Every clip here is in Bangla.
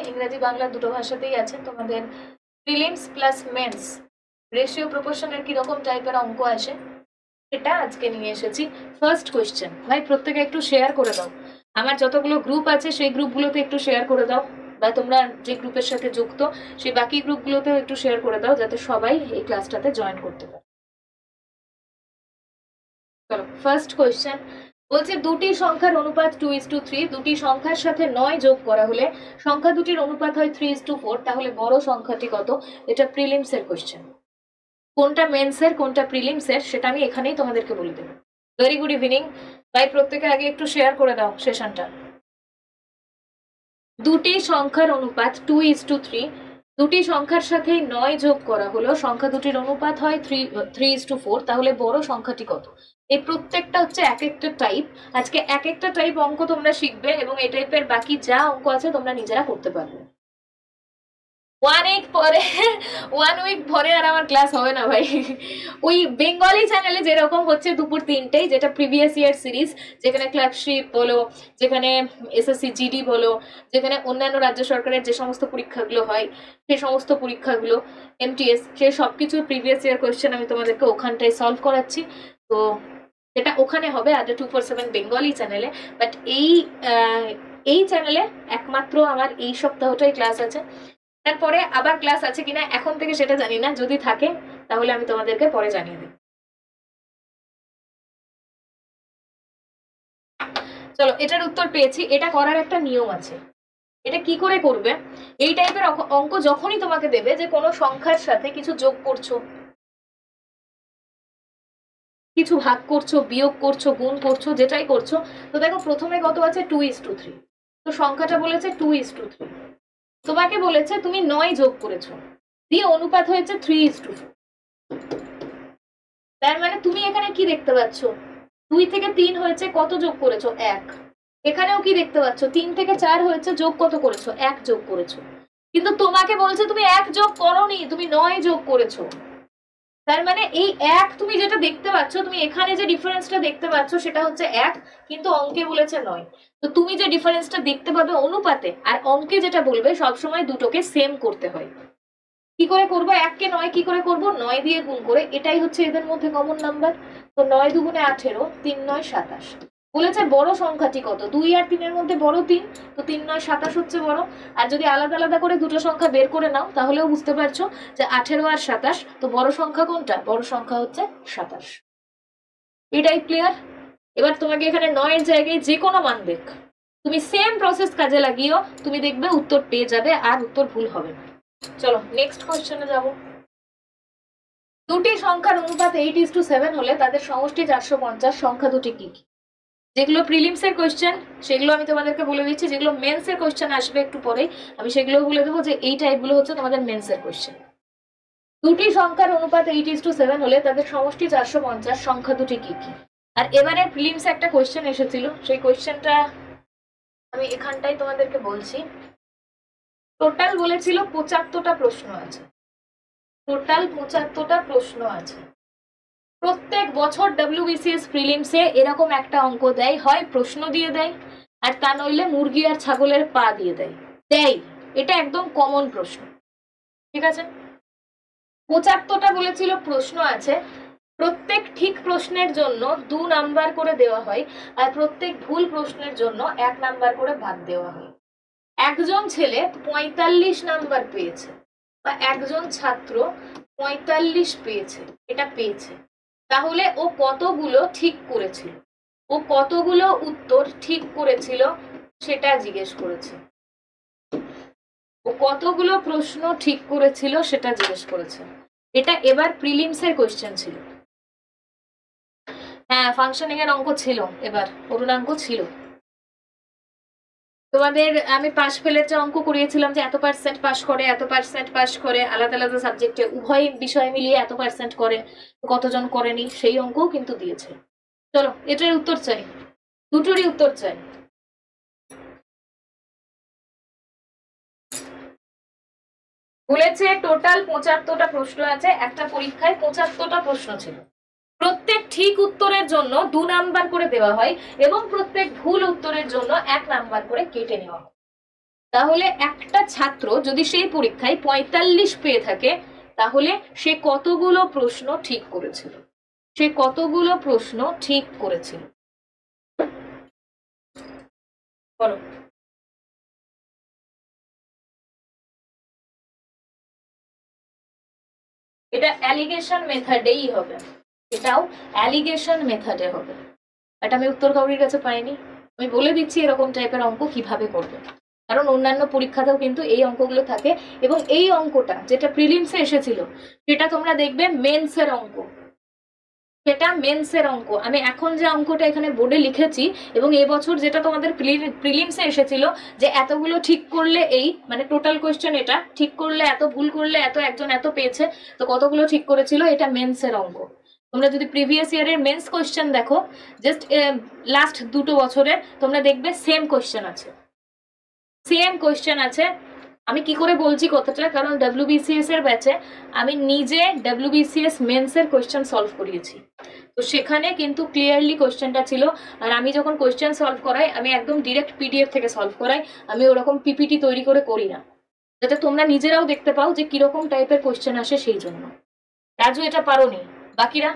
ইংরেজি বাংলা দুটো ভাষাতেই আছে। তোমাদের প্রিলিমস প্লাস মেন্স রেশিও প্রপোর্শনের কিরকম টাইপের অঙ্ক আসে এটা আজকে নিয়ে এসেছি। ফার্স্ট কোয়েশ্চেন, ভাই প্রত্যেকে একটু শেয়ার করে দাও, আমার যতগুলো গ্রুপ আছে সেই গ্রুপগুলোতে একটু শেয়ার করে দাও, বা তোমরা যে গ্রুপের সাথে যুক্ত সেই বাকি গ্রুপগুলোতেও একটু শেয়ার করে দাও যাতে সবাই এই ক্লাসটাতে জয়েন করতে পারে। চলো ফার্স্ট কোয়েশ্চেন বলছে দুটি সংখ্যার অনুপাত 2:3, দুটি সংখ্যার সাথে 9 যোগ করা হলে সংখ্যা দুটির অনুপাত হয় 3:4, তাহলে বড় সংখ্যাটি কত? এটা প্রিলিমস এর কোয়েশ্চেন। কোনটা মেন্সের কোনটা প্রিলিমসের সেটা আমি এখানেই তোমাদেরকে বলে দেবো। ভেরি গুড ইভিনিং ভাই, প্রত্যেকে আগে একটু শেয়ার করে দাও সেশনটা। দুটি সংখ্যার অনুপাত 2:3, দুটি সংখ্যার সাথে 9 যোগ করা হলো সংখ্যা দুটির অনুপাত হয় 3:4, তাহলে বড় সংখ্যাটি কত? এই প্রত্যেকটা হচ্ছে এক একটা টাইপ। আজকে এক একটা টাইপ অঙ্ক তোমরা শিখবে এবং এই টাইপের বাকি যা অঙ্ক আছে তোমরা নিজেরা করতে পারবে। 1 উইক পরে আর আমার ক্লাস হবে না ভাই। ওই বেঙ্গলি চ্যানেলে যেরকম হচ্ছে দুপুর 3টায়, যেটা প্রিভিয়াস ইয়ার সিরিজ, যেখানে ক্লার্কশিপ বলো, যেখানে এসএসসি জিডি বলো, যেখানে অন্যান্য রাজ্য সরকারের যে সমস্ত পরীক্ষাগুলো হয় সেই সমস্ত পরীক্ষাগুলো, এমটিএস, সে সবকিছু প্রিভিয়াস ইয়ার কোয়েশ্চেন আমি তোমাদেরকে ওখানটায় সলভ করাচ্ছি। তো এটা ওখানে হবে আড্ডা 247 বেঙ্গলি চ্যানেলে। বাট এই চ্যানেলে একমাত্র আমার এই সপ্তাহটাই ক্লাস আছে, তারপরে আবার ক্লাস আছে কিনা এখন থেকে সেটা জানি না, যদি থাকে তাহলে আমি তোমাদেরকে পরে জানিয়ে দেব। চলো এটার উত্তর পেয়েছি। এটা করার একটা নিয়ম আছে। এটা কি করে করবে? এই টাইপের অঙ্ক যখনই তোমাকে দেবে যে কোনো সংখ্যার সাথে কিছু যোগ করছো, কিছু ভাগ করছো, বিয়োগ করছো, গুণ করছো, যেটাই করছো, তো দেখো প্রথমে কত আছে 2:3, তো সংখ্যাটা বলেছে 2:3, তোমাকে বলেছে তুমি 9 যোগ করেছো, দিয়ে অনুপাত হয়েছে 3:4। তার মানে তুমি এখানে কি দেখতে পাচ্ছ? 2 থেকে 3 হয়েছে, কত যোগ করেছো? 1। এখানেও কি দেখতে পাচ্ছ? 3 থেকে 4 হয়েছে, যোগ কত করেছো? 1 যোগ করেছো। কিন্তু তোমাকে বলছে তুমি 1 যোগ করোনি, তুমি 9 যোগ করেছো। তার মানে এই 1 তুমি যেটা দেখতে পাচ্ছ, তুমি এখানে যে ডিফারেন্সটা দেখতে পাচ্ছ সেটা হচ্ছে 1, কিন্তু অঙ্কে বলেছে 9। তো তুমি যে ডিফারেন্সটা দেখতে পাবে অনুপাতে আর অঙ্কে যেটা বলবে সবসময় দুটোকে সেম করতে হয়। কি করে করবো? 1 কে 9 কি করে করবো? 9 দিয়ে গুণ করে, এটাই হচ্ছে এদের মধ্যে কমন নাম্বার। তো 9 দুগুণে 18, 3 9 27। বলেছে বড় সংখ্যাটি কত? 2 আর 3 এর মধ্যে বড় 3, তো 3 9 27 হচ্ছে বড়। আর যদি আলাদা আলাদা করে দুটো সংখ্যা বের করে নাও তাহলেও বুঝতে পারছো যে 18 আর 27, তো বড় সংখ্যা কোনটা? বড় সংখ্যা হচ্ছে 27। এটাই ক্লিয়ার? এবার তোমাকে এখানে 9 এর জায়গায় যে কোনো মান দেখ, তুমি সেম প্রসেস কাজে লাগিও, তুমি দেখবে উত্তর পেয়ে যাবে আর উত্তর ভুল হবে না। চলো নেক্সট কোশ্চেনে যাব। দুটি সংখ্যার অনুপাত 8:7 হলে তাদের সমষ্টি 450, সংখ্যা দুটি কি কি? যেগুলো প্রিলিমস এর কোশ্চেন সেগুলো আমি তোমাদেরকে বলে দিচ্ছি, যেগুলো মেন্স এর কোশ্চেন আসবে একটু পরেই আমি সেগুলো বলে দেবো যে এই টাইপগুলো হচ্ছে তোমাদের মেন্স এর কোশ্চেন। দুটি সংখ্যার অনুপাত 8:7 হলে তাদের সমষ্টি 450, সংখ্যা দুটি কি কি? আর এবারে প্রিলিমস একটা কোশ্চেন এসেছিল, সেই কোশ্চেনটা আমি এখানটাই তোমাদেরকে বলছি। টোটাল বলেছিল 75টা প্রশ্ন আছে, টোটাল 75টা প্রশ্ন আছে। প্রত্যেক বছর WBCS প্রিলিমসে এরকম একটা অঙ্ক দেয়, হয় প্রশ্ন দিয়ে দেয় আর তা নইলে মুরগি আর ছাগলের পা দিয়ে দেয়। এটা একদম কমন প্রশ্ন, ঠিক আছে? 75টা বলেছিল প্রশ্ন আছে, প্রত্যেক ঠিক প্রশ্নের জন্য 2 নাম্বার করে দেওয়া হয় আর প্রত্যেক ভুল প্রশ্নের জন্য 1 নাম্বার করে বাদ দেওয়া হয়। একজন ছেলে 45 নাম্বার পেয়েছে বা একজন ছাত্র 45 পেয়েছে, এটা পেয়েছে, তাহলে ও কতগুলো ঠিক করেছিল, ও কতগুলো উত্তর ঠিক করেছিল সেটা জিজ্ঞেস করেছে, ও কতগুলো প্রশ্ন ঠিক করেছিল সেটা জিজ্ঞেস করেছে। এটা এবার প্রিলিমস এর কোশ্চেন ছিল। হ্যাঁ ফাংশনিং এর অঙ্ক ছিল, এবার পূর্ণাঙ্ক ছিল। তোমাদের আমি পাস ফেলের যে অঙ্ক করিয়েছিলাম যে এত পার্সেন্ট পাস করে, এত পার্সেন্ট পাস করে, আলাদা আলাদা সাবজেক্টে উভয় বিষয় মিলিয়ে এত পার্সেন্ট করে, কতজন করেনি, সেই অঙ্কও কিন্তু দিয়েছে। চলো এটার উত্তর চাই, দুটোরই উত্তর চাই। বলেছে টোটাল 75টা প্রশ্ন আছে, একটা পরীক্ষায় 75টা প্রশ্ন ছিল, প্রত্যেক ঠিক উত্তরের জন্য 2 নাম্বার করে দেওয়া হয় এবং প্রত্যেক ভুল উত্তরের জন্য 1 নাম্বার করে কেটে নেওয়া হয়। তাহলে একটা ছাত্র যদি সেই পরীক্ষায় 45 পেয়ে থাকে তাহলে সে কতগুলো প্রশ্ন ঠিক করেছিল, সে কতগুলো প্রশ্ন ঠিক করেছিল বলো। এটা অ্যালিগেশন মেথডেই হবে, এটাও অ্যালিগেশন মেথডে হবে। এটা আমি উত্তর কাউরির কাছে পাইনি, আমি বলে দিচ্ছি এরকম টাইপের অঙ্ক কিভাবে করবে, কারণ অন্যান্য পরীক্ষাতেও কিন্তু এই অঙ্কগুলো থাকে। এবং এই অঙ্কটা যেটা প্রিলিমসে এসেছিল সেটা তোমরা দেখবে মেন্সের অঙ্ক, সেটা মেন্সের অঙ্ক। আমি এখন যে অঙ্কটা এখানে বোর্ডে লিখেছি এবং এবছর যেটা তোমাদের প্রিলিমসে এসেছিল যে এতগুলো ঠিক করলে এই মানে টোটাল কোয়েশ্চেন, এটা ঠিক করলে এত, ভুল করলে এত, একজন এত পেয়েছে, তো কতগুলো ঠিক করেছিল, এটা মেন্সের অঙ্ক। তোমরা যদি প্রিভিয়াস ইয়ারের মেন্স কোয়েশ্চেন দেখো, জাস্ট লাস্ট 2 বছরের, তোমরা দেখবে সেম কোয়েশ্চেন আছে, সেম কোয়েশ্চেন আছে। আমি কি করে বলছি কথাটা, কারণ WBCS এর ব্যাচে আমি নিজে WBCS মেন্সের কোয়েশ্চেন সলভ করিয়েছি, তো সেখানে কিন্তু ক্লিয়ারলি কোয়েশ্চেনটা ছিল। আর আমি যখন কোয়েশ্চেন সলভ করাই আমি একদম ডিরেক্ট PDF থেকে সলভ করাই, আমি ওরকম PPT তৈরি করে করি না, যাতে তোমরা নিজেরাও দেখতে পাও যে কিরকম টাইপের কোয়েশ্চেন আসে। সেই জন্য রাজু এটা পারোনি, বাকিরা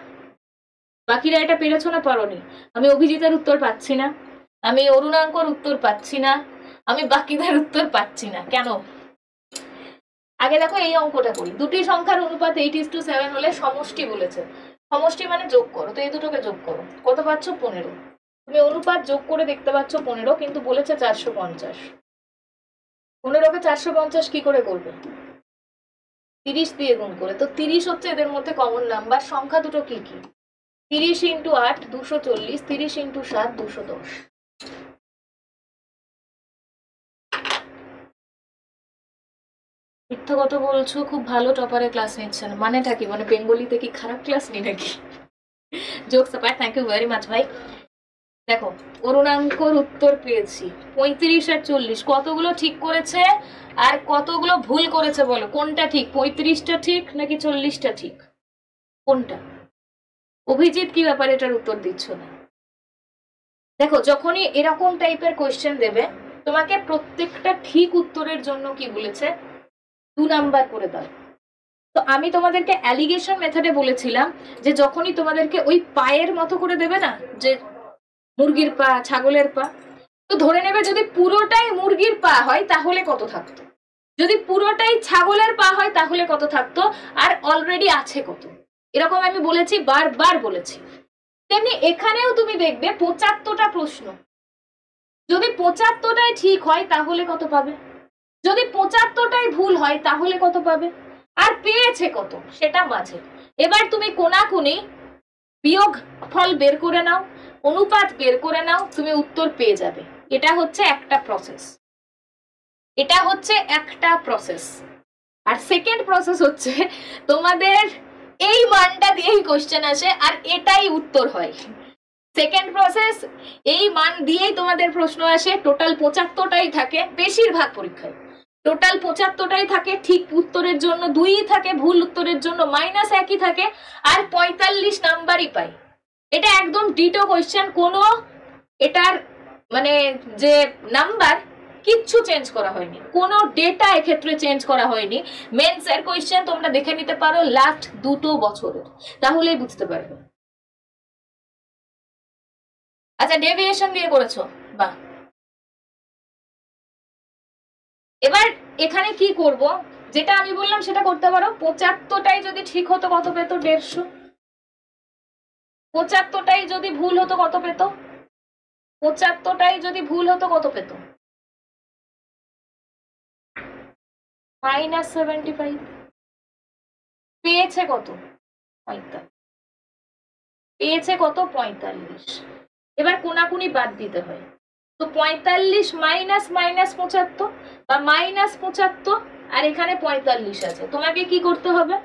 বাকিরা এটা পেরেছো না পারোনি? আমি অভিজিতের উত্তর পাচ্ছি না, আমি অরুণাঙ্কর উত্তর পাচ্ছি না, আমি বাকিদের উত্তর পাচ্ছি না কেন? আগে দেখো এই অঙ্কটা করি, দুটি সংখ্যার অনুপাত 8:7 হলে সমষ্টি বলেছে, সমষ্টি মানে যোগ করো, তো এই দুটোকে যোগ করো, কত পাচ্ছ? 15। তুমি অনুপাত যোগ করে দেখতে পাচ্ছ 15, কিন্তু বলেছে 450। 15কে 450 কি করে করবে? 30 দিয়ে গুণ করে। তো 30 হচ্ছে এদের মধ্যে কমন নাম্বার। সংখ্যা দুটো কি কি? 30 × 8 240, 30 × 7 210। মিথ্যা কথা বলছো, খুব ভালো টপারে ক্লাস নিচ্ছেন, মানেটা কি? মানে বেঙ্গলিতে কি খারাপ ক্লাস নি নাকি? Jokes apart, thank you very much ভাই। দেখো অরুণাঙ্কর উত্তর পেয়েছি 35 আর 40, কতগুলো ঠিক করেছে আর কতগুলো ভুল করেছে বলো, কোনটা ঠিক? 35টা ঠিক নাকি 40টা ঠিক, কোনটা? অভিজিৎ কি ব্যাপার এটার উত্তর দিচ্ছ না? দেখো যখনই এরকম টাইপের কোয়েশ্চেন দেবে তোমাকে প্রত্যেকটা ঠিক উত্তরের জন্য কি বলেছে, 2 নাম্বার করে দাও। তো আমি তোমাদেরকে অ্যালিগেশন মেথডে বলেছিলাম যে যখনই তোমাদেরকে ওই পায়ের মতো করে দেবে না, যে মুরগির পা, ছাগলের পা, তো ধরে নেবে যদি পুরোটাই মুরগির পা হয় তাহলে কত থাকতো, যদি পুরোটাই ছাগলের পা হয় তাহলে কত থাকতো, আর অলরেডি আছে কত, এরকম আমি বলেছি, বারবার বলেছি। তেমনি এখানেও তুমি দেখবে 75টা প্রশ্ন, যদি 75টাই ঠিক হয় তাহলে কত পাবে, যদি 75টাই ভুল হয় তাহলে কত পাবে, আর পেয়েছে কত সেটা মাঝে। এবার তুমি কোনাকুনি বিয়োগ ফল বের করে নাও, অনুপাত বের করে নাও, তুমি উত্তর পেয়ে যাবে। এটা হচ্ছে একটা প্রসেস, এটা হচ্ছে একটা প্রসেস। আর সেকেন্ড প্রসেস হচ্ছে তোমাদের এই মানটা দিয়েই কোশ্চেন আসে আর এটাই উত্তর হয়। সেকেন্ড প্রসেস, এই মান দিয়েই তোমাদের প্রশ্ন আসে, টোটাল 75টাই থাকে বেশিরভাগ পরীক্ষায়, টোটাল 75টাই থাকে, ঠিক উত্তরের জন্য 2ই থাকে, ভুল উত্তরের জন্য -1ই থাকে, আর 45 নাম্বারই পাই। এটা একদম ডিটো কোয়েশ্চেন, কোনো এটার মানে যে নাম্বার কিচ্ছু চেঞ্জ করা হয়নি, কোনো ডেটা এক্ষেত্রে চেঞ্জ করা হয়নি। মেন্সের কোয়েশ্চেন তোমরা দেখে নিতে পারো লাস্ট 2 বছরের, তাহলেই বুঝতে পারবে। আচ্ছা ডেভিয়েশন দিয়ে করেছো, বাহ। এবার এখানে কি করব, যেটা আমি বললাম সেটা করতে পারো। 75টাই যদি ঠিক হতো কত পেত? 150। 75টাই যদি ভুল হতো কত পেত? 75টাই যদি ভুল হতো কত পেত? -75। পেয়েছে কত? 45। পেয়েছে কত? 45। এবার কোনাকুনি বাদ দিতে হয়, তো 45 মাইনাস -75 বা -75, আর এখানে 45 আছে, তোমাকে কি করতে হবে?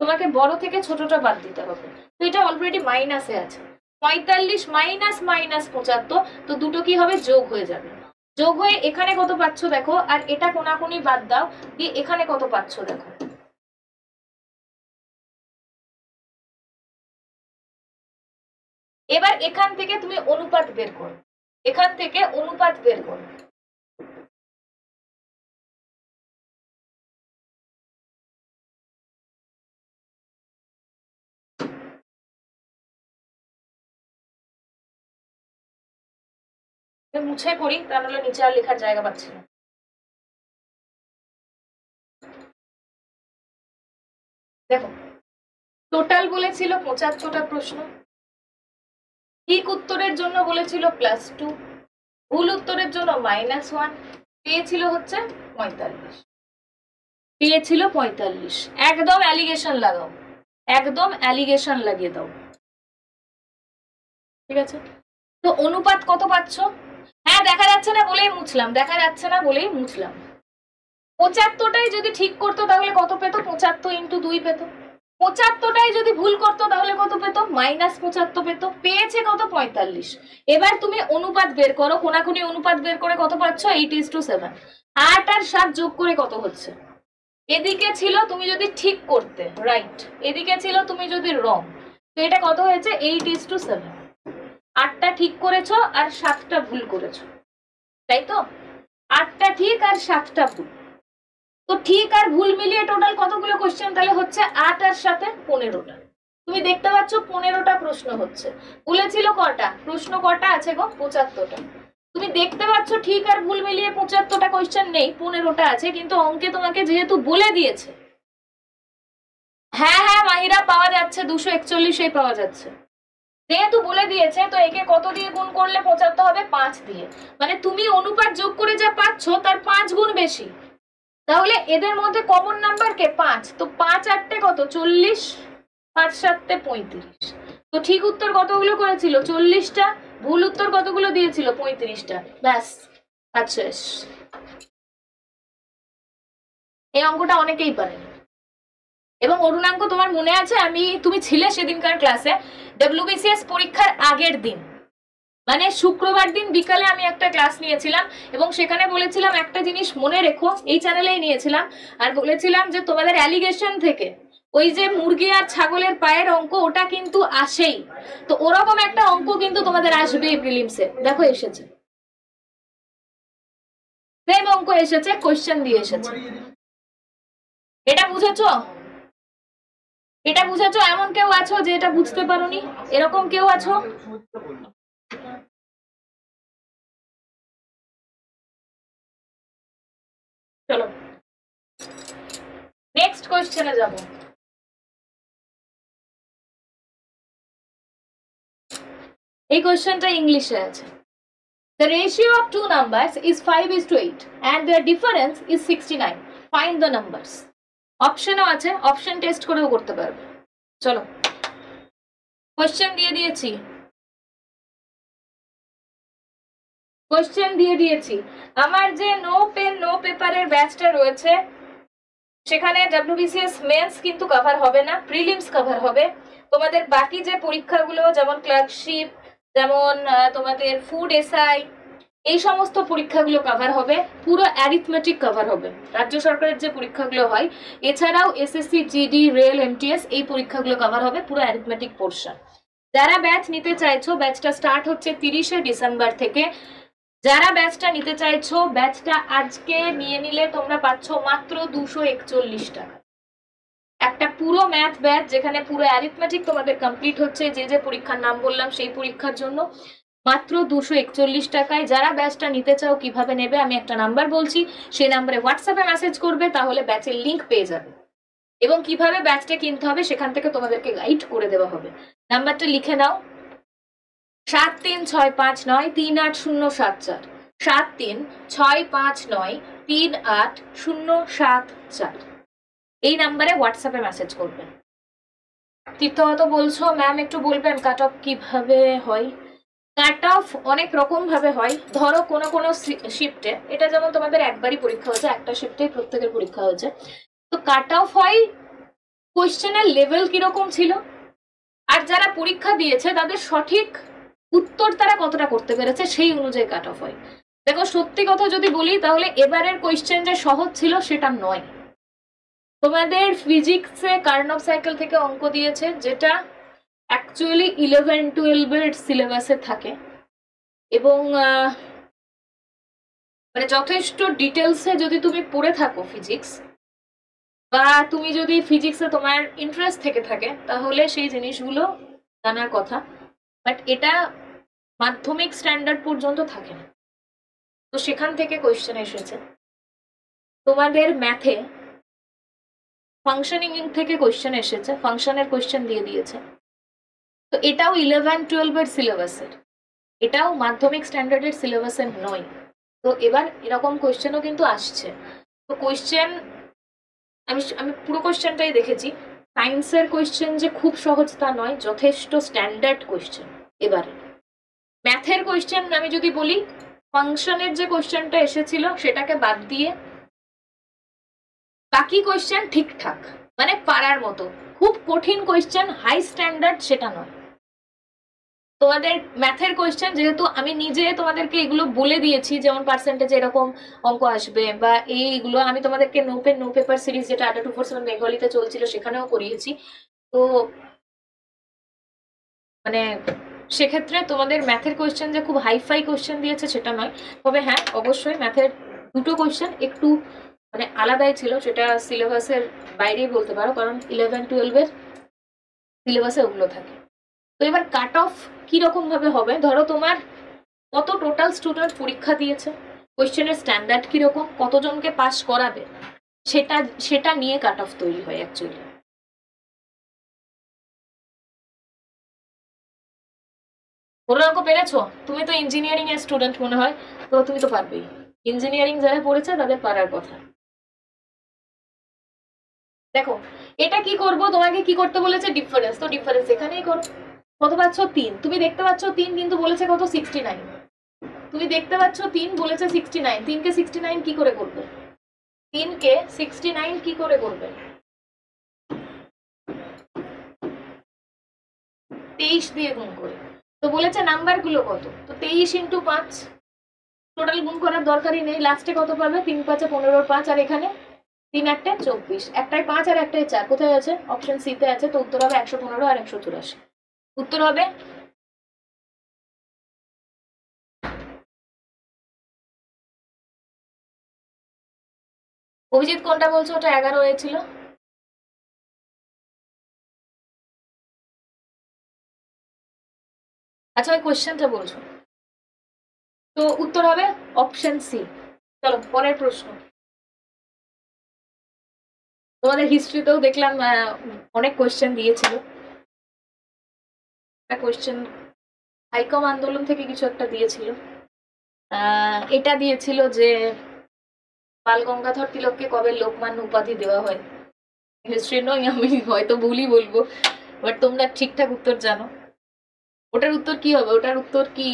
তোমাকে বড় থেকে ছোটটা বাদ দিতে হবে, তো এটা অলরেডি মাইনাসে আছে। 45 মাইনাস -75, তো দুটো কি হবে? যোগ হয়ে যাবে। যোগ হয়ে এখানে কত পাচ্ছ দেখো, আর এটা কোনাকুনি বাদ দাও, দিয়ে এখানে কত পাচ্ছ দেখো। এবার এখান থেকে তুমি অনুপাত বের করো, এখান থেকে অনুপাত বের করো। মুছে করি, তা নাহলে নিচে আর লেখার জায়গা পাচ্ছি না। দেখো, টোটাল বলেছিল 75টা প্রশ্ন, ঠিক উত্তরের জন্য বলেছিল +2, ভুল উত্তরের জন্য -1, পেয়েছিল হচ্ছে 45, পেয়েছিল 45। একদম অ্যালিগেশন লাগাও, একদম অ্যালিগেশন লাগিয়ে দাও, ঠিক আছে? তো অনুপাত কত পাচ্ছ? হ্যাঁ, দেখা যাচ্ছে না বলেই মুছলাম, দেখা যাচ্ছে না বলেই মুছলাম। 75টাই যদি ঠিক করতো তাহলে কত পেতো? 75 × 2 পেতো। 75টাই যদি ভুল করতো তাহলে কত পেতো? -75 পেতো। পেয়েছে কত? 45। এবার তুমি অনুপাত বের করো, কোনাকুনি অনুপাত বের করে কত পাচ্ছ? 8:7। 8 আর 7 যোগ করে কত হচ্ছে? এদিকে ছিল তুমি যদি ঠিক করতে, রাইট, এদিকে ছিল তুমি যদি রং, তো এটা কত হয়েছে? 8:7। 8টা ঠিক করেছো আর 7টা ভুল করেছো, তাই তো? 8টা ঠিক আর 7টা ভুল। তো ঠিক আর ভুল মিলিয়ে টোটাল কতগুলো কোশ্চেন তাহলে হচ্ছে? 8 আর 7 15টা। তুমি দেখতে পাচ্ছ 15টা প্রশ্ন হচ্ছে। বলেছিল কটা প্রশ্ন? কটা আছে গো? 75টা। তুমি দেখতে পাচ্ছ ঠিক আর ভুল মিলিয়ে 75টা কোশ্চেন নেই, 15টা আছে, কিন্তু অঙ্কে তোমাকে যেহেতু বলে দিয়েছে। হ্যাঁ হ্যাঁ মাহিরা, পাওয়া যাচ্ছে 241 পাওয়া যাচ্ছে। যেহেতু বলে দিয়েছে তো একে কত দিয়ে গুণ করলে 75 হবে? 5 দিয়ে। মানে তুমি অনুপাত যোগ করে যা পাচ্ছ তার 5 গুণ বেশি। তাহলে এদের মধ্যে কমন নাম্বার কে? 5। তো 5 8 কত? 40, 5 7 35। তো ঠিক উত্তর কতগুলো করেছিল? 40টা। ভুল উত্তর কতগুলো দিয়েছিল? 35টা। ব্যাস, আচ্ছা, এই অঙ্কটা অনেকেই পারে। এবং অরুণাঙ্ক, তোমার মনে আছে তুমি ছিলে সেদিনকার ক্লাসে, ডব্লিউবিসিএস পরীক্ষার আগের দিন, মানে শুক্রবার দিন বিকালে আমি একটা ক্লাস নিয়েছিলাম এবং সেখানে বলেছিলাম একটা জিনিস মনে রেখো, এই চ্যানেলেই নিয়েছিলাম, আর বলেছিলাম যে তোমাদের অ্যালিগেশন থেকে ওই যে মুরগি আর ছাগলের পায়ের অঙ্ক, ওটা কিন্তু আসেই। তো ওরকম একটা অঙ্ক কিন্তু তোমাদের আসবে প্রিলিমসে। দেখো এসেছে, সেম অঙ্ক এসেছে, কোশ্চেন দিয়ে এসেছে। এটা বুঝেছো? এটা বুঝেছো? এমন কেউ আছো যে এটা বুঝতে পারোনি? এরকম কেউ আছো? চলো নেক্সট কোশ্চেনে যাব। এই কোশ্চেনটা ইংলিশে আছে। The ratio of two numbers is 5:8 and their difference is 69. Find the numbers. অপশনও আছে, অপশন টেস্ট করেও করতে পারবে। চলো কোশ্চেন দিয়ে দিয়েছি, কোশ্চেন দিয়ে দিয়েছি। আমার যে নো পেন নো পেপারের ব্যাচটা রয়েছে সেখানে ডব্লিউবিসিএস মেন্স কিন্তু কভার হবে না, প্রিলিমস কভার হবে। তোমাদের বাকি যে পরীক্ষাগুলো যেমন ক্লার্কশিপ, যেমন তোমাদের ফুড এসআই, এই সমস্ত পরীক্ষাগুলো কভার হবে, পুরো অ্যারিথমেটিক কভার হবে, রাজ্য সরকারের যে পরীক্ষাগুলো হয়, এছাড়াও এসএসসি জিডি রেল এমটিএস এই পরীক্ষাগুলো কভার হবে, পুরো অ্যারিথমেটিক পোর্শন। যারা ব্যাচ নিতে চাইছো, ব্যাচটা স্টার্ট হচ্ছে 30শে ডিসেম্বর থেকে। যারা ব্যাচটা নিতে চাইছো, ব্যাচটা আজকে নিয়ে নিলে তোমরা পাচ্ছ মাত্র 241 টাকা। একটা পুরো ম্যাথ ব্যাচ যেখানে পুরো অ্যারিথমেটিক তোমাদের কমপ্লিট হচ্ছে, যে যে পরীক্ষার নাম বললাম সেই পরীক্ষার জন্য মাত্র 241 টাকায়। যারা ব্যাচটা নিতে চাও কিভাবে নেবে, আমি একটা নাম্বার বলছি, সেই নাম্বারে হোয়াটসঅ্যাপে মেসেজ করবে, তাহলে ব্যাচের লিঙ্ক পেয়ে যাবে এবং কিভাবে ব্যাচটা কিনতে হবে সেখান থেকে তোমাদেরকে গাইড করে দেওয়া হবে। নাম্বারটা লিখে নাও, 7365938074, 7365938074। এই নাম্বারে হোয়াটসঅ্যাপে মেসেজ করবেন। তীর্থগত বলছো ম্যাম একটু বলবেন কাট অফ কিভাবে হয়? কাট অফ অনেক রকম ভাবে হয়। ধরো কোনো কোনো শিফটে, এটা যেমন তোমাদের একবারই পরীক্ষা হয়েছে, একটা শিফটে প্রত্যেকের পরীক্ষা হয়েছে, তো কাট অফ হয় কোশ্চেনের লেভেল কিরকম ছিল আর যারা পরীক্ষা দিয়েছে তাদের সঠিক উত্তর তারা কতটা করতে পেরেছে সেই অনুযায়ী কাট অফ হয়। দেখো সত্যি কথা যদি বলি তাহলে এবারের কোশ্চেন যে সহজ ছিল সেটা নয়। তোমাদের ফিজিক্সে কার্নভ সাইকেল থেকে অঙ্ক দিয়েছে, যেটা অ্যাকচুয়ালি 11-12 সিলেবাসে থাকে এবং মানে যথেষ্ট ডিটেলসে যদি তুমি পড়ে থাকো ফিজিক্স, বা তুমি যদি ফিজিক্সে তোমার ইন্টারেস্ট থেকে থাকে, তাহলে সেই জিনিসগুলো জানার কথা। বাট এটা মাধ্যমিক স্ট্যান্ডার্ড পর্যন্ত থাকে না। তো সেখান থেকে কোয়েশ্চেন এসেছে। তোমাদের ম্যাথে ফাংশনিং থেকে কোয়েশ্চেন এসেছে, ফাংশনের কোয়েশ্চেন দিয়ে দিয়েছে। তো এটাও 11-12 এর সিলেবাসের, এটাও মাধ্যমিক স্ট্যান্ডার্ডের সিলেবাসের নয়। তো এবার এরকম কোয়েশ্চেনও কিন্তু আসছে। তো কোয়েশ্চেন আমি পুরো কোয়েশ্চেনটাই দেখেছি। সায়েন্সের কোয়েশ্চেন যে খুব সহজ তা নয়, যথেষ্ট স্ট্যান্ডার্ড কোয়েশ্চেন। এবারে ম্যাথের কোয়েশ্চেন আমি যদি বলি, ফাংশনের যে কোয়েশ্চেনটা এসেছিল সেটাকে বাদ দিয়ে বাকি কোয়েশ্চেন ঠিকঠাক, মানে পারার মতো। খুব কঠিন কোয়েশ্চেন, হাই স্ট্যান্ডার্ড সেটা নয়। তোমাদের ম্যাথের কোয়েশ্চেন যেহেতু আমি নিজে তোমাদেরকে এগুলো বলে দিয়েছি, যেমন পার্সেন্টেজ এরকম অঙ্ক আসবে বা এইগুলো আমি তোমাদেরকে no pen no paper series যেটা আড্ডা 247 বেঙ্গলিতে চলছিল সেখানেও করিয়েছি। তো মানে সেক্ষেত্রে তোমাদের ম্যাথের কোয়েশ্চেন যে খুব হাইফাই কোয়েশ্চেন দিয়েছে সেটা নয়। তবে হ্যাঁ, অবশ্যই ম্যাথের দুটো কোয়েশ্চেন একটু মানে আলাদাই ছিল, সেটা সিলেবাসের বাইরেই বলতে পারো, কারণ 11-12 এর সিলেবাসে ওগুলো থাকে। তো এবার কাট অফ কিরকম ভাবে হবে, ধরো তোমার কত টোটাল স্টুডেন্ট পরীক্ষা দিয়েছে, কোয়েশ্চেনের স্ট্যান্ডার্ড কিরকম, কতজনকে পাস করাবে, সেটা নিয়ে কাট অফ তৈরি হয় অ্যাকচুয়ালি। কোনো অঙ্ক পেরেছো? তুমি তো ইঞ্জিনিয়ারিং এর স্টুডেন্ট মনে হয়, তো তুমি তো পারবেই। ইঞ্জিনিয়ারিং যারা পড়েছে তাদের পারার কথা। দেখো এটা কি করব, তোমাকে কি করতে বলেছে, ডিফারেন্স, তো ডিফারেন্স এখানেই করো। কত পাচ্ছ? 3। তুমি দেখতে পাচ্ছ 3, কিন্তু বলেছে কত? 69। তুমি দেখতে পাচ্ছ 3 বলেছে 69। 3 কে 69 কি করে করবে? 3 কে 69 কি করে করবে? 23 দিয়ে গুণ করে। তো বলেছে নাম্বার গুলো কত, তো 23 ইন্টু 5। টোটাল গুণ করার দরকারই নেই, লাস্টে কত পাবে? 3 5 15 5, আর এখানে 3 8 24, একটাই 5 আর একটাই 4, কোথায় আছে? অপশন সি তে আছে। তো উত্তর হবে 115 আর 184। উত্তর হবে অভিজিৎ কোনটা বলছো? ওটা 11 হয়েছিল। আচ্ছা ওই কোয়েশ্চেনটা বলছো, তো উত্তর হবে অপশন সি। চলো পরের প্রশ্ন। তোমাদের হিস্ট্রিতেও দেখলাম অনেক কোয়েশ্চেন দিয়েছিল। একটা কোয়েশ্চেন হাইকম আন্দোলন থেকে কিছু একটা দিয়েছিল। এটা দিয়েছিল যে বাল গঙ্গাধর তিলককে কবে লোকমান্য উপাধি দেওয়া হয়। হিস্ট্রি নয়, আমি হয়তো ভুলই বলবো, বাট তোমরা ঠিকঠাক উত্তর জানো। ওটার উত্তর কি হবে? ওটার উত্তর কি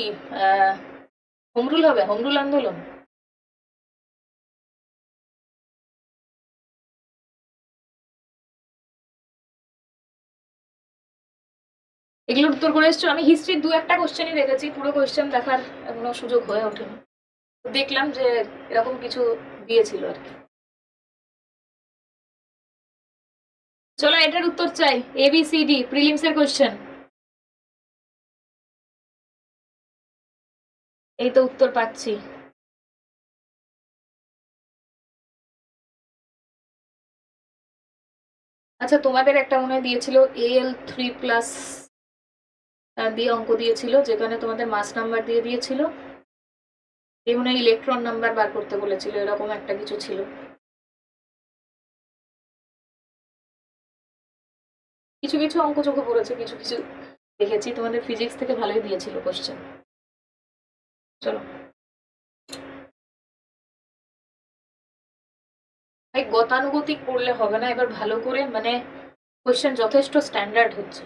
হোমরুল হবে? হোমরুল আন্দোলন। এগুলোর উত্তর করে এসছো। আমি হিস্ট্রির 2-1টা কোশ্চেনই দেখেছি, পুরো কোশ্চেন দেখার এখনো সুযোগ হয়ে ওঠেনি। দেখলাম যে এরকম কিছু দিয়েছিল আর কি। চলো এটার উত্তর চাই, ABCD প্রিলিমস এর কোশ্চেন। এই তো উত্তর পাচ্ছি। আচ্ছা তোমাদের একটা মনে হয় দিয়েছিল AL3+ দিয়ে অঙ্ক দিয়েছিল, যেখানে তোমাদের মাস নাম্বার দিয়ে দিয়েছিল, এই মনে হয় ইলেকট্রন নাম্বার বার করতে বলেছিল, এরকম একটা কিছু ছিল। কিছু কিছু অঙ্ক চোখে পড়েছে, কিছু কিছু দেখেছি। তোমাদের ফিজিক্স থেকে ভালোই দিয়েছিল কোশ্চেন। চলো ভাই, গতানুগতিক পড়লে হবে না, এবার ভালো করে মানে কোশ্চেন যথেষ্ট স্ট্যান্ডার্ড হচ্ছে।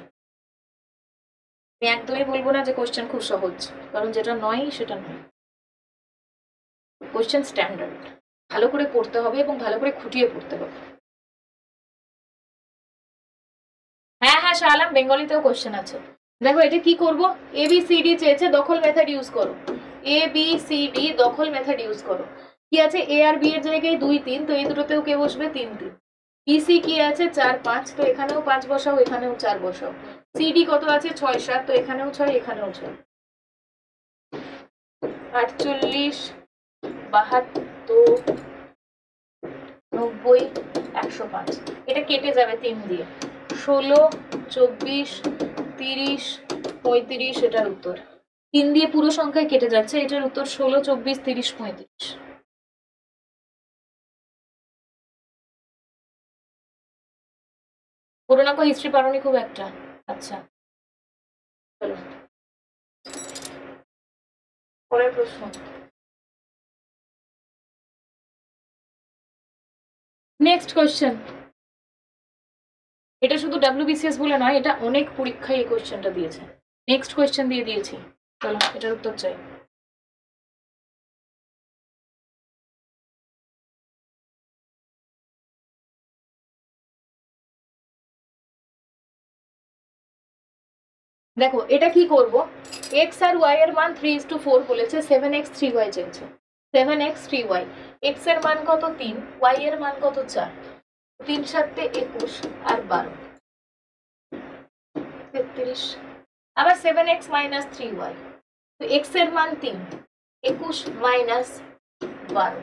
আমি একদমই বলবো না যে কোশ্চেন খুব সহজ, কারণ যেটা নয় সেটা নয়। কোশ্চেন স্ট্যান্ডার্ড, ভালো করে পড়তে হবে এবং ভালো করে খুঁটিয়ে পড়তে হবে। হ্যাঁ হ্যাঁ শালাম, বেঙ্গলিতেও কোশ্চেন আছে। দেখো এটা কি করব, ABCD চেয়েছে, দখল মেথড ইউজ করো। ABCD দখল মেথড ইউজ করো। কি আছে? A আর B এর জায়গায় 2 3, তো এই দুটোতেও কে বসবে? 3 3। BC কি আছে? 4 5, তো এখানেও 5 বসাও, এখানেও 4 বসাও। CD কত আছে? 6 7, তো এখানেও 6 এখানেও 6। 48 72 90 105। এটা কেটে যাবে 3 দিয়ে। 16 24 30 35, এটার উত্তর। 3 দিয়ে পুরো সংখ্যায় কেটে যাচ্ছে, এটার উত্তর 16, 24, 30, 35। পূর্ণাঙ্ক হিস্ট্রি পারোনি খুব একটা? আচ্ছা, চলো পরের প্রশ্ন। Next question. এটা শুধু WBCS বলে নয়, এটা অনেক পরীক্ষায় এই কোয়েশ্চেনটা দিয়েছে। নেক্সট কোয়েশ্চেন দিয়ে দিয়েছি, চলো এটার উত্তর চাই। দেখো এটা কি করব, x আর y এর মান 3:4 বলেছে, 7x 3y চেয়েছে। 7x 3y, x এর মান কত 3, y এর মান কত 4, 3 7 21 আর 12 33। আবার 7x মাইনাস 3y, তো x এর মান 3, 21 মাইনাস 12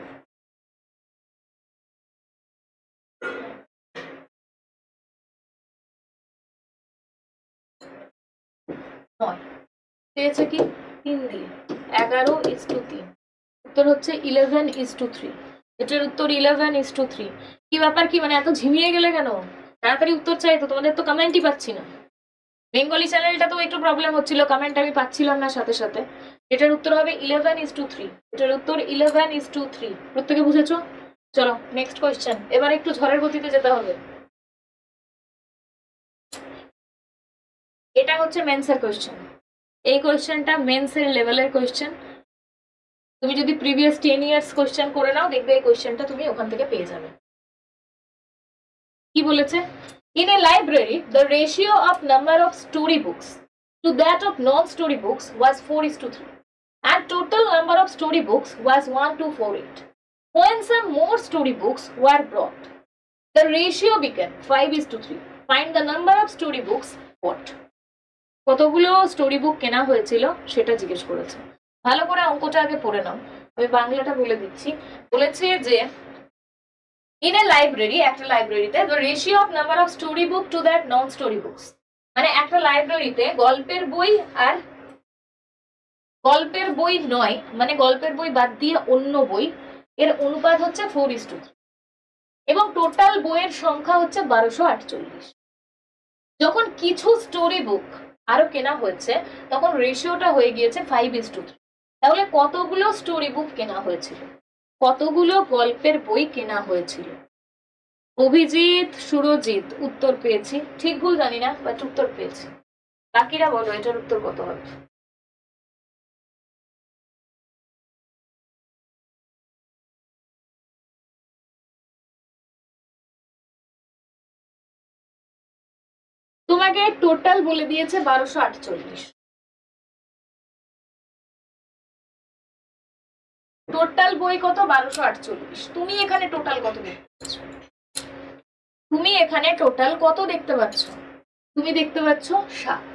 9 পেয়েছে কি 3 দিয়ে 11:3। উত্তর হচ্ছে 11:3। এটার উত্তর 11:3। কি ব্যাপার, কি মানে এত ঝিমিয়ে গেলে কেন? তাড়াতাড়ি উত্তর চাই তো, তোমাদের তো কমেন্টই পাচ্ছি না। বেঙ্গলি চ্যানেলটা তো একটু প্রবলেম হচ্ছিল, কমেন্ট আমি পাচ্ছিলাম না সাথে সাথে। এটার উত্তর হবে 11:3। এটার উত্তর 11:3। প্রত্যেকে বুঝেছো? চলো নেক্সট কোয়েশ্চেন। এবার একটু ঝড়ের গতিতে যেতে হবে। এটা হচ্ছে মেন্সের কোয়েশ্চেন। এই কোয়েশ্চেনটা মেন্সের লেভেলের কোয়েশ্চেন। তুমি যদি প্রিভিয়াস 10 ইয়ার্স কোয়েশ্চেন করে নাও, দেখবে এই কোয়েশ্চেনটা তুমি ওখান থেকে পেয়ে যাবে। কি বলেছে? In a library, the ratio of number of story books to that of non-story books was 4:3, and total number of story books was 1:48. When some more story books were brought, the ratio became 5:3. Find the number of story books bought. কতগুলো স্টোরি বুক কেনা হয়েছিল সেটা জিজ্ঞেস করেছে। ভালো করে অঙ্কটা আগে পড়ে নাও, আমি বাংলাটা বলে দিচ্ছি। বলেছে যে in a library, একটা লাইব্রেরিতে the ratio of number of story book to that non story books, মানে একটা লাইব্রেরিতে গল্পের বই আর গল্পের বই নয়, মানে গল্পের বই বাদ দিয়ে অন্য বই, এর অনুপাত হচ্ছে 4:3, এবং টোটাল বইয়ের সংখ্যা হচ্ছে 1248। যখন কিছু স্টোরি বুক আরো কেনা হয়েছে তখন রেশিওটা হয়ে গিয়েছে 5:3। তাহলে কতগুলো স্টোরি বুক কেনা হয়েছিল, কতগুলো গল্পের বই কেনা হয়েছিল? অভিজিৎ, সুরজিৎ উত্তর পেয়েছি, ঠিক ভুল জানি না, বাট উত্তর পেয়েছি। বাকিরা বলো এটার উত্তর কত হবে? তোমাকে টোটাল বলে দিয়েছে 1248। টোটাল বই কত? 1248। তুমি এখানে টোটাল কত দেখতে পাচ্ছ? তুমি এখানে টোটাল কত দেখতে পাচ্ছ? তুমি দেখতে পাচ্ছ 7।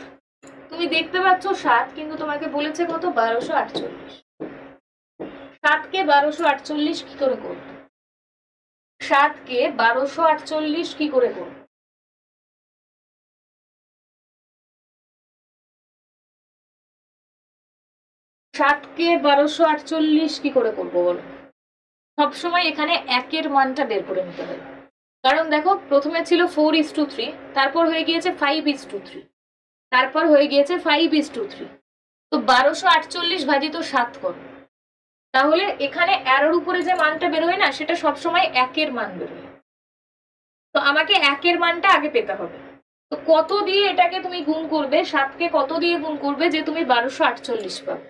তুমি দেখতে পাচ্ছ 7, কিন্তু তোমাকে বলেছে কত? 1248। 7কে 1248 কি করে করবে? 7কে 1248 কি করে করবে? 7কে 1248 কি করে করবো বলো? সবসময় এখানে একের মানটা বের করে নিতে হবে। কারণ দেখো প্রথমে ছিল 4:3, তারপর হয়ে গিয়েছে 5:3, তারপর হয়ে গিয়েছে 5:3। তো 1248 ভাজিত 7 করো, তাহলে এখানে এর উপরে যে মানটা বেরোয় না, সেটা সবসময় একের মান বেরোয়। তো আমাকে একের মানটা আগে পেতে হবে। তো কত দিয়ে এটাকে তুমি গুণ করবে? 7কে কত দিয়ে গুণ করবে যে তুমি 1248 পাবে?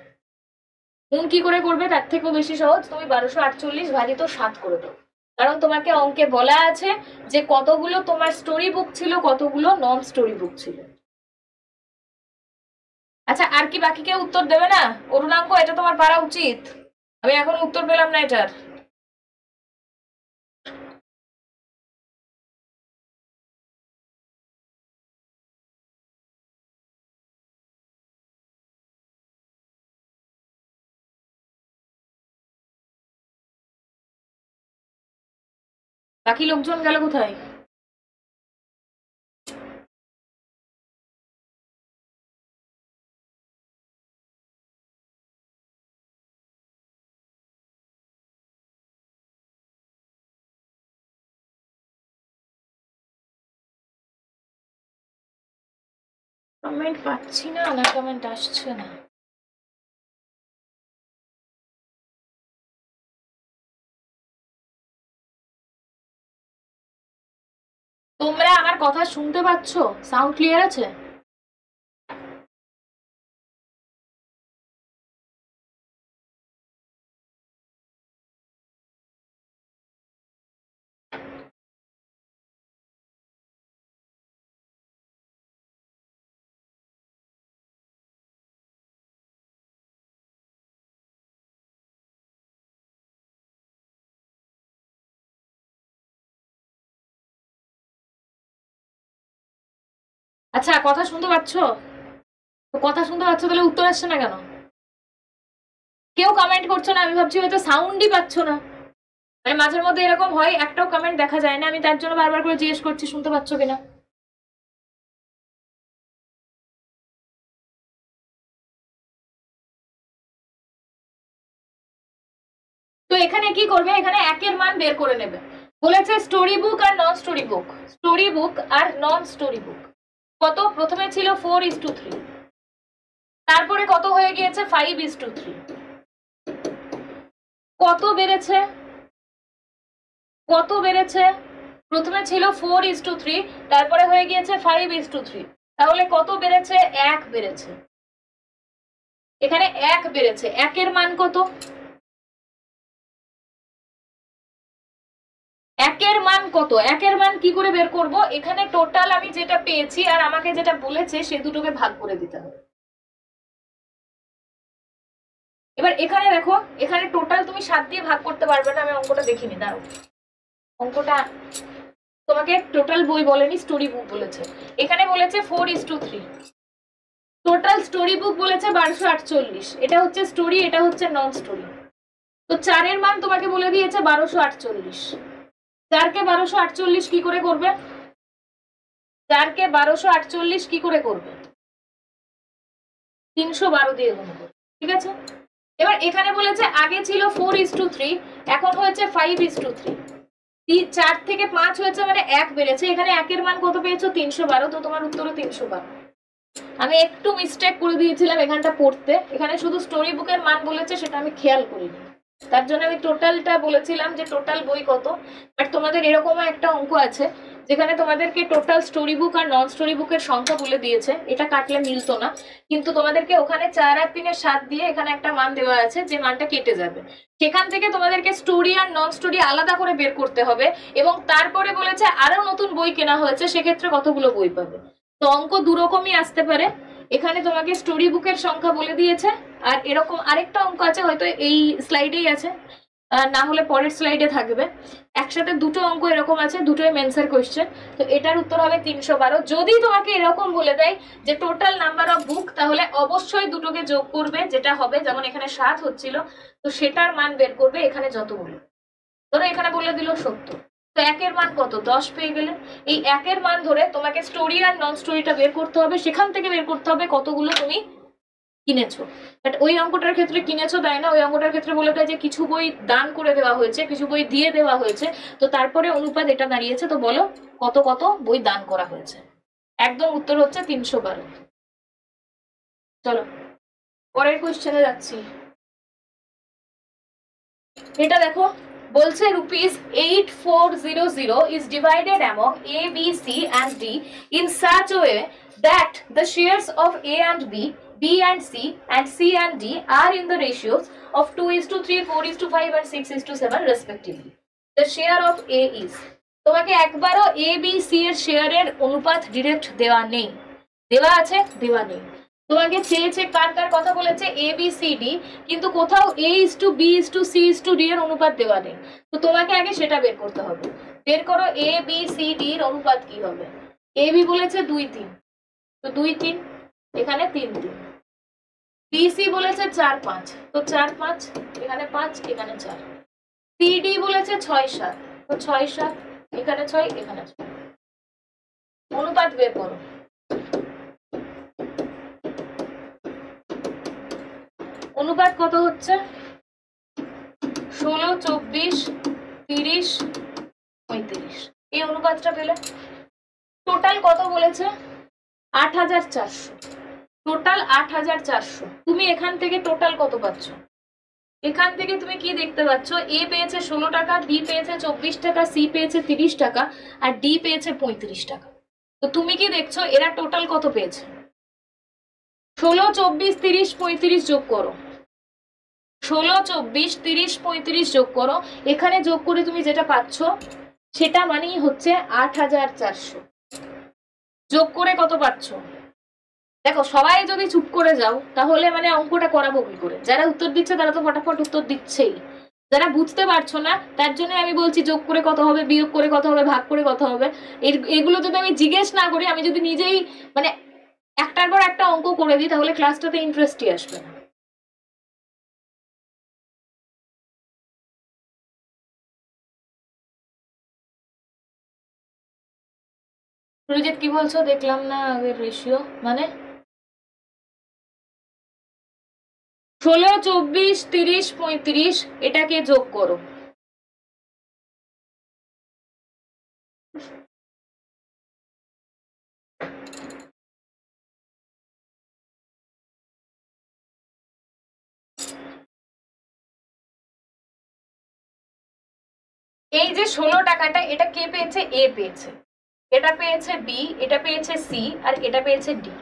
গুণ কি করে করবে? তার থেকেও বেশি সহজ, তুমি 1248 ভাজিত 7 করে দাও। কারণ তোমাকে অঙ্কে বলা আছে যে কতগুলো তোমার স্টোরি বুক ছিল, কতগুলো নন স্টোরি বুক ছিল। আচ্ছা, আর কি বাকি কেউ উত্তর দেবে না? অরুণাঙ্ক, এটা তোমার পারা উচিত। আমি এখন উত্তর পেলাম না এটার। বাকি লোকজন গেল কোথায়? কমেন্ট পাচ্ছি না, না কমেন্ট আসছে না। তোমরা আমার কথা শুনতে পাচ্ছ? সাউন্ড ক্লিয়ার আছে? আচ্ছা, কথা শুনতে পাচ্ছ? কথা শুনতে পাচ্ছ, তাহলে উত্তর আসছে না কেন? কেউ কমেন্ট করছো না, আমি ভাবছি হয়তো সাউন্ডই পাচ্ছ না। মানে মাঝের মধ্যে এরকম হয়, একটাও কমেন্ট দেখা যায় না, আমি তার জন্য বারবার করে জিজ্ঞেস করছি শুনতে পাচ্ছ কিনা। তো এখানে কি করবে, এখানে একের মান বের করে নেবে। বলেছে স্টোরি বুক আর নন স্টোরি বুক, স্টোরি বুক আর নন স্টোরি বুক কত? প্রথমে ছিল 4:3, তারপরে কত হয়ে গিয়েছে 5:3। কত বেড়েছে? কত বেড়েছে? প্রথমে ছিল 4:3, তারপরে হয়ে গিয়েছে 5:3। তাহলে কত বেড়েছে? 1 বেড়েছে। এখানে 1 বেড়েছে। একের মান কত? একের মান কত? একের মান কি করে বের করব? এখানে টোটাল আমি যেটা পেয়েছি আর আমাকে যেটা বলেছে সে দুটোকে ভাগ করে দিতে হবে। এবার এখানে দেখো, এখানে টোটাল তুমি 7 দিয়ে ভাগ করতে পারবে না, আমি অঙ্কটা দেখিনি, দাঁড়াও। অঙ্কটা তোমাকে টোটাল বই বলেনি, স্টোরি বুক বলেছে। এখানে বলেছে 4:3, টোটাল স্টোরি বুক বলেছে 1248। এটা হচ্ছে স্টোরি, এটা হচ্ছে নন স্টোরি। তো 4 এর মান তোমাকে বলে দিয়েছে 1248। 4 কে 1248 কি করে করবে? 4 কে 1248 কি করে করবে? 312 দিয়ে গুণ করবে, ঠিক আছে? এবার এখানে বলেছে আগে ছিল 4:3, এখন হয়েছে 5:3। 4 থেকে 5 হয়েছে মানে 1 বেড়েছে। এখানে 1 এর মান কত পেয়েছো? 312। তো তোমার উত্তরও 312। আমি একটু মিস্টেক করে দিয়েছিলাম এখানটা পড়তে, এখানে শুধু স্টোরি বুকের মান বলেছে, সেটা আমি খেয়াল করিনি, তার জন্য আমি টোটালটা বলেছিলাম যে টোটাল বই কত। বাট তোমাদের এরকমও একটা অঙ্ক আছে যেখানে তোমাদেরকে টোটাল স্টোরি বুক আর নন স্টোরি বুকের সংখ্যা বলে দিয়েছে, এটা কাটলে মিলতো না, কিন্তু তোমাদেরকে ওখানে 4 আর 3 7 দিয়ে এখানে একটা মান দেওয়া আছে, যে মানটা কেটে যাবে, সেখান থেকে তোমাদেরকে স্টোরি আর নন স্টোরি আলাদা করে বের করতে হবে। এবং তারপরে বলেছে আরো নতুন বই কেনা হয়েছে, সেক্ষেত্রে কতগুলো বই পাবে। তো অঙ্ক দুরকমই আসতে পারে। এখানে তোমাকে স্টোরি বুকের সংখ্যা বলে দিয়েছে, আর এরকম আরেকটা অঙ্ক আছে, হয়তো এই স্লাইডেই আছে, না হলে পরের স্লাইডে থাকবে। একসাথে দুটো অঙ্ক এরকম আছে, দুটোই মেন্সের কোয়েশ্চেন। তো এটার উত্তর হবে 312। যদি তোমাকে এরকম বলে দেয় যে টোটাল নাম্বার অফ বুক, তাহলে অবশ্যই দুটোকে যোগ করবে, যেটা হবে যেমন এখানে 7 হচ্ছিল, তো সেটার মান বের করবে এখানে যতগুলো। ধরো এখানে বলে দিল 70, তো 1 এর মান কত? 10 পেয়ে গেলে। এই 1 এর মান ধরে তোমাকে স্টোরি আর নন স্টোরিটা বের করতে হবে, সেখান থেকে বের করতে হবে কতগুলো তুমি কিনেছো। বাট ওই অঙ্কটার ক্ষেত্রে কিনেছো দেয় না, ওই অঙ্কটার ক্ষেত্রে বলে দেয় যে কিছু বই দান করে দেওয়া হয়েছে, কিছু বই দিয়ে দেওয়া হয়েছে, তো তারপরে অনুপাত এটা দাঁড়িয়েছে। তো বলো কত কত বই দান করা হয়েছে। একদম উত্তর হচ্ছে 312। চলো পরের কোশ্চেনে যাচ্ছি। এটা দেখো, বলছে ₹8400 is divided among A, B, C and D in such a way that the shares of A and B and C and D are in the ratios of 2:3, 4:5 and 6:7 respectively. The share of A is, তোমাকে একবারও A, B, C এর শেয়ারের অনুপাত ডিরেক্ট দেওয়া নেই, দেওয়া আছে দেওয়া নেই। তোমাকে চেয়েছে কার কার কথা বলেছে? A, B, C, D, কিন্তু কোথাও A:B, C:D এর অনুপাত দেওয়া নেই। তো তোমাকে আগে সেটা বের করতে হবে। বের করো A, B, C, D এর অনুপাত কি হবে। A, B বলেছে 2, 3, তো 2, 3, এখানে 3, 3। B, C বলেছে 4, 5, তো 4, 5, এখানে 5, এখানে 4। C, D বলেছে 6, 7, তো 6, 7, এখানে 6, এখানে 6। অনুপাত বের করো। অনুপাত কত হচ্ছে? 16, 24, 30, 35। এই অনুপাতটা পেলে টোটাল কত বলেছে? 8,400, টোটাল 8,400। তুমি এখান থেকে টোটাল কত পাচ্ছ? এখান থেকে তুমি কি দেখতে পাচ্ছ, এ পেয়েছে 16 টাকা, বি পেয়েছে 24 টাকা, সি পেয়েছে 30 টাকা, আর ডি পেয়েছে 35 টাকা। তো তুমি কি দেখছো এরা টোটাল কত পেয়েছে? 16, 24, 30, 35 যোগ করো। 16, 24, 30, 35 যোগ করো। এখানে যোগ করে তুমি যেটা পাচ্ছ সেটা মানেই হচ্ছে 8,400। যোগ করে কত পাচ্ছ? দেখো সবাই যদি চুপ করে যাও তাহলে মানে অঙ্কটা করাবো কি করে? যারা উত্তর দিচ্ছে তারা তো ফটাফট উত্তর দিচ্ছেই, যারা বুঝতে পারছো না তার জন্য আমি বলছি যোগ করে কত হবে, বিয়োগ করে কত হবে, ভাগ করে কত হবে। এগুলো যদি আমি জিজ্ঞেস না করি, আমি যদি নিজেই মানে একটার পর একটা অঙ্ক করে দিই তাহলে ক্লাসটাতে ইন্টারেস্টই আসবে না। সুরজিৎ কি বলছো দেখলাম না আগের রেশিও মানে? 16, 24, 30, 35 এটাকে যোগ করো। এই যে 16 টাকাটা এটা কে পেয়েছে? এ পেয়েছে, এটা পেয়েছে বি, এটা পেয়েছে সি, আর এটা পেয়েছে ডি।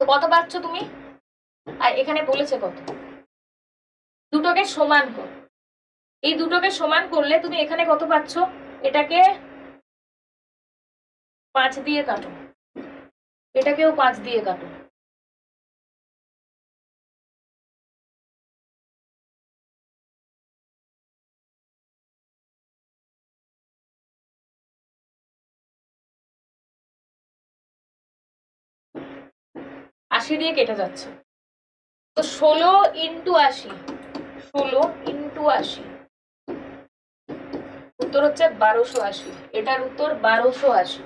তো কত পাচ্ছ তুমি? আর এখানে বলেছে কত? দুটোকে সমান কর। এই দুটোকে সমান করলে তুমি এখানে কত পাচ্ছ? এটাকে 5 দিয়ে কাটো, এটাকেও 5 দিয়ে কাটো। আশি দিয়ে কেটে যাচ্ছে। তো 16 ইন্টু 80, 16 ইন্টু 80 উত্তর হচ্ছে 1280। এটার উত্তর 1280।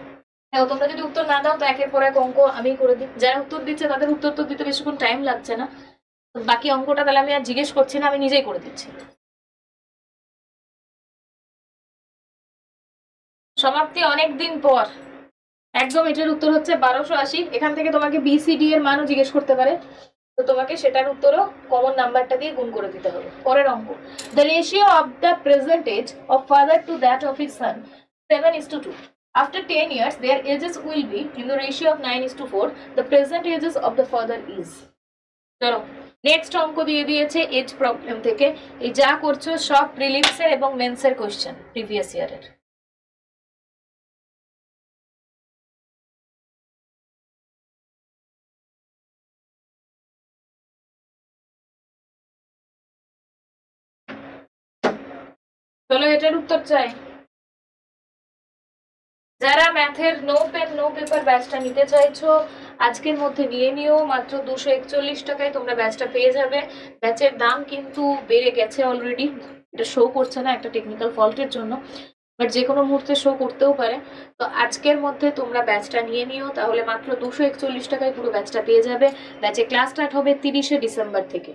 হ্যাঁ, তোমরা যদি উত্তর না দাও তো একের পর এক অঙ্ক আমি করে দিই। যারা উত্তর দিচ্ছে তাদের উত্তর তো দিতে বেশিক্ষণ টাইম লাগছে না। বাকি অঙ্কটা তাহলে আমি আর জিজ্ঞেস করছি না, আমি নিজেই করে দিচ্ছি। সমাপ্তি অনেক দিন পর। একদম এটার উত্তর হচ্ছে 1280। এখান থেকে তোমাকে বিসিডি এর মানও জিজ্ঞেস করতে পারে, তো তোমাকে সেটার উত্তরও কমন নাম্বারটা দিয়ে গুণ করে দিতে হবে। পরের অঙ্ক, the ratio of the present age of father to that of his son 7:2. After 10 years, their ages will be in the ratio of 9:4. The present ages of the father is. চলো নেক্সট অঙ্ক দিয়ে দিয়েছে এজ প্রবলেম থেকে। এই যা করছো সব প্রিলিমসের এবং মেন্সের কোশ্চেন প্রিভিয়াস ইয়ারের। চলো এটার উত্তর চাই। যারা ম্যাথের নো পেন নো পেপার ব্যাচটা নিতে চাইছো আজকের মধ্যে নিয়ে নিও। মাত্র 241 টাকায় তোমরা ব্যাচটা পেয়ে যাবে। ব্যাচের দাম কিন্তু বেড়ে গেছে অলরেডি, এটা শো করছে না একটা টেকনিক্যাল ফল্টের জন্য, বাট যে কোনো মুহূর্তে শো করতেও পারে। তো আজকের মধ্যে তোমরা ব্যাচটা নিয়ে নিও, তাহলে মাত্র 241 টাকায় পুরো ব্যাচটা পেয়ে যাবে। ব্যাচে ক্লাস স্টার্ট হবে 30শে ডিসেম্বর থেকে।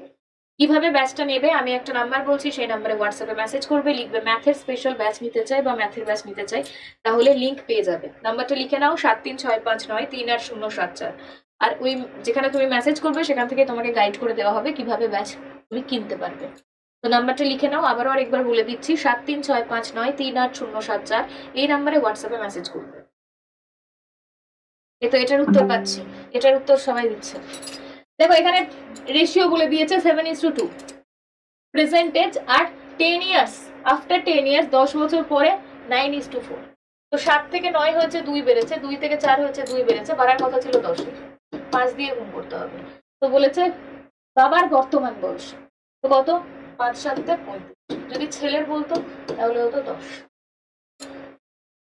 কিভাবে ব্যাচটা নেবে আমি একটা নাম্বার বলছি, সেই নাম্বারে হোয়াটসঅ্যাপে মেসেজ করবে, লিখবে ম্যাথের স্পেশাল ব্যাচ নিতে চাই বা ম্যাথের ব্যাচ নিতে চাই, তাহলে লিংক পেয়ে যাবে। নাম্বারটা লিখে নাও 73659384 আর ওই যেখানে তুমি মেসেজ করবে সেখান থেকে তোমাকে গাইড করে দেওয়া হবে কিভাবে ব্যাচ তুমি কিনতে পারবে। তো নাম্বারটা লিখে নাও, আবারও আরেকবার বলে দিচ্ছি 73659384। এই নাম্বারে হোয়াটসঅ্যাপে মেসেজ করবে। তো এটার উত্তর পাচ্ছি, এটার উত্তর সবাই দিচ্ছে। দেখো এখানে রেশিও বলে দিয়েছে 7:2 প্রেজেন্টেজ, আর 10 ইয়ার্স আফটার 10 ইয়ার্স 10 বছর পরে 9:4। তো 7 থেকে 9 হয়েছে 2 বেড়েছে, 2 থেকে 4 হয়েছে 2 বেড়েছে, বাড়ার কথা ছিল 10-এর, 5 দিয়ে গুণ করতে হবে। তো বলেছে বাবার বর্তমান বয়স, তো কত? 5 7 35। যদি ছেলের বলতো তাহলে হতো 10।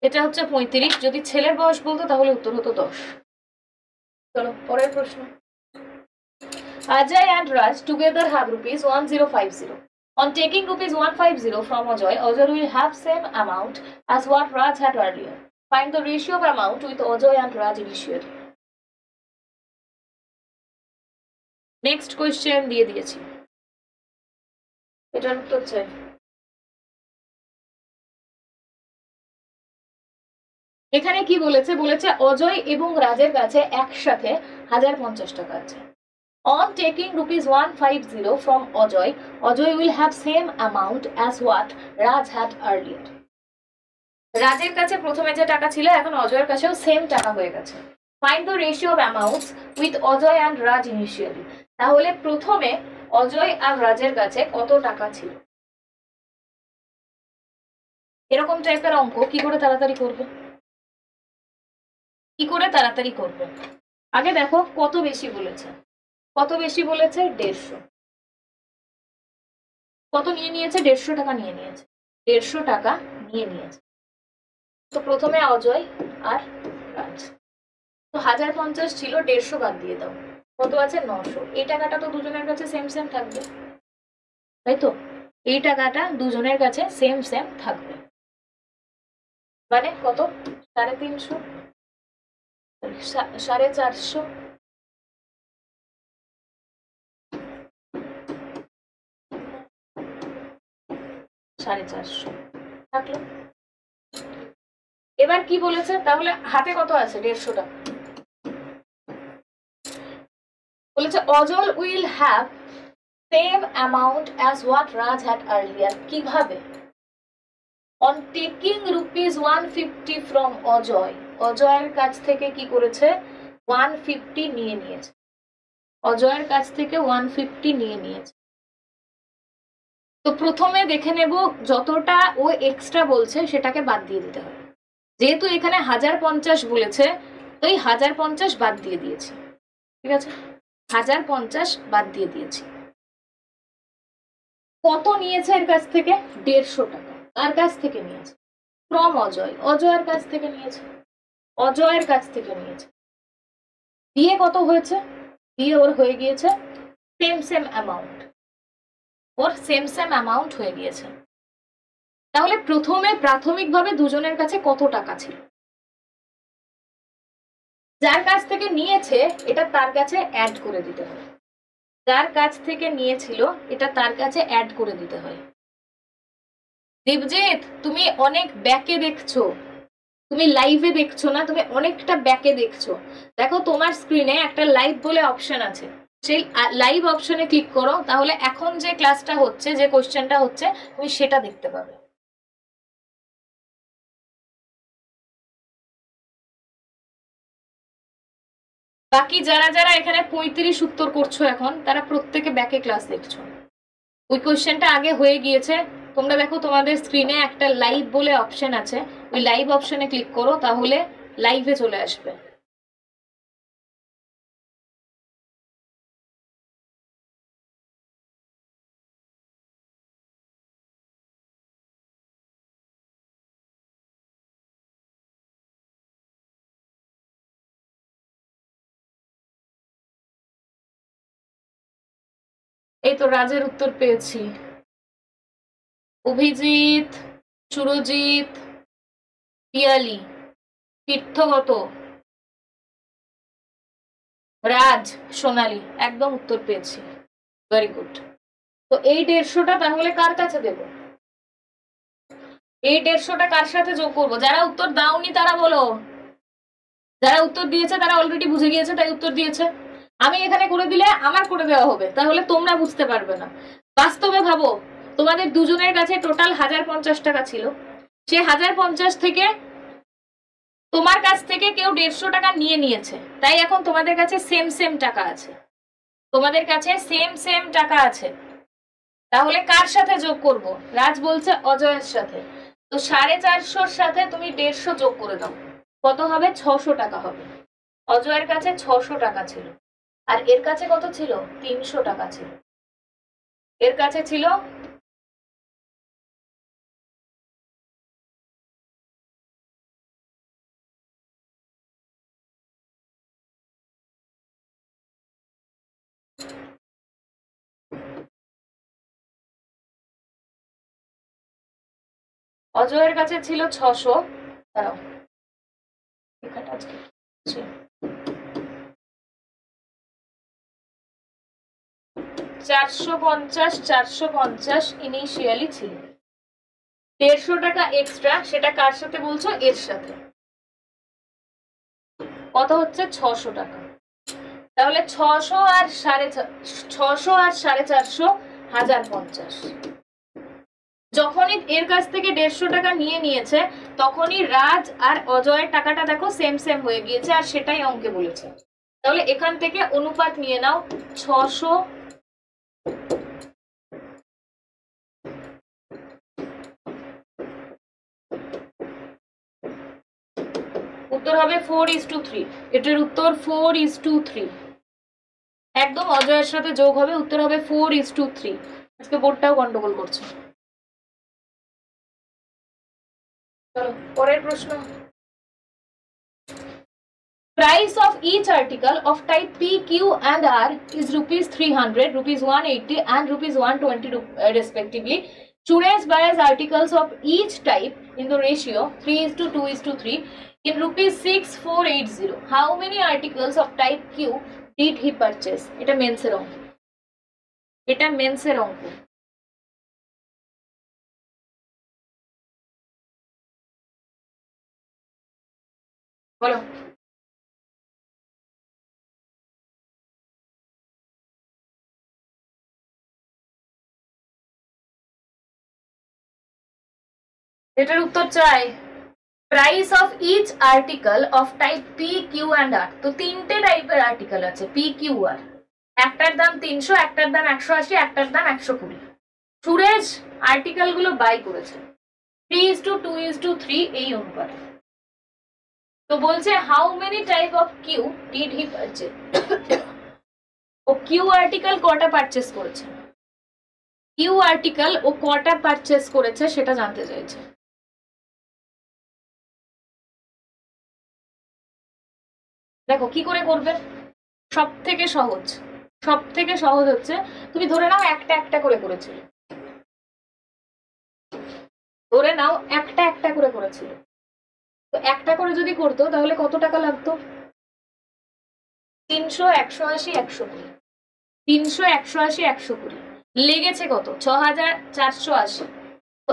এটা হচ্ছে 35, যদি ছেলের বয়স বলতো তাহলে উত্তর হতো 10। চলো পরের প্রশ্ন। Ajay and Raj together have rupees 1050. On taking rupees 150 from Ajay, Ajay will have same amount as what Raj had earlier. Find the ratio of amount with Ajay and Raj initially. Next question দিয়ে দিয়েছি, এটার উত্তর চাই। এখানে কি বলেছে, বলেছে অজয় এবং রাজের কাছে একসাথে 1050 টাকা আছে। On taking rupees 150 from Ajoy, Ajoy will have same amount as what Raj had earlier. রাজের কাছে প্রথমে যে টাকা ছিল এখন অজয়ের কাছেও সেম টাকা হয়ে গেছে। Find the ratio of amounts with Ajoy and Raj initially. তাহলে প্রথমে অজয় আর রাজের কাছে কত টাকা ছিল, এরকম টাইপের অঙ্ক কি করে তাড়াতাড়ি করবে, কি করে তাড়াতাড়ি করবে? আগে দেখো কত বেশি বলেছে, কত বেশি বলেছে 150। কত নিয়ে নিয়েছে? 150 টাকা নিয়ে নিয়েছে, 150 টাকা নিয়ে নিয়েছে। তো প্রথমে অজয় আর রাজ, তো 1050 ছিল, 150 বাদ দিয়ে দাও, কত আছে? 900। এই টাকাটা তো দুজনের কাছে সেম সেম থাকবে, তাই তো? এই টাকাটা দুজনের কাছে সেম সেম থাকবে, মানে কত? 350, 450, 450 থাকলো। এবার কি বলেছে, তাহলে হাতে কত আছে? 150 টাকা। বলেছে Ajay will have same amount as what Raj had earlier. কিভাবে? On taking rupees 150 from Ajay, অজয়ের কাছ থেকে কি করেছে? 150 নিয়ে নিয়েছে, অজয়ের কাছ থেকে 150 নিয়ে নিয়েছে। তো প্রথমে দেখে নেব যতটা ও এক্সট্রা বলছে সেটাকে বাদ দিয়ে দিতে হবে। যেহেতু এখানে 1050 বলেছে, তো এই 1050 বাদ দিয়ে দিয়েছি, ঠিক আছে? 1050 বাদ দিয়ে দিয়েছি। কত নিয়েছে এর কাছ থেকে? 150 টাকা। আর কাছ থেকে নিয়েছে? ফ্রম অজয়, অজয়ের কাছ থেকে নিয়েছে, অজয়ের কাছ থেকে নিয়েছে। দিয়ে কত হয়েছে? দিয়ে ওর হয়ে গিয়েছে সেম সেম অ্যামাউন্ট, ওর সেম সেম অ্যামাউন্ট হয়ে গিয়েছে। তাহলে প্রথমে প্রাথমিকভাবে দুজনের কাছে কত টাকা ছিল? যার কাছ থেকে নিয়েছে এটা তার কাছে অ্যাড করে দিতে হয়, যার কাছ থেকে নিয়েছিল এটা তার কাছে অ্যাড করে দিতে হয়। দেবজিৎ তুমি অনেক ব্যাকে দেখছো, তুমি লাইভে দেখছো না, তুমি অনেকটা ব্যাকে দেখছো। দেখো তোমার স্ক্রিনে একটা লাইভ বলে অপশন আছে, সেই লাইভ অপশনে ক্লিক করো, তাহলে এখন যে ক্লাসটা হচ্ছে, যে কোশ্চেনটা হচ্ছে, তুমি সেটা দেখতে পাবে। বাকি যারা যারা এখানে 35 উত্তর করছো এখন, তারা প্রত্যেকে ব্যাকে ক্লাস দেখছো। ওই কোশ্চেনটা আগে হয়ে গিয়েছে, তোমরা দেখো তোমাদের স্ক্রিনে একটা লাইভ বলে অপশন আছে, ওই লাইভ অপশনে ক্লিক করো, তাহলে লাইভে চলে আসবে। এই তো রাজের উত্তর পেয়েছি। অভিজিৎ, সুরজিৎ, পিয়ালি, তীর্থগত, রাজ, সোনালি একদম উত্তর পেয়েছি, ভেরি গুড। তো এই 150টা তাহলে কার কাছে দেব? এই 150টা কার সাথে যোগ করবো? যারা উত্তর দাওনি তারা বলো, যারা উত্তর দিয়েছে তারা অলরেডি বুঝে গিয়েছে তাই উত্তর দিয়েছে। আমি এখানে করে দিলে আমার করে দেওয়া হবে, তাহলে তোমরা বুঝতে পারবে না। বাস্তবে ভাবো, তোমাদের দুজনের কাছে টোটাল 1050 টাকা ছিল, সে 1050 থেকে তোমার কাছ থেকে কেউ 150 টাকা নিয়ে নিয়েছে, তাই এখন তোমাদের কাছে সেম সেম টাকা আছে, তোমাদের কাছে সেম সেম টাকা আছে। তাহলে কার সাথে যোগ করব? রাজ বলছে অজয়ের সাথে, তো 450 সাথে তুমি 150 যোগ করে দাও, কত হবে? 600 টাকা হবে। অজয়ের কাছে 600 টাকা ছিল, আর এর কাছে কত ছিল? 300 টাকা ছিল। এর কাছে ছিল অজয়ের কাছে ছিল 600, দাঁড়াও লেখাটা আজকে 450 ইনিশিয়ালি ছিল। 150 টাকা এক্সট্রা, সেটা কার সাথে বলছো? এর সাথে। কত হচ্ছে 600 টাকা। তাহলে 600 আর 450 1050। যখনই এর কাছ থেকে 150 টাকা নিয়ে নিয়েছে তখনই রাজ আর অজয়ের টাকাটা দেখো সেম সেম হয়ে গিয়েছে, আর সেটাই অঙ্কে বলেছে। তাহলে এখান থেকে অনুপাত নিয়ে নাও 600 উত্তর হবে 4:3। এটার উত্তর 4:3, একদম অজয়ের সাথে যোগ হবে, উত্তর হবে 4:3। আজকে বোর্ডটাও গন্ডগোল করছে। চলো পরের প্রশ্ন। Price of each article of type P, Q and R is rupees 300, rupees 180 and rupees 120 respectively. Suresh buys articles of each type in the ratio 3:2:3 in rupees 6480. How many articles of type Q did he purchase? এটা মেন্সের অঙ্ক, এটা মেন্সের অঙ্ক। বলো। এটার উত্তর চাই। Price of each article of type P, Q and R. তো তিনটে টাইপের আর্টিকেল আছে পি, কিউ, আর। একটার দাম 300, একটার দাম 180, একটার দাম 120। সুরেশ আর্টিকেল গুলো বাই করেছে 3:2:3 এই অনুপাতে। তো বলছে how many type of q did he purchase. O q article কটা পারচেস করেছে, কিউ আর্টিকেল ও কটা পারচেস করেছে সেটা জানতে চাইছে। দেখো কি করে করবে, সব থেকে সহজ হচ্ছে তুমি ধরে নাও একটা একটা করে করেছিল, ধরে নাও একটা একটা করে করেছিল। তো একটা করে যদি করতো তাহলে কত টাকা লাগতো? 300, 180, 120। 300, 180, 120 লেগেছে কত? 6480। তো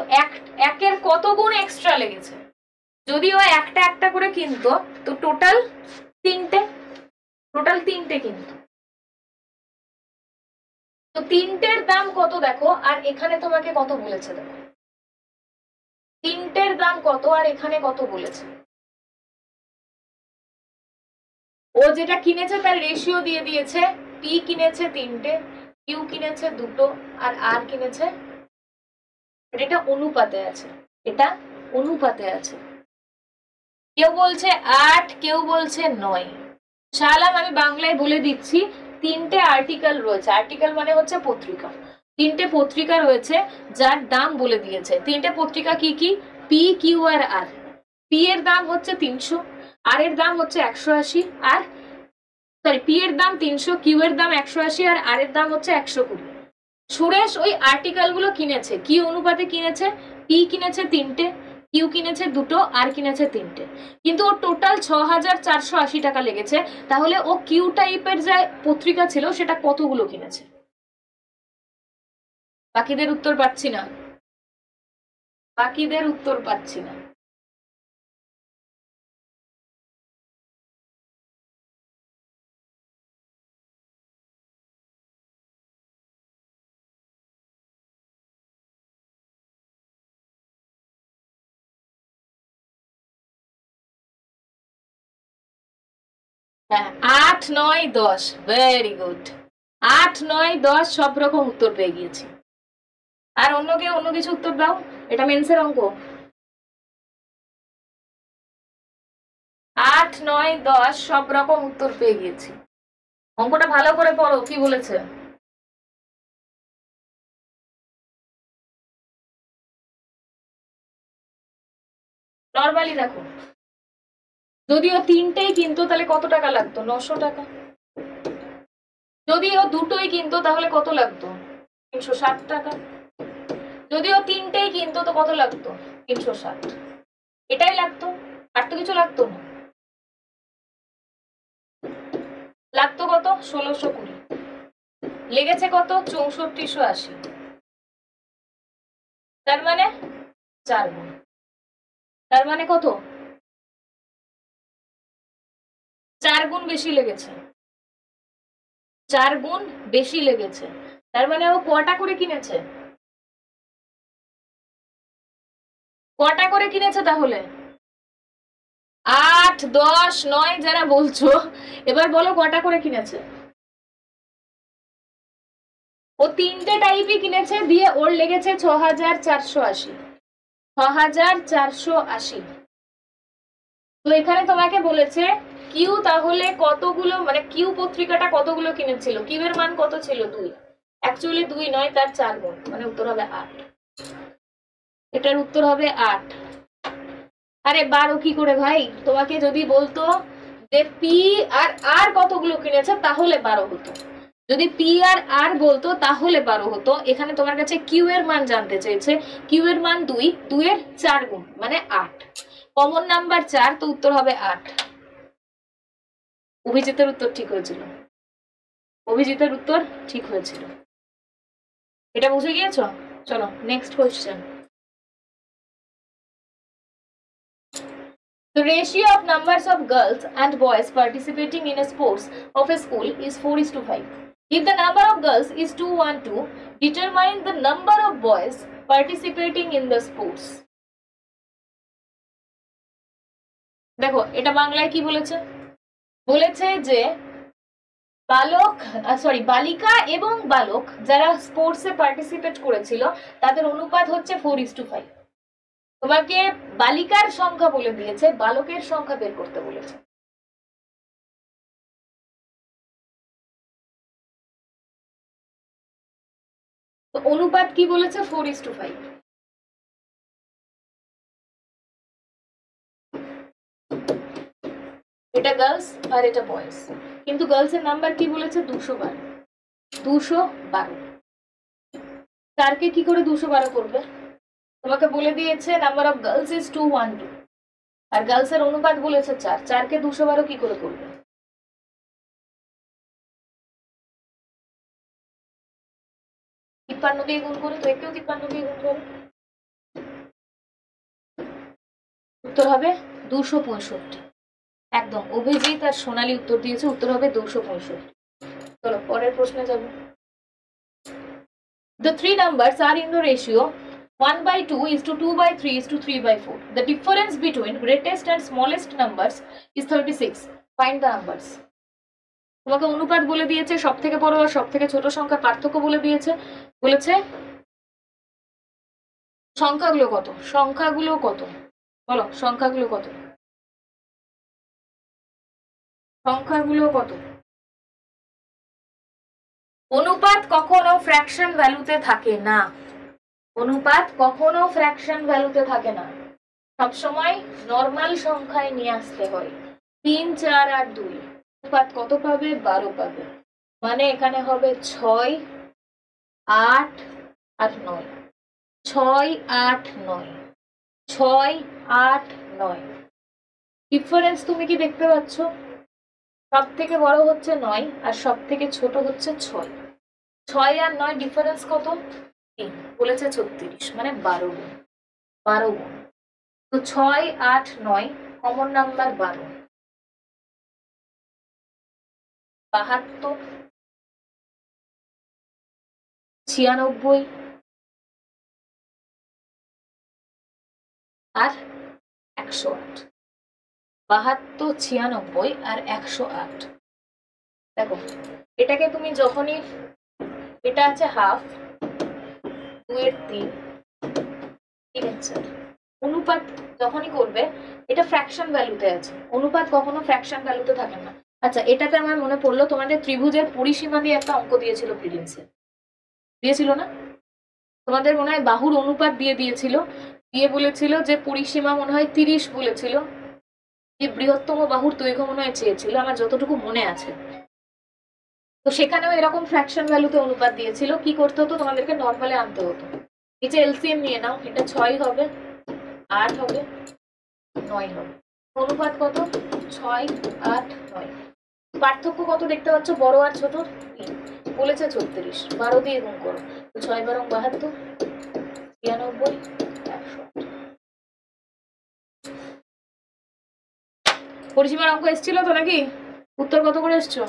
একের কত গুণ এক্সট্রা লেগেছে? যদি ও একটা একটা করে কিনতো তো টোটাল তিনটে কিনতো। তো তিনটের দাম কত দেখো, আর এখানে তোমাকে কত বলেছে দেখো। তিনটের দাম কত আর এখানে কত বলেছে। ও যেটা কিনেছে তার রেশিও দিয়ে দিয়েছে। পি কিনেছে 3টে, কিউ কিনেছে 2টো, আর আর কিনেছে, এটা অনুপাতে আছে, এটা অনুপাতে আছে। কেউ বলছে 8, কেউ বলছে 9। শালাম আমি বাংলায় বলে দিচ্ছি, তিনটে আর্টিকেল রয়েছে। আর্টিকেল মানে হচ্ছে পত্রিকা। তিনটে পত্রিকা রয়েছে যার দাম বলে দিয়েছে। তিনটে পত্রিকা কি কি? পি, কিউ আর আর। পি এর দাম হচ্ছে 300, আর এর দাম হচ্ছে 180, আর পি এর দাম 300, কিউ এর দাম 180 আর আর এর দাম হচ্ছে 120। সুরেশ ওই আর্টিকেল গুলো কিনেছে কি অনুপাতে কিনেছে? পি কিনেছে 3টে, কিউ কিনেছে 2টো, আর কিনেছে 3টে। কিন্তু ওর টোটাল 6480 টাকা লেগেছে। তাহলে ও কিউ টাইপের যে পত্রিকা ছিল সেটা কতগুলো কিনেছে? বাকিদের উত্তর পাচ্ছি না, বাকিদের উত্তর পাচ্ছি না। হ্যাঁ, 8, 9, 10, ভেরি গুড। 8, 9, 10 সব রকম উত্তর পেয়ে গিয়েছি। আর অন্য কেউ অন্য কিছু উত্তর দাও, এটা মেন্সের অঙ্ক। 8, 9, 10 সব রকম উত্তর পেয়ে গিয়েছি। অঙ্কটা ভালো করে পড়ো, কি বলেছে। নর্মালি দেখো, যদিও তিনটেই কিনতো তাহলে কত টাকা লাগতো? 900 টাকা। যদিও দুটোই কিনতো তাহলে কত লাগতো? 360 টাকা। যদিও তিনটেই কিনতো তো কত লাগতো? 360। এটাই লাগতো, আর তো কিছু লাগতো না। লাগতো কত? 1620। লেগেছে কত? 6480। তার মানে 4 গুণ। তার মানে কত? 4 গুণ বেশি লেগেছে, 4 গুণ বেশি লেগেছে। তার মানে ও কটা করে কিনেছে, কটা করে কিনেছে তাহলে? 8, 10, 9 যারা বলছো, এবার বলো কটা করে কিনেছে। ও 3টে টাইপই কিনেছে, দিয়ে ওর লেগেছে 6480, 6480। তো এখানে তোমাকে বলেছে কিউ তাহলে কতগুলো, মানে কিউ পত্রিকাটা কতগুলো কিনেছিল, কিউ এর মান কত ছিল? 2। অ্যাকচুয়ালি 2 নয়, তার 4 গুণ, মানে উত্তর হবে 8। এটার উত্তর হবে 8। আরে 12 কি করে ভাই? তোমাকে যদি বলতো যে পি আর আর কতগুলো কিনেছে তাহলে 12 হতো। যদি পি আর আর বলতো তাহলে 12 হতো। এখানে তোমার কাছে কিউ এর মান জানতে চেয়েছে, কিউ এর মান 2, 2 এর 4 গুণ মানে 8। কমন নাম্বার 4, তো উত্তর হবে 8। অভিজিতের উত্তর ঠিক হয়েছিল, অভিজিতের উত্তর ঠিক হয়েছিল। এটা বুঝে গিয়েছো? চলো next question. The ratio of numbers of girls and boys participating in a sports of a school is 4:5. If the number of girls is 212, determine the number of boys participating in the sports. দেখো এটা বাংলায় কি বলেছে, বলেছে যে বালিকা এবং বালক যারা স্পোর্টসে পার্টিসিপেট করেছিল তাদের অনুপাত হচ্ছে 4:5। তোমাকে বালিকার সংখ্যা বলে দিয়েছে, বালকের সংখ্যা বের করতে বলেছে। তো অনুপাত কি বলেছে? 4:5। এটা গার্লস আর এটা বয়েজ, কিন্তু গার্লস এর নাম্বার কি বলেছে? 212। 212 চারকে কি করে 212 করবে? তোমাকে বলে দিয়েছে নাম্বার অফ গার্লস ইজ 212, আর গার্লস এর অনুপাত বলেছে 4, 4কে 212 কি করে করবে? 53 দিয়ে গুণ করে, তো একেও 53 দিয়ে গুণ করে, উত্তর হবে 265। একদম অভিজিৎ আর সোনালী উত্তর দিয়েছে, উত্তর হবে 265। চলো পরের প্রশ্নে যাব। The three numbers are in the ratio 1/2 is to 2/3 is to 3/4. The difference between greatest and smallest numbers is 36. Find the numbers. তোমাকে অনুপাত বলে দিয়েছে, সব থেকে বড় আর সব থেকে ছোট সংখ্যার পার্থক্য বলে দিয়েছে, বলেছে সংখ্যাগুলো কত, সংখ্যাগুলো কত, বলো সংখ্যাগুলো কত, সংখ্যাগুলো কত। অনুপাত কখনো ফ্র্যাকশন ভ্যালুতে থাকে না, অনুপাত কখনো ফ্র্যাকশন ভ্যালুতে থাকে না, সবসময় নর্মাল সংখ্যায় নিয়ে আসতে হয়। 3, 4 আর 2, অনুপাত কত পাবে? 12 পাবে। মানে এখানে হবে 6, 8 আর 9, 6, 8, 9, 6, 8, 9। ডিফারেন্স তুমি কি দেখতে পাচ্ছ? সব থেকে বড় হচ্ছে 9 আর সব থেকে ছোট হচ্ছে 6। 6 আর 9 ডিফারেন্স কত? 3, বলেছে 36, মানে 12 গুণ, 12 গুণ। তো 6, 8, 9, কমন নাম্বার 12, 72, 96 আর 108। 72, 96 আর 108। দেখো এটাকে তুমি যখনই, এটা আছে হাফ, 2 এর 3, 3 এর 4, অনুপাত যখনই করবে এটা ফ্র্যাকশন ভ্যালুতে আছে, অনুপাত কখনো ফ্র্যাকশন ভ্যালুতে থাকে না। আচ্ছা এটাতে আমার মনে পড়লো, তোমাদের ত্রিভুজের পরিসীমা দিয়ে একটা অঙ্ক দিয়েছিল প্রিলিমসে, দিয়েছিল না? তোমাদের মনে হয় বাহুর অনুপাত দিয়ে দিয়েছিল, দিয়ে বলেছিল যে পরিসীমা মনে হয় 30 বলেছিল, যে বৃহত্তম বাহুর দৈর্ঘ্য মনে হয় চেয়েছিল, আমার যতটুকু মনে আছে। তো সেখানেও এরকম ফ্র্যাকশন ভ্যালুতে অনুপাত দিয়েছিল। কি করতে হতো? তোমাদেরকে নর্মালে আনতে হতো। এই যে এলসিএম নিয়ে নাও, এটা 6 হবে, 8 হবে, 9 হবে। অনুপাত কত? 6, 8, 9। পার্থক্য কত দেখতে পাচ্ছ? বড় আর ছোট 3, বলেছে 36, 12 দিয়ে গুণ করো, 6 12 72, 96, 108। পরিসীমার অঙ্ক এসেছিল তো নাকি? উত্তর কত করে এসছো?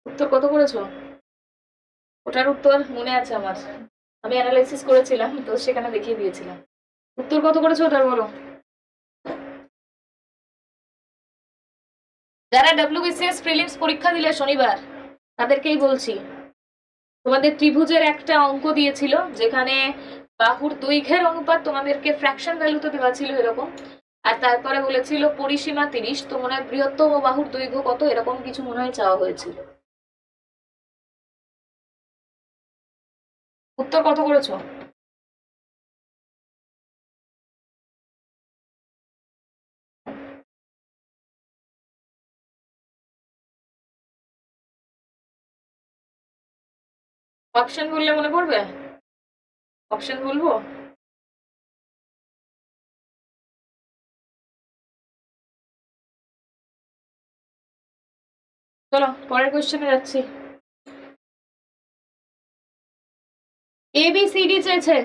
উত্তর কত করেছো? ওটার উত্তর মনে আছে আমার, আমি অ্যানালাইসিস করেছিলাম তো সেখানে দেখিয়ে দিয়েছিলাম। উত্তর কত করেছো ওটার বলো। যারা ডব্লিউবিসিএস প্রিলিমস পরীক্ষা দিলে শনিবার তাদেরকেই বলছি, তোমাদের ত্রিভুজের একটা অঙ্ক দিয়েছিল যেখানে বাহুর দৈর্ঘ্যের অনুপাত তোমাদেরকে ফ্র্যাকশন ভ্যালুতে দেওয়া ছিল এরকম, আর তারপরে বলেছিল পরিসীমা 30, তো মনে হয় বৃহত্তম বাহুর দৈর্ঘ্য কত এরকম কিছু মনে হয় চাওয়া হয়েছিল। উত্তর কত করেছো? অপশন বললে মনে পড়বে? অপশন বলবো? চলো পরের কোশ্চেনে যাচ্ছি। ABCD চেয়েছে।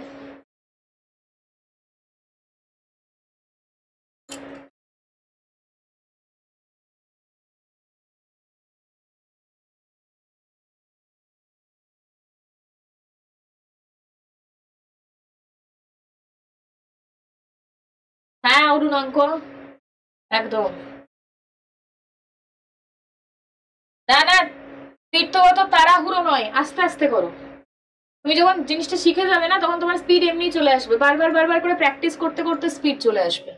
হ্যাঁ অরুণ অঙ্ক একদম। না না, তীর্থগত তাড়াহুড়ো নয়, আস্তে আস্তে করো। তুমি যখন জিনিসটা শিখে যাবে না তখন তোমার স্পিড এমনি চলে আসবে, বারবার বারবার করে প্র্যাকটিস করতে করতে স্পিড চলে আসবে।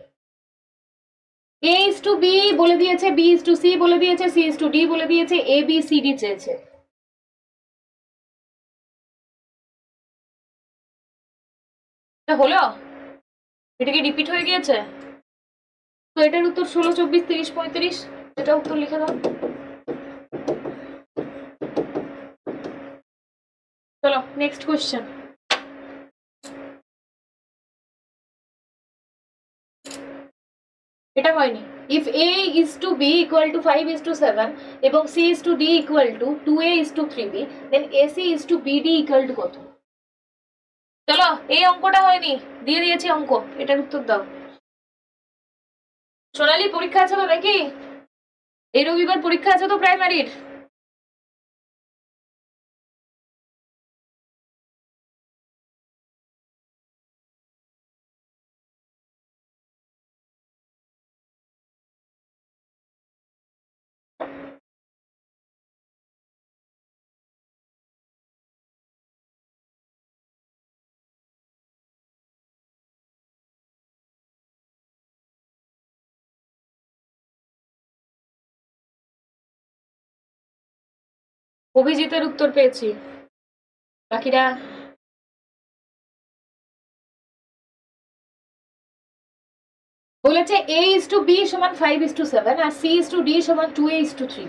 A:B বলে দিয়েছে, B:C বলে দিয়েছে, C:D বলে দিয়েছে, ABCD চেয়েছে। এটা হলো? এটা কি রিপিট হয়ে গিয়েছে? তো এটার উত্তর 16, 24, 30, 35, এটা উত্তর লিখে দাও। চলো নেক্সট কোশ্চেন। এটা হয়নি। ইফ A:B = 5:7 এবং C:D = 2A:3B, then AC:BD = কত? চলো এই অঙ্কটা হয়নি, দিয়ে দিয়েছি অঙ্ক, এটার উত্তর দাও। সোনালি পরীক্ষা আছে তো নাকি? এই রবিবার পরীক্ষা আছে তো প্রাইমারির? অভিজিতের উত্তর পেয়েছি, বাকিরা বলেছে A:B = 5:7 আর C:D = 2A:3,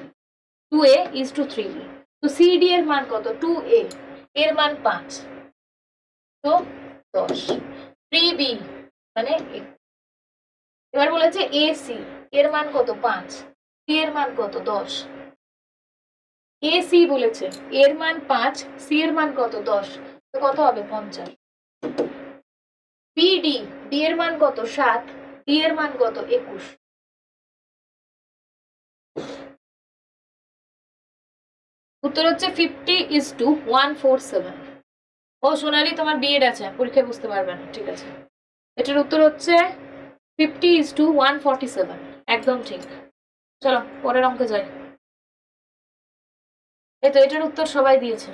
2A:3B। তো CD এর মান কত? 2A, এর মান 5, তো 10, 3B মানে এবার বলেছে AC এর মান কত? 5, C এর মান কত? 10। AC বলেছে এর মান 5, C এর মান কত? 10, তো কত হবে? 50। BD, D এর মান কত? 7, D এর মান কত? 21। উত্তর হচ্ছে 50:147। ও সোনালি তোমার বিএড আছে, পরীক্ষায় বুঝতে পারবে না, ঠিক আছে। এটার উত্তর হচ্ছে 50:147, একদম ঠিক। চলো পরের অঙ্কে যাই। এই তো এটার উত্তর সবাই দিয়েছে।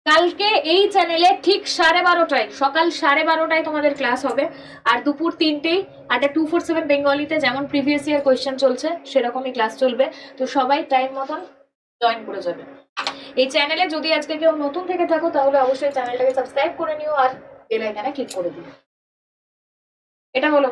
কালকে এই চ্যানেলে ঠিক 12:30টায়, সকাল 12:30টায় তোমাদের ক্লাস হবে, আর দুপুর 3টেই একটা 247 বেঙ্গলিতে যেমন প্রিভিয়াস ইয়ার কোয়েশ্চেন চলছে সেরকমই ক্লাস চলবে। তো সবাই টাইম মতন জয়েন করে যাবে। এই চ্যানেলে যদি আজকে কেউ নতুন থেকে থাকো তাহলে অবশ্যই চ্যানেলটাকে সাবস্ক্রাইব করে নিও আর বেল আইকনে ক্লিক করে দিও। এটা হলো।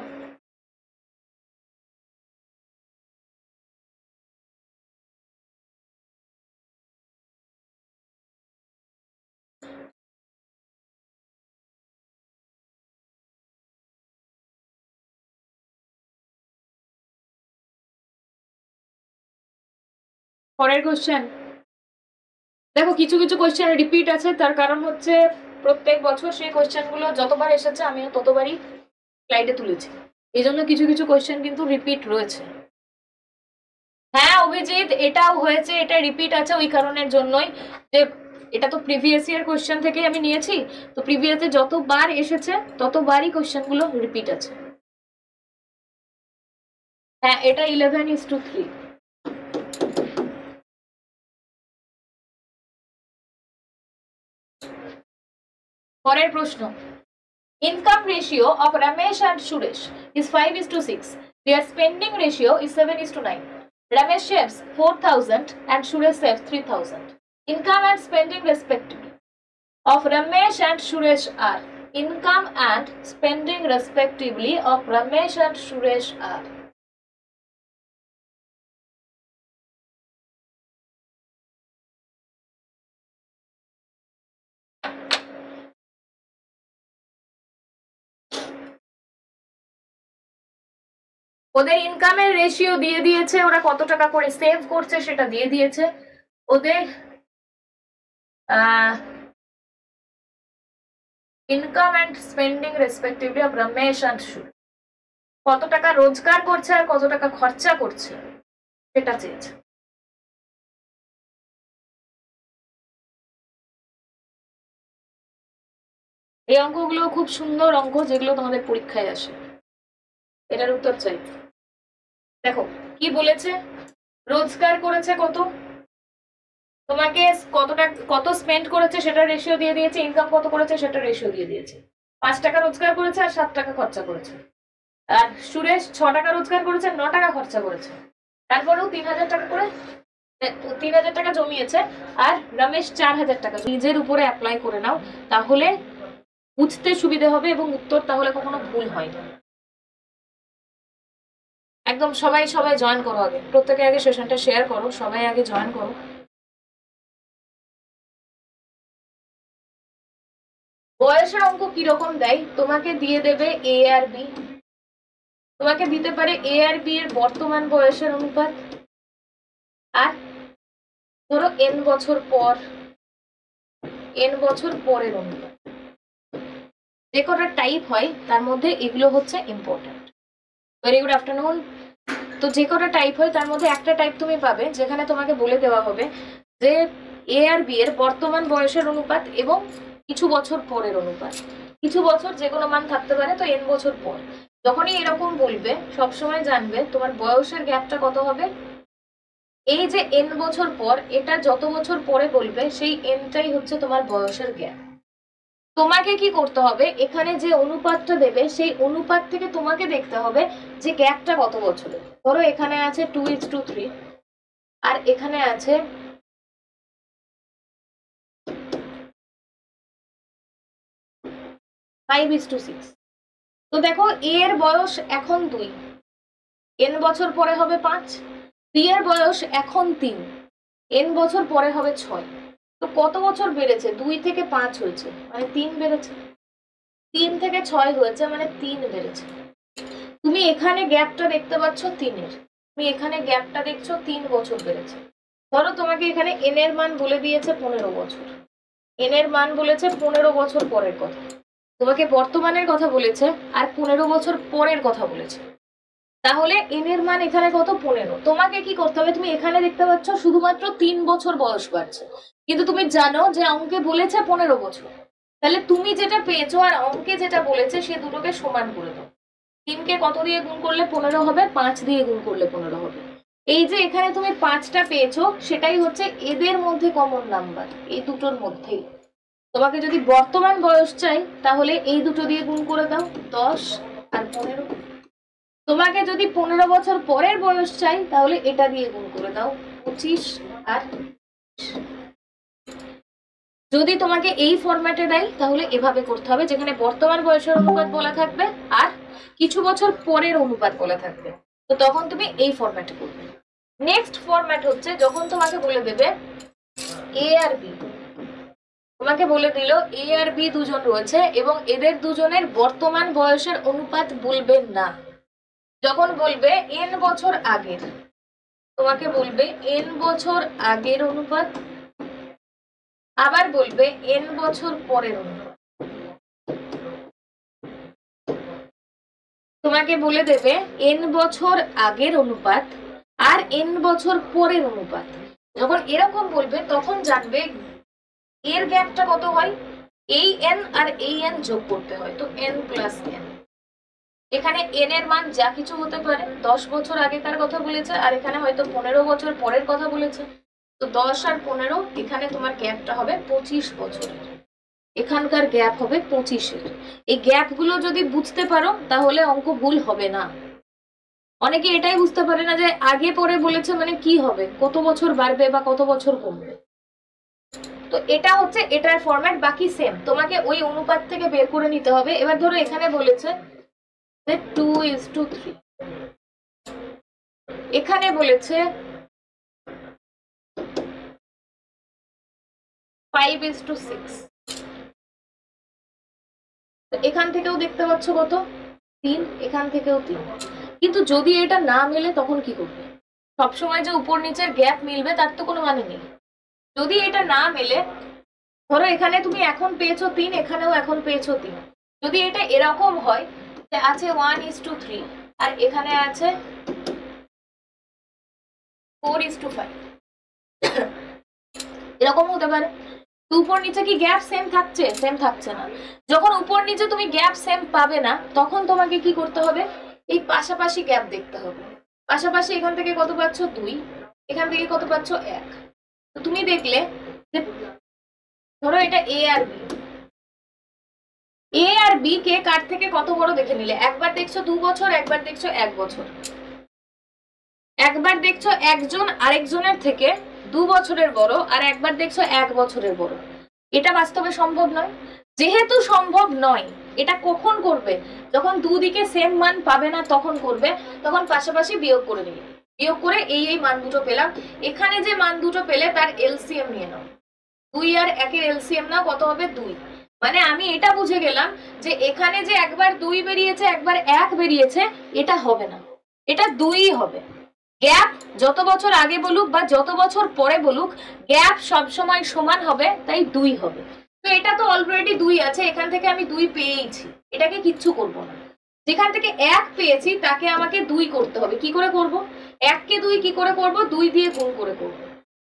পরের কোশ্চেন দেখো, কিছু কিছু কোশ্চেন রিপিট আছে, তার কারণ হচ্ছে প্রত্যেক বছর সেই কোশ্চেনগুলো যতবার এসেছে আমিও ততবারই স্লাইডে তুলেছি, এই জন্য কিছু কিছু কোশ্চেন কিন্তু রিপিট রয়েছে। হ্যাঁ অভিজিৎ, এটাও হয়েছে, এটা রিপিট আছে ওই কারণের জন্যই যে এটা তো প্রিভিয়াস ইয়ার কোশ্চেন থেকে আমি নিয়েছি, তো প্রিভিয়াসে যতবার এসেছে ততবারই কোশ্চেনগুলো রিপিট আছে। হ্যাঁ এটা 11:3। পরের প্রশ্ন, income ratio of Ramesh and Suresh is 5:6. Their spending ratio is 7:9. Ramesh saves 4,000 and Suresh saves 3,000. Income and spending respectively of Ramesh and Suresh are. Income and spending respectively of Ramesh and Suresh are. ওদের ইনকামের রেশিও দিয়ে দিয়েছে, ওরা কত টাকা করে সেভ করছে সেটা দিয়ে দিয়েছে, ওদের income and spending respectively of Ramesh and Suresh, কত টাকা রোজগার করছে আর কত টাকা খরচা করছে সেটা চেয়েছে। এই অঙ্কগুলো খুব সুন্দর অঙ্ক, যেগুলো তোমাদের পরীক্ষায় আসে। এটার উত্তর চাই। দেখো কি বলেছে, রোজগার করেছে কত, তোমাকে কত স্পেন্ড করেছে সেটা রেশিও দিয়ে দিয়েছে, ইনকাম কত করেছে সেটা রেশিও দিয়ে দিয়েছে। 5 টাকা রোজগার করেছে আর 7 টাকা খরচা করেছে, আর সুরেশ 6 টাকা রোজগার করেছে 9 টাকা খরচা করেছে, তারপরেও 3,000 টাকা করে 3,000 টাকা জমিয়েছে, আর রমেশ 4,000 টাকা। নিজের উপরে অ্যাপ্লাই করে নাও, তাহলে বুঝতে সুবিধা হবে এবং উত্তর তাহলে কখনো ভুল হয় না। একদম সবাই জয়েন করো, আগে প্রত্যেকে আগে সেশনটা শেয়ার করো, সবাই আগে জয়েন করো। বয়সের অঙ্ক কিরকম দেয়, তোমাকে দিয়ে দেবে এ আর বি, তোমাকে দিতে পারে এ আর বি এর বর্তমান বয়সের অনুপাত, আর ধরো এন বছর পরের অনুপাত। যে কটা টাইপ হয় তার মধ্যে এগুলো হচ্ছে ইম্পর্টেন্ট। Very good afternoon. তো যে কটা টাইপ হয় তার মধ্যে একটা টাইপ তুমি পাবে যেখানে তোমাকে বলে দেওয়া হবে যে এ আর বি এর বর্তমান বয়সের অনুপাত এবং কিছু বছর পরের অনুপাত। কিছু বছর যে কোনো মান থাকতে পারে, তো এন বছর পর। যখনই এরকম বলবে সবসময় জানবে তোমার বয়সের গ্যাপটা কত হবে। এই যে এন বছর পর, এটা যত বছর পরে বলবে সেই এনটাই হচ্ছে তোমার বয়সের গ্যাপ। তোমাকে কি করতে হবে, এখানে যে অনুপাতটা দেবে সেই অনুপাত থেকে তোমাকে দেখতে হবে যে গ্যাপটা কত বছরের। ধরো এখানে আছে 2:3 আর এখানে আছে 5:6। তো দেখো এ এর বয়স এখন 2, এন বছর পরে হবে 5। বি এর বয়স এখন 3, এন বছর পরে হবে 6। তো কত বছর বেড়েছে, 2 থেকে 5 হয়েছে মানে 3 বেড়েছে, 3 থেকে 6 হয়েছে মানে 3 বেড়েছে। তুমি এখানে গ্যাপটা দেখতে পাচ্ছ 3-এর, তুমি এখানে গ্যাপটা দেখছো 3 বছর বেড়েছে। ধরো তোমাকে এখানে এন এর মান বলে দিয়েছে 15 বছর, এন এর মান বলেছে 15 বছর পরের কথা, তোমাকে বর্তমানের কথা বলেছে আর 15 বছর পরের কথা বলেছে। তাহলে এন এর মান এখানে কত, 15। তোমাকে কি করতে হবে, তুমি এখানে দেখতে পাচ্ছ শুধুমাত্র 3 বছর বয়স বাড়ছে, কিন্তু তুমি জানো যে অঙ্কে বলেছে 15 বছর। তাহলে তুমি যেটা পেয়েছো আর অঙ্কে যেটা বলেছে সে দুটোকে সমান করে দাও। 3কে কত দিয়ে গুণ করলে 15 হবে, 5 দিয়ে গুণ করলে 15 হবে। এই যে এখানে তুমি 5টা পেয়েছো, সেটাই হচ্ছে এদের মধ্যে কমন নাম্বার, এই দুটোর মধ্যেই। তোমাকে যদি বর্তমান বয়স চাই তাহলে এই দুটো দিয়ে গুণ করে দাও, 10 আর 15। তোমাকে যদি 15 বছর পরের বয়স চাই তাহলে এটা দিয়ে গুণ করে দাও, 25 আর। যদি তোমাকে এই ফরম্যাটে দেয় তাহলে এভাবে করতে হবে, যেখানে বর্তমান বয়সের অনুপাত বলা থাকবে আর কিছু বছর পরের অনুপাত বলা থাকবে। তো তখন তুমি এই ফরম্যাটে করবে। নেক্সট ফরম্যাট হচ্ছে যখন তোমাকে বলে দেবে এ আর বি, তোমাকে বলে দিল এ আর বি দুজন রয়েছে এবং এদের দুজনের বর্তমান বয়সের অনুপাত বলবে না। যখন বলবে এন বছর আগের, তোমাকে বলবে এন বছর আগের অনুপাত, আবার বলবে এন বছর পরের অনুপাত। তোমাকে বলে দেবে এন বছর আগের অনুপাত আর n বছর পরের অনুপাত। যখন এরকম বলবে তখন জানবে এর গ্যাপটা কত হয়, এই n আর এই n যোগ করতে হয়, তো n প্লাস n। এখানে n এর মান যা কিছু হতে পারে, 10 বছর আগেকার কথা বলেছে, আর এখানে হয়তো 15 বছর পরের কথা বলেছে, তো 10 আর 15, এখানে তোমার গ্যাপটা হবে 25 বছরের, এখানকার গ্যাপ হবে 25-এর। এই গ্যাপগুলো যদি বুঝতে পারো তাহলে অঙ্ক ভুল হবে না। অনেকে এটাই বুঝতে পারে না যে আগে পরে বলেছে মানে কি হবে, কত বছর বাড়বে বা কত বছর কমবে। তো এটা হচ্ছে এটার ফরম্যাট, বাকি সেম, তোমাকে ওই অনুপাত থেকে বের করে নিতে হবে। এবার ধরো এখানে বলেছে যে 2:3, এখানে বলেছে 5:6, এখান থেকেও দেখতে পাচ্ছ কত 3, এখান থেকেও 3। কিন্তু যদি এটা না মেলে তখন কি করবে? সবসময় যে উপর নিচের গ্যাপ মিলবে তার তো কোনো মানে নেই। যদি এটা না মেলে, ধরো এখানে তুমি এখন পেয়েছো 3, এখানেও এখন পেয়েছো 3, যদি এটা এরকম হয় যে আছে 1:3 আর এখানে আছে 4:5, এরকম হতে পারে। উপর নিচে কি গ্যাপ সেম থাকছে? সেম থাকছে না। যখন উপর নিচে তুমি গ্যাপ সেম পাবে না তখন তোমাকে কি করতে হবে, এই পাশাপাশি গ্যাপ দেখতে হবে। পাশাপাশি এখান থেকে কত পাচ্ছ 2, এখান থেকে কত পাচ্ছ 1। তো তুমি দেখলে যে ধরো এটা এ আর বি, এ আর বি কে কার থেকে কত বড় দেখে নিলে, একবার দেখছো 2 বছর, একবার দেখছো 1 বছর, একবার দেখছো একজন আরেকজনের থেকে 2 বছরের বড়, আর একবার দেখছো 1 বছরের বড়। এটা বাস্তবে সম্ভব নয়। যেহেতু সম্ভব নয়, এটা কখন করবে? যখন দুদিকে সেম মান পাবে না তখন করবে, তখন পাশাপাশি বিয়োগ করে নিবে। বিয়োগ করে এই মান দুটো পেলাম, এখানে যে মান দুটো পেলে তার এলসিএম নিয়ে নাও, 2 আর 1-এর এলসিএম নাও, কত হবে 2। মানে আমি এটা বুঝে গেলাম যে এখানে যে একবার 2 বেরিয়েছে একবার 1 বেরিয়েছে, এটা হবে না, এটা 2ই হবে। গ্যাপ যত বছর আগে বলুক বা যত বছর পরে বলুক, গ্যাপ সবসময় সমান হবে, তাই 2 হবে। তো এটা তো অলরেডি 2 আছে, এখান থেকে আমি 2 পেয়েছি, এটাকে কিচ্ছু করব না। যেখান থেকে 1 পেয়েছি তাকে আমাকে 2 করতে হবে। কি করে করব? 1 কে 2 কি করে করব? 2 দিয়ে গুণ করে করব।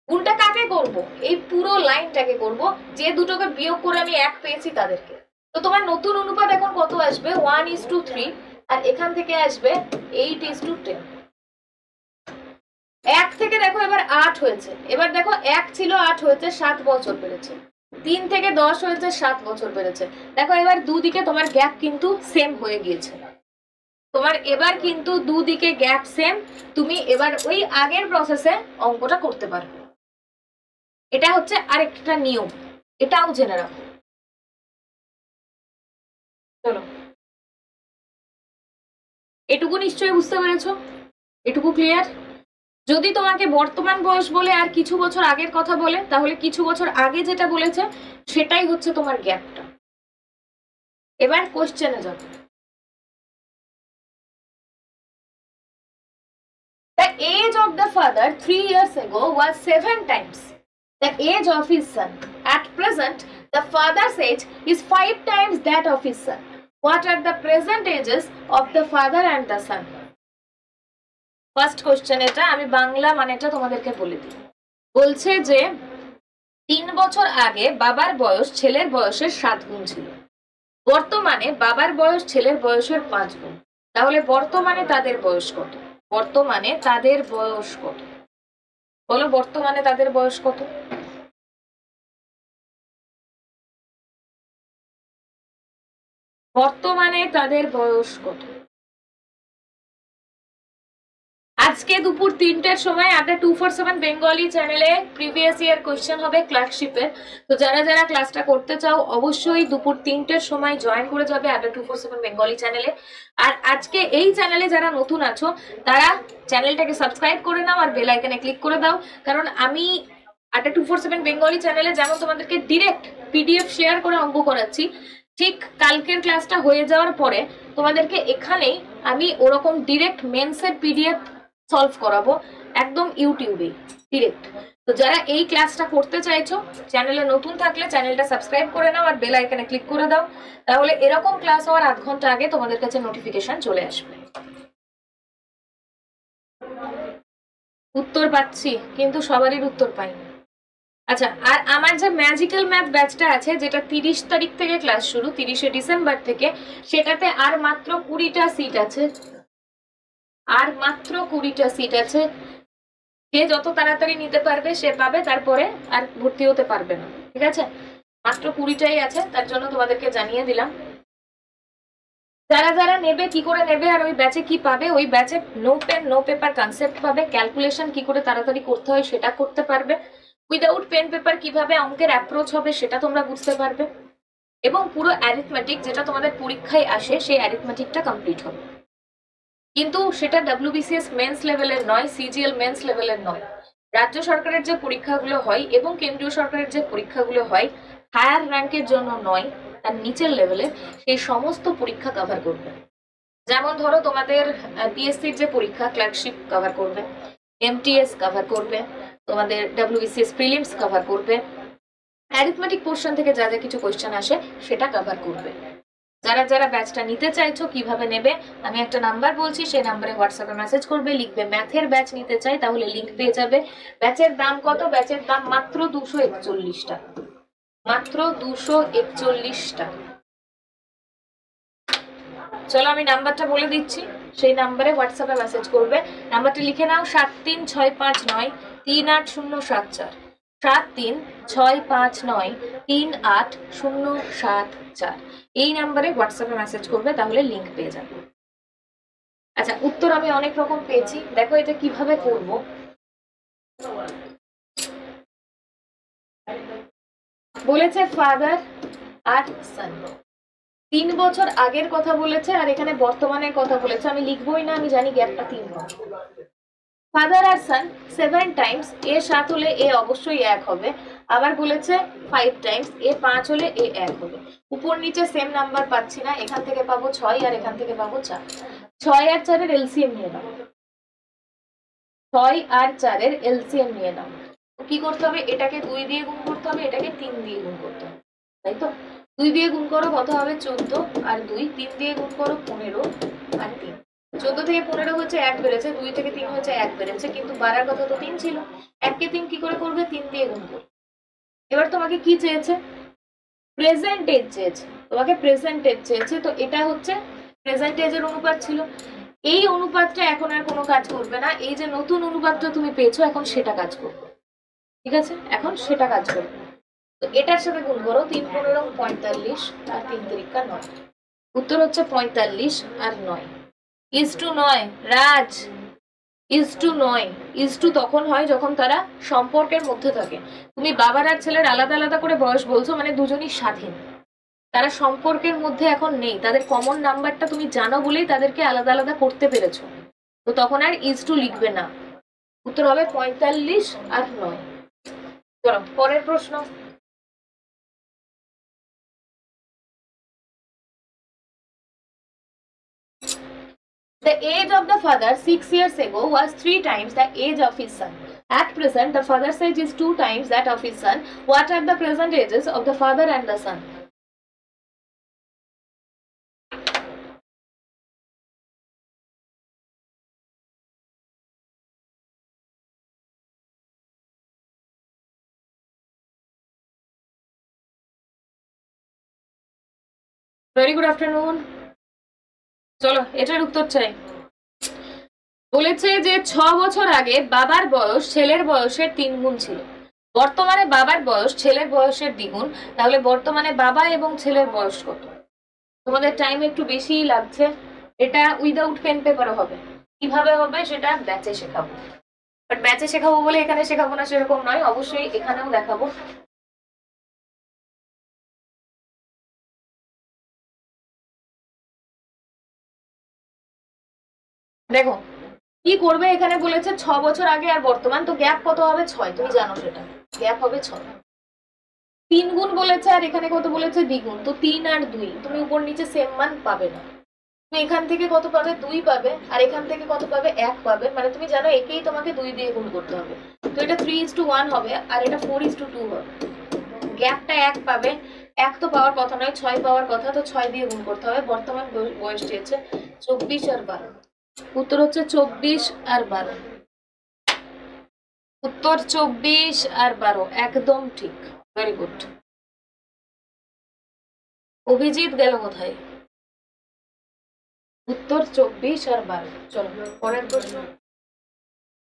গুণটা কাকে করব? এই পুরো লাইনটাকে করব, যে দুটোকে বিয়োগ করে আমি 1 পেয়েছি তাদেরকে। তো তোমার নতুন অনুপাত এখন কত আসবে? 1:3, আর এখান থেকে আসবে 8:10। 1 থেকে দেখো এবার 8 হয়েছে, এবার দেখো 1 ছিল 8 হয়েছে, 7 বছর বেড়েছে। 3 থেকে 10 হয়েছে, 7 বছর বেড়েছে। দেখো এবার দুদিকে তোমার গ্যাপ কিন্তু সেম হয়ে গিয়েছে, তোমার এবার কিন্তু দুদিকে গ্যাপ সেম। তুমি এবার ওই আগের প্রসেসে অঙ্কটা করতে পারবে। এটা হচ্ছে আরেকটা নিয়ম, এটাও জেনে রাখো। চলো, এটুকু নিশ্চয়ই বুঝতে পেরেছো? এটুকু ক্লিয়ার? যদি তোমাকে বর্তমান বয়স বলে আর কিছু বছর আগের কথা বলে, তাহলে কিছু বছর আগে যেটা বলেছে সেটাই হচ্ছে তোমার গ্যাপটা। এবার কোশ্চেনে যাব। The age of the father 3 years ago was 7 times the age of his son. At present, the father's age is 5 times that of his son. What are the present ages of the father and the son? First question, এটা আমি বাংলা মানেটা তোমাদেরকে বলে দিই। বলছে যে 3 বছর আগে বাবার বয়স ছেলের বয়সের 7 গুণ ছিল, বর্তমানে বাবার বয়স ছেলের বয়সের 5 গুণ। তাহলে বর্তমানে তাদের বয়স কত? বর্তমানে তাদের বয়স কত? বলো, বর্তমানে তাদের বয়স কত? বর্তমানে তাদের বয়স কত? আজকে দুপুর 3টের সময় আড্ডা 247 বেঙ্গলি চ্যানেলে প্রিভিয়াস ইয়ার কোশ্চেন হবে ক্লার্কশিপের। তো যারা যারা ক্লাসটা করতে চাও অবশ্যই দুপুর 3টের সময় জয়েন করে যাবে আড্ডা 247 বেঙ্গলি চ্যানেলে। আর আজকে এই চ্যানেলে যারা নতুন আছো তারা চ্যানেলটাকে সাবস্ক্রাইব করে নাও আর বেল আইকনে ক্লিক করে দাও, কারণ আমি আড্ডা 247 বেঙ্গলি চ্যানেলে যেমন তোমাদেরকে ডিরেক্ট পিডিএফ শেয়ার করে অঙ্ক করাচ্ছি, ঠিক কালকের ক্লাসটা হয়ে যাওয়ার পরে তোমাদেরকে এখানেই আমি ওরকম ডিরেক্ট মেন্সের পিডিএফ সলভ করাবো, একদম ইউটিউবে ডিরেক্ট। তো যারা এই ক্লাসটা করতে চাইছো, চ্যানেলে নতুন থাকলে চ্যানেলটা সাবস্ক্রাইব করে নাও আর বেল আইকনে ক্লিক করে দাও, তাহলে এরকম ক্লাস হওয়ার 8 ঘন্টা আগে তোমাদের কাছে নোটিফিকেশন চলে আসবে। উত্তর পাচ্ছি, কিন্তু সবারই উত্তর পাইনি। আচ্ছা, আর আমার যে ম্যাজিক্যাল ম্যাথ ব্যাচটা আছে, যেটা 30 তারিখ থেকে ক্লাস শুরু, 30শে ডিসেম্বর থেকে, সেটাতে আর মাত্র 20টা সিট আছে। আর মাত্র 20টা সিট আছে। সে যত তাড়াতাড়ি নিতে পারবে সে পাবে, তারপরে আর ভর্তি হতে পারবে না। ঠিক আছে, মাত্র 20টাই আছে, তার জন্য তোমাদেরকে জানিয়ে দিলাম। যারা যারা নেবে, কি করে নেবে আর ওই ব্যাচে কি পাবে, ওই ব্যাচে no pen no paper concept পাবে, ক্যালকুলেশন কি করে তাড়াতাড়ি করতে হয় সেটা করতে পারবে, উইদাউট পেন পেপার কিভাবে অঙ্কের অ্যাপ্রোচ হবে সেটা তোমরা বুঝতে পারবে, এবং পুরো অ্যারিথমেটিক যেটা তোমাদের পরীক্ষায় আসে সেই অ্যারিথমেটিকটা কমপ্লিট হবে। কিন্তু সেটা WBCS মেন্স লেভেলের নয়, CGL মেন্স লেভেলের নয়। রাজ্য সরকারের যে পরীক্ষাগুলো হয় এবং কেন্দ্রীয় সরকারের যে পরীক্ষাগুলো হয় হায়ার র্যাঙ্কের জন্য নয়, তার নিচের লেভেলের সেই সমস্ত পরীক্ষা কভার করবে। যেমন ধরো তোমাদের PSCর যে পরীক্ষা, ক্লার্কশিপ কভার করবে, MTS কভার করবে, তোমাদের WBCS প্রিলিমস কভার করবে, অ্যারিথমেটিক পোর্শন থেকে যা যা কিছু কোয়েশ্চেন আসে সেটা কভার করবে। যারা যারা ব্যাচটা নিতে চাইছো, কিভাবে নেবে, আমি একটা নাম্বার বলছি, সেই নাম্বারে হোয়াটসঅ্যাপে মেসেজ করবে, লিখবে ম্যাথের ব্যাচ নিতে চাই, তাহলে লিংক পেয়ে যাবে। ব্যাচের দাম কত? ব্যাচের দাম মাত্র 241 টাকা, মাত্র 241 টাকা। চলো আমি নাম্বারটা বলে দিচ্ছি, সেই নাম্বারে হোয়াটসঅ্যাপে মেসেজ করবে। নাম্বারটা লিখে নাও 7365938074, 7365938074। এই নাম্বারে হোয়াটসঅ্যাপে মেসেজ করবে, তাহলে লিংক পেয়ে যাবে। আচ্ছা, উত্তর আমি অনেক রকম পেয়েছি, দেখো এটা কিভাবে করব। বলেছে ফাদার আর সান, 3 বছর আগের কথা বলেছে আর এখানে বর্তমানের কথা বলেছে। আমি লিখবই না, আমি জানি গ্যাপটা 3 বছর। ফাদার আর সান 7 টাইমস, এ 7 হলে এ অবশ্যই 1 হবে। আবার বলেছে 5 টাইমস, এ 5 হলে এ 1 হবে। উপর নিচে সেম নাম্বার পাচ্ছি না, এখান থেকে পাবো 6 আর এখান থেকে পাবো 4। 6 আর 4 এর এলসিএম নিয়ে নাও, 6 আর 4 এর এলসিএম নিয়ে নাও। কি করতে হবে? এটাকে 2 দিয়ে গুণ করতে হবে, এটাকে 3 দিয়ে গুণ করতে হবে, তাই তো? 2 দিয়ে গুণ করো কত হবে? 14 আর 2, 3 দিয়ে গুণ করো 15 আর 3। 14 থেকে 15 হচ্ছে 1 বেড়েছে, 2 থেকে 3 হচ্ছে 1 বেড়েছে, কিন্তু বাড়ার কথা তো 3 ছিল। 1 কে 3 কি করে করবে? 3 দিয়ে গুণ করবে। এবার তোমাকে কি চেয়েছে? প্রেজেন্ট এজ চেয়েছে, তোমাকে প্রেজেন্ট এজ চেয়েছে, তো এটা হচ্ছে প্রেজেন্ট এজের অনুপাত ছিল। এই অনুপাতটা এখন আর কোনো কাজ করবে না, এই যে নতুন অনুপাতটা তুমি পেয়েছো এখন সেটা কাজ করবে। ঠিক আছে, এখন সেটা কাজ করবে। তো এটার সাথে গুণ করো, 3 15 45 আর 3 3 9। উত্তর হচ্ছে 45 আর 9 ইজ টু 9। রাজ, ইজ টু 9, ইজ টু তখন হয় যখন তারা সম্পর্কের মধ্যে থাকে। তুমি বাবার আর ছেলের আলাদা আলাদা করে বয়স বলছো, মানে দুজনই স্বাধীন, তারা সম্পর্কের মধ্যে এখন নেই, তাদের কমন নাম্বারটা তুমি জানো বলেই তাদেরকে আলাদা আলাদা করতে পেরেছো, তো তখন আর ইজ টু লিখবে না। উত্তর হবে 45 আর 9। চলো পরের প্রশ্ন। The age of the father 6 years ago was 3 times the age of his son. At present, the father's age is 2 times that of his son. What are the present ages of the father and the son? Very good afternoon. চলো এটার উত্তর চাই। বলেছে যে 6 বছর আগে বাবার বয়স ছেলের বয়সের 3 গুণ ছিল। বর্তমানে বাবার বয়স ছেলের বয়সের দ্বিগুণ, তাহলে বর্তমানে বাবা এবং ছেলের বয়স কত? তোমাদের টাইম একটু বেশিই লাগছে। এটা উইদাউট পেন পেপারও হবে, কিভাবে হবে সেটা ব্যাচে শেখাবো। বাট ব্যাচে শেখাবো বলে এখানে শেখাবো না সেরকম নয়, অবশ্যই এখানেও দেখাবো। দেখো কি করবে, এখানে বলেছে 6 বছর আগে আর বর্তমান, তো গ্যাপ কত হবে? 6, তুমি জানো সেটা, গ্যাপ হবে 6। 3 গুণ বলেছে আর এখানে কত বলেছে? দ্বিগুণ, তো 3 আর 2, তুমি উপর নিচে সেম মান পাবে না। তুমি এখান থেকে কত পাবে? 2 পাবে, আর এখান থেকে কত পাবে? 1 পাবে, মানে তুমি জানো একেই তোমাকে 2 দিয়ে গুণ করতে হবে, তো এটা 3:1 হবে আর এটা 4:2 হবে। গ্যাপটা 1 পাবে, 1 তো পাওয়ার কথা নয়, 6 পাওয়ার কথা, তো 6 দিয়ে গুণ করতে হবে। বর্তমান বয়স হচ্ছে 24 আর 12। উত্তর হচ্ছে 24 আর 12। উত্তর 24 আর 12, একদম ঠিক। Very good. অভিজিৎ গেল কোথায়? উত্তর 24 আর 12। চলো পরের প্রশ্ন।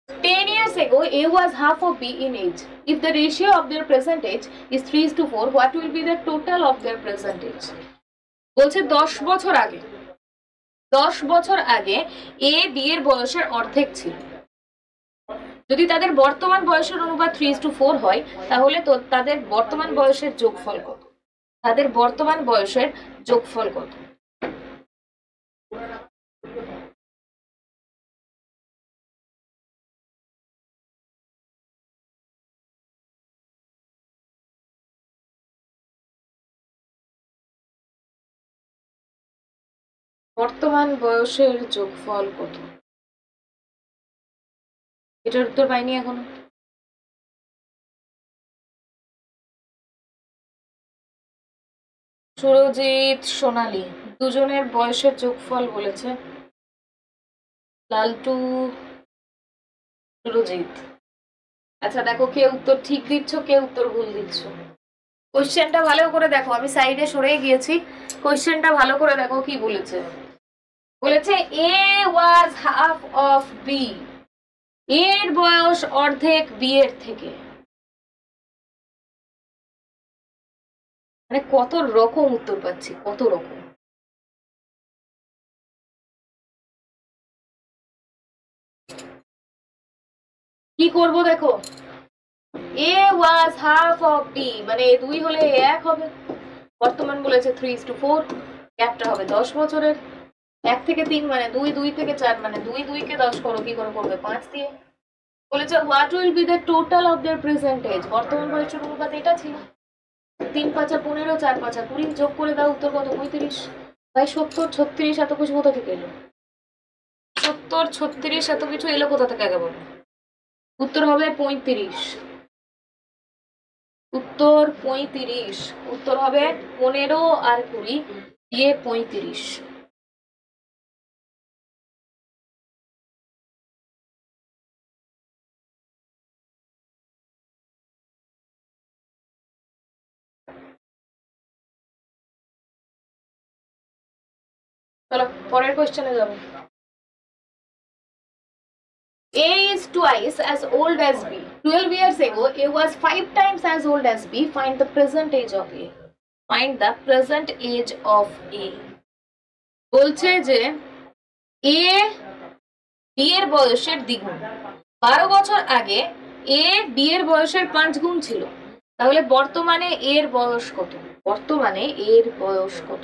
10 years ago, A was half of B in age. If the ratio of their present age is 3:4, what will be the total of their present age? বলছে 10 বছর আগে, 10 বছর আগে এ বি এর বয়সের অর্ধেক ছিল। যদি তাদের বর্তমান বয়সের অনুপাত 3:4 হয়, তাহলে তো তাদের বর্তমান বয়সের যোগফল কত? তাদের বর্তমান বয়সের যোগফল কত? বর্তমান বয়সের যোগফল কত? এটার উত্তর পাইনি এখনো। সুরজিৎ, সোনালী দুজনের বয়সের যোগফল বলেছে। লালটু, সুরজিৎ। আচ্ছা দেখো, কে উত্তর ঠিক দিচ্ছ, কে উত্তর ভুল দিচ্ছ। কোশ্চেনটা ভালো করে দেখো, আমি সাইডে সরে গিয়েছি। কোশ্চেনটা ভালো করে দেখো কি বলেছে। বলেছে এ ওয়াজ হাফ অফ বি, এর বয়স অর্ধেক বি এর থেকে। মানে কত রকম উত্তর পাচ্ছি, কত রকম। কি করব দেখো, এ ওয়াজ হাফ অফ বি মানে দুই হলে এক হবে। বর্তমান বলেছে 3:4, গ্যাপটা হবে 10 বছরের। 1 থেকে 3 মানে 2, 2 থেকে 4 মানে 2, 2 কে 10 করো, কি করে করবে? 5 দিয়ে। বলেছে what will be the total of their present age, বর্তমান বয়সের অনুপাত এটা ছিল। 3 5 15, 4 5 20, যোগ করে দাও, উত্তর কত? 35। ভাই 70 36 এত কিছু কোথা থেকে এলো? 70 36 এত কিছু এলো কোথা থেকে আগে বলো? উত্তর হবে 35। উত্তর 35। উত্তর হবে 15 আর 20 দিয়ে 35। চলো পরের কোশ্চেনে যাবো। A is twice as old as B. 12 years ago, A was 5 times as old as B. Find the present age of A. Find the present age of A. বলছে যে A B এর বয়সের দ্বিগুণ। 12 বছর আগে A B এর বয়সের 5 গুণ ছিল। তাহলে বর্তমানে এর বয়স কত? বর্তমানে এর বয়স কত?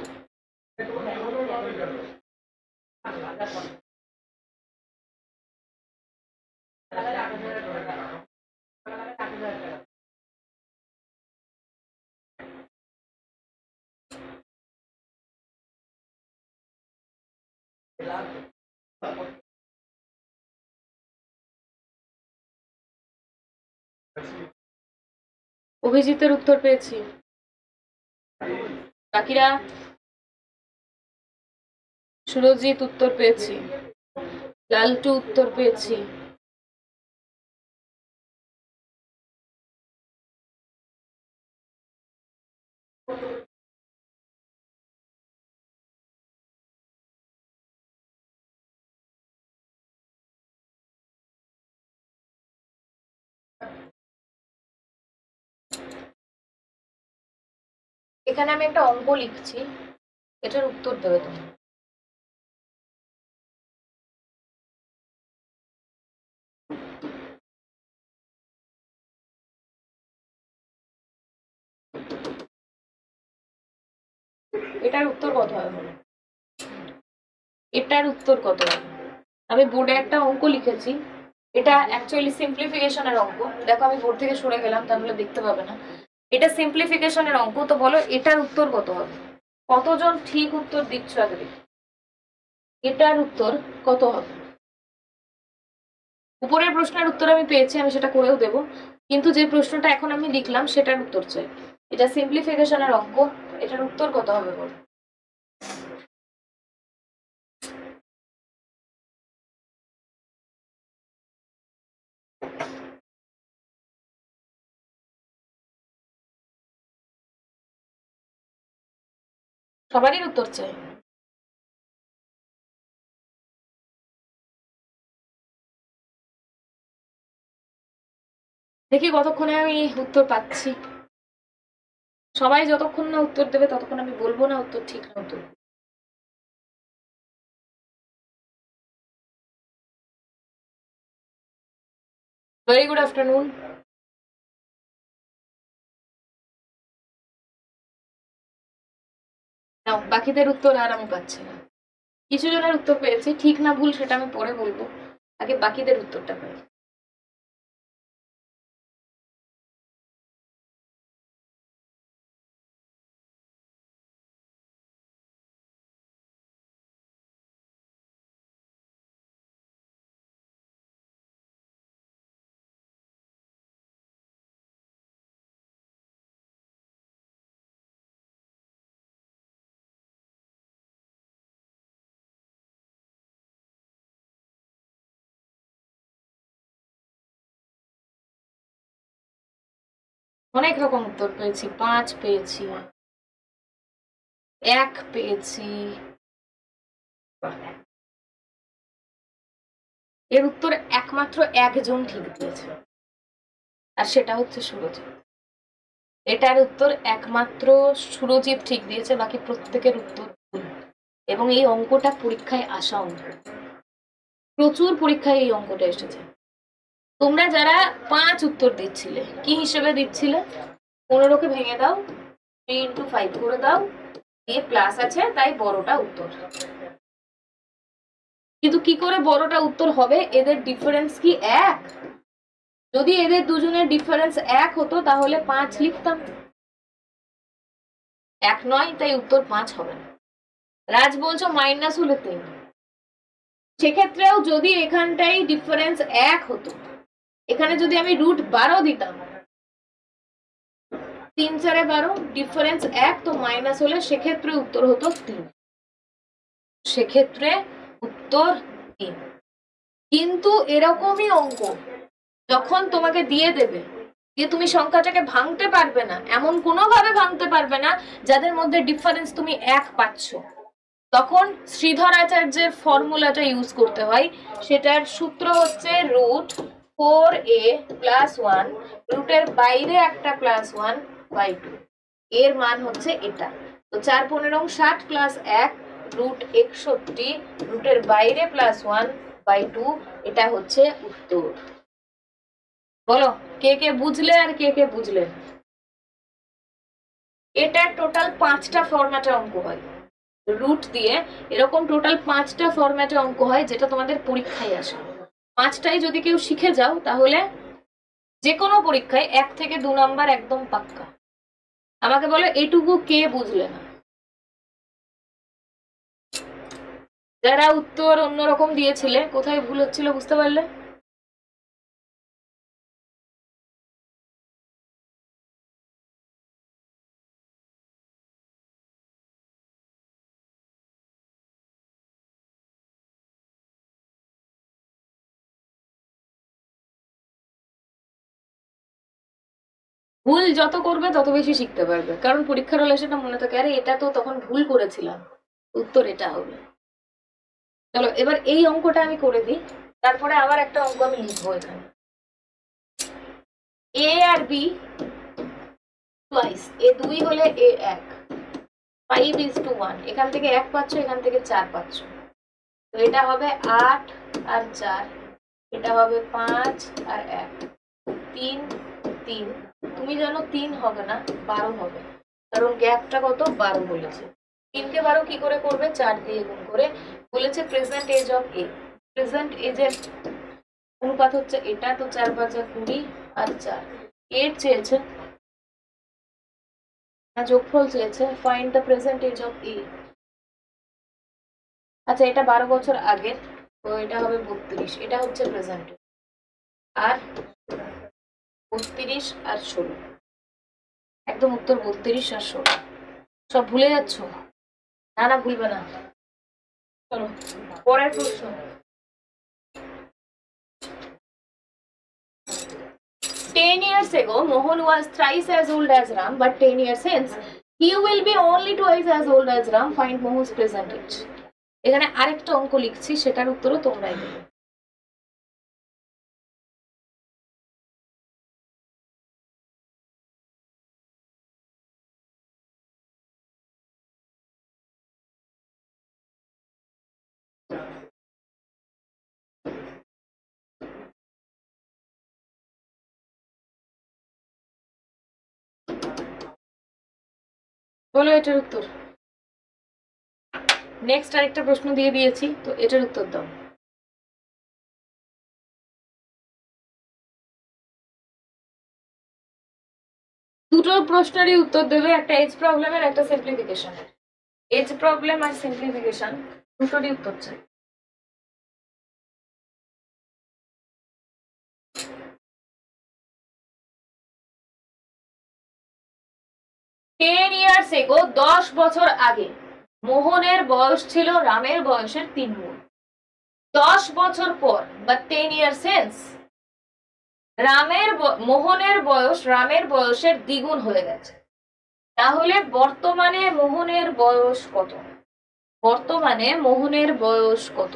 অভিজিতের উত্তর পেয়েছি, বাকিরা? সুরজিৎ উত্তর পেয়েছি, লালটু উত্তর পেয়েছি। এখানে আমি একটা অঙ্ক লিখছি, এটার উত্তর দেবে তুমি। এটার উত্তর কত হবে? এটার উত্তর কত হবে? আমি বোর্ডে একটা অঙ্ক লিখেছি, এটা অ্যাকচুয়ালি সিম্পলিফিকেশনের অঙ্ক। দেখো আমি বোর্ড থেকে সরে গেলাম, তাহলে দেখতে পাবে না। এটা সিম্পলিফিকেশনের অঙ্ক, তো বলো এটার উত্তর কত হবে? কতজন ঠিক উত্তর দিচ্ছ আগে দেখি। এটার উত্তর কত হবে? উপরের প্রশ্নের উত্তর আমি পেয়েছি, আমি সেটা করেও দেব, কিন্তু যে প্রশ্নটা এখন আমি লিখলাম সেটার উত্তর চাই। এটা সিম্পলিফিকেশনের অঙ্ক, এটার উত্তর কত হবে বল? সবারই উত্তর চাই। দেখি কতক্ষণে আমি উত্তর পাচ্ছি। সবাই যতক্ষণ না উত্তর দেবে ততক্ষণ আমি বলবো না উত্তর ঠিক না উত্তর। Very good afternoon. নাও বাকিদের উত্তর আর আমি পাচ্ছি না। কিছু জনের উত্তর পেয়েছি, ঠিক না ভুল সেটা আমি পরে বলবো, আগে বাকিদের উত্তরটা পাই। অনেক রকম উত্তর পেয়েছি, 5 পেয়েছি, 1 পেয়েছি। এর উত্তর একমাত্র একজন ঠিক দিয়েছে, আর সেটা হচ্ছে সুরজিৎ। এটার উত্তর একমাত্র সুরজিৎ ঠিক দিয়েছে, বাকি প্রত্যেকের উত্তর ভুল। এবং এই অঙ্কটা পরীক্ষায় আসা অঙ্ক, প্রচুর পরীক্ষায় এই অঙ্কটা এসেছে। তোমরা যারা 5 উত্তর দিচ্ছিলে, কি হিসেবে দিচ্ছিলে? 15কে ভেঙে দাও, 3 into 5 করে দাও, দিয়ে প্লাস আছে তাই বড়টা উত্তর। কিন্তু কি করে বড়টা উত্তর হবে? এদের ডিফারেন্স কি 1? যদি এদের দুজনের ডিফারেন্স 1 হতো তাহলে 5 লিখতাম, 1 নয়, তাই উত্তর 5 হবে না। রাজ বলছো মাইনাস হলে 3, সেক্ষেত্রেও যদি এখানটাই ডিফারেন্স 1 হতো, এখানে যদি আমি √12 দিতাম, 3 4 12, ডিফারেন্স 1, তো মাইনাস হলে সেক্ষেত্রে উত্তর হতো 3, সেক্ষেত্রে উত্তর 3। কিন্তু এরকমই অঙ্ক যখন তোমাকে দিয়ে দেবে, যে তুমি সংখ্যাটাকে ভাঙতে পারবে না, এমন কোনোভাবে ভাঙতে পারবে না যাদের মধ্যে ডিফারেন্স তুমি 1 পাচ্ছ, তখন শ্রীধর আচার্যের ফর্মুলাটা ইউজ করতে হয়। সেটার সূত্র হচ্ছে √4a + 1, রুটের বাইরে একটা +1/2, এর মান হচ্ছে এটা। তো 4 15 60 + 1 √61, রুটের বাইরে +1/2, এটা হচ্ছে উত্তর। বলো কে কে বুঝলে আর কে কে বুঝলে? এটা টোটাল 5টা ফরম্যাটে অঙ্ক হয়, রুট দিয়ে এরকম টোটাল 5টা ফরম্যাটে অঙ্ক হয়, যেটা তোমাদের পরীক্ষায় আসে। 5টাই যদি কেউ শিখে যাও তাহলে যে কোনো পরীক্ষায় 1 থেকে 2 নাম্বার একদম পাক্কা। আমাকে বলো এটুকু কে বুঝলে না? যারা উত্তর অন্যরকম দিয়েছিলে, কোথায় ভুল হচ্ছিল বুঝতে পারলে? ভুল যত করবে তত বেশি শিখতে পারবে, কারণ পরীক্ষার হলে সেটা মনে থাকে, আরে এটা তো তখন ভুল করেছিলাম, উত্তর এটা হবে। চলো এবার এই অঙ্কটা আমি করে দিই, তারপরে আবার একটা অঙ্ক আমি লিখবো এখানে। এ আর বি টুয়াইস, এ 2 হলে এ 1, 5:1, এখান থেকে 1 পাচ্ছ, এখান থেকে 4 পাচ্ছ, তো এটা হবে 8 আর 4, এটা হবে 5 আর 1, 3 3, তুমি জানো 3 হবে না, 12 হবে, কারণ গ্যাপটা কত? 12 বলেছে। 3কে 12 কি করে করবে? 4 দিয়ে গুণ করে। বলেছে present age of A, present এজের অনুপাত হচ্ছে এটা, তো 4 5 20 আর 4, এর চেয়েছে না যোগফল চেয়েছে, find the present age of A. আচ্ছা এটা 12 বছর আগের, তো এটা হবে 32, এটা হচ্ছে প্রেজেন্ট, আর 32 আর 16, একদম উত্তর 32 আর 16। সব ভুলে যাচ্ছ? না না ভুলবে না। চলো পরের প্রশ্ন। 10 years ago, Mohan was thrice as old as Ram, but 10 years hence, He will be only twice as old as Ram. Find Mohu's present age. এখানে আরেকটা অঙ্ক লিখছি, সেটার উত্তরও তোমরাই দেবে। বলো এটার উত্তর। নেক্সট আরেকটা প্রশ্ন দিয়ে দিয়েছি, তো এটার উত্তর দাও। দুটো প্রশ্নেরই উত্তর দেবে, একটা এজ প্রবলেমের, একটা সিম্পলিফিকেশনের। এজ প্রবলেম আর সিম্পলিফিকেশন দুটোরই উত্তর চাই। টেন ইয়ার্স এগো, 10 বছর আগে মোহনের বয়স ছিল রামের বয়সের 3 গুণ। 10 বছর পর বা 10 ইয়ার সেন্স মোহনের বয়স রামের বয়সের দ্বিগুণ হয়ে গেছে। তাহলে বর্তমানে মোহনের বয়স কত? বর্তমানে মোহনের বয়স কত?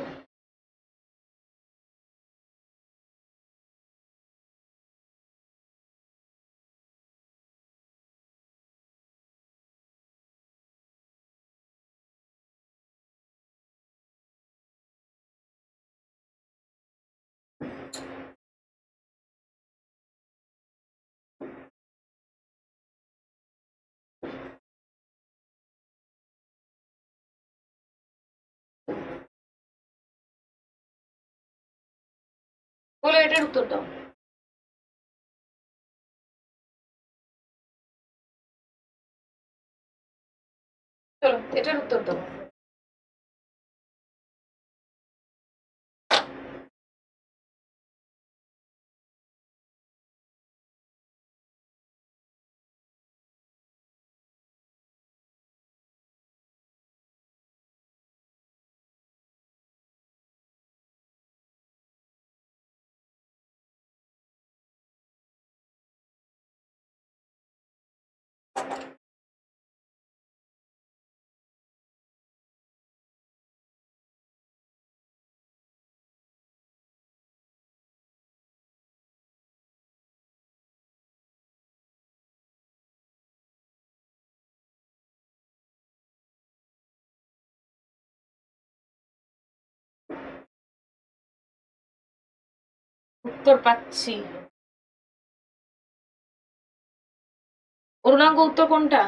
বলে এটার উত্তর দাও। চলো এটার উত্তর দাও। উত্তর পাচ্ছি। পূর্ণাঙ্গ উত্তর কোনটা?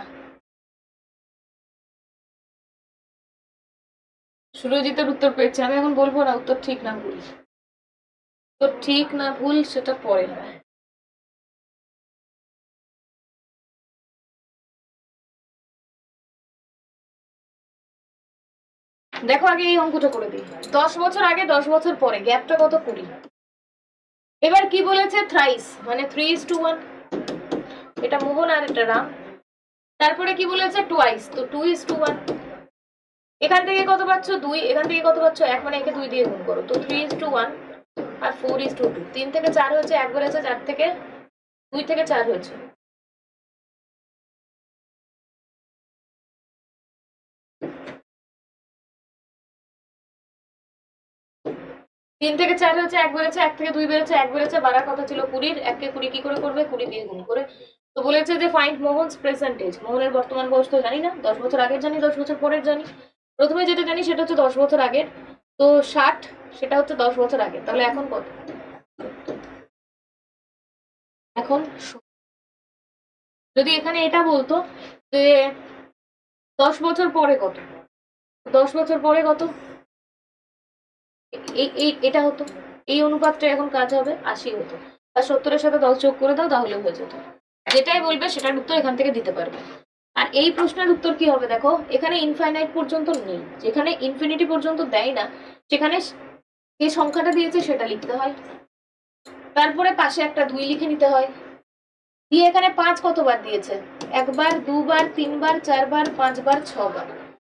সুরজিতের উত্তর পেয়েছে। আমি এখন বলবো না উত্তর ঠিক না ভুল। তো ঠিক না ভুল সেটা পরে হয়। দেখো আগে এই অঙ্কটা করে দিই। 10 বছর আগে 10 বছর পরে, গ্যাপটা কত? 20। এবার কি বলেছে? থ্রাইস, মানে 3:1। এটা মোহন আর এটা রাম। তারপরে কি বলেছে? টুয়াইস, তো 2:1। এখান থেকে কত পাচ্ছ? 2। এখান থেকে কত পাচ্ছ? 1, মানে একে 2 দিয়ে গুণ করো, তো 3:1 আর 4:2। 3 থেকে 4 হয়েছে, 1 বেড়েছে, 4 থেকে 2 থেকে 4 হয়েছে। তিন থেকে 4 হয়েছে, 1 বেড়েছে, 1 থেকে 2 বেড়েছে, 1 বেড়েছে, বাড়ার কথা ছিল 20। 1 কে 20 কি করে করবে? 20 দিয়ে গুণ করে। তো বলেছে যে ফাইন্ড মোহনস প্রেজেন্ট এজ। মোহনের বর্তমান বয়স তো জানি না, 10 বছর আগের জানি, 10 বছর পরের জানি। প্রথমে যেটা জানি সেটা হচ্ছে 10 বছর আগের, তো 60, সেটা হচ্ছে 10 বছর আগে। তাহলে এখন কত? এখন যদি এখানে এটা বলতো যে 10 বছর পরে কত, 10 বছর পরে কত, এটা হতো, এই অনুপাতটা এখন কাজ হবে, 80 হতো। আর 70-এর সাথে 10 যোগ করে দাও, তাহলে হয়ে যেত। যেটাই বলবে সেটার উত্তর এখান থেকে দিতে পারবে। আর এই প্রশ্নের উত্তর কি হবে দেখো, এখানে ইনফাইনাইট পর্যন্ত নেই, যেখানে ইনফিনিটি পর্যন্ত দেয় না সেখানে যে সংখ্যাটা দিয়েছে সেটা লিখতে হয়, তারপরে পাশে একটা 2 লিখে নিতে হয়। দিয়ে এখানে 5 কতবার দিয়েছে? 1 বার, 2 বার, 3 বার, 4 বার, 5 বার, 6 বার,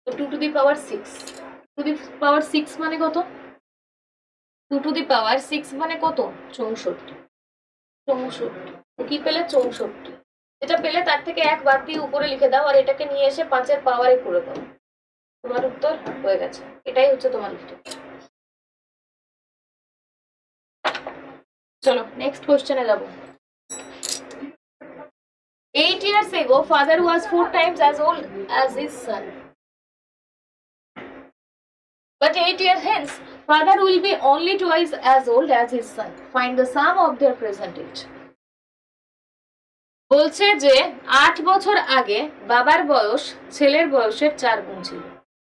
তো 2 to the power 6। 2 to the পাওয়ার 6 মানে কত? 2 টু দি পাওয়ার 6 মানে কত? 64। 64 কি পেলে? 64। যেটা পেলে তার থেকে এক বাদ দিয়ে উপরে লিখে দাও, আর এটাকে নিয়ে এসে 5-এর পাওয়ারে করে দাও। তোমার উত্তর হয়ে গেছে। এটাই হচ্ছে তোমার উত্তর। চলো নেক্সট কোশ্চেনে যাবো। 8 years ago, father was 4 times as old as his son. But 8 years hence, father will be only twice as old as his son. Find the sum of their present age. বলছে যে 8 বছর আগে বাবার বয়স ছেলের বয়সের 4 গুণ ছিল।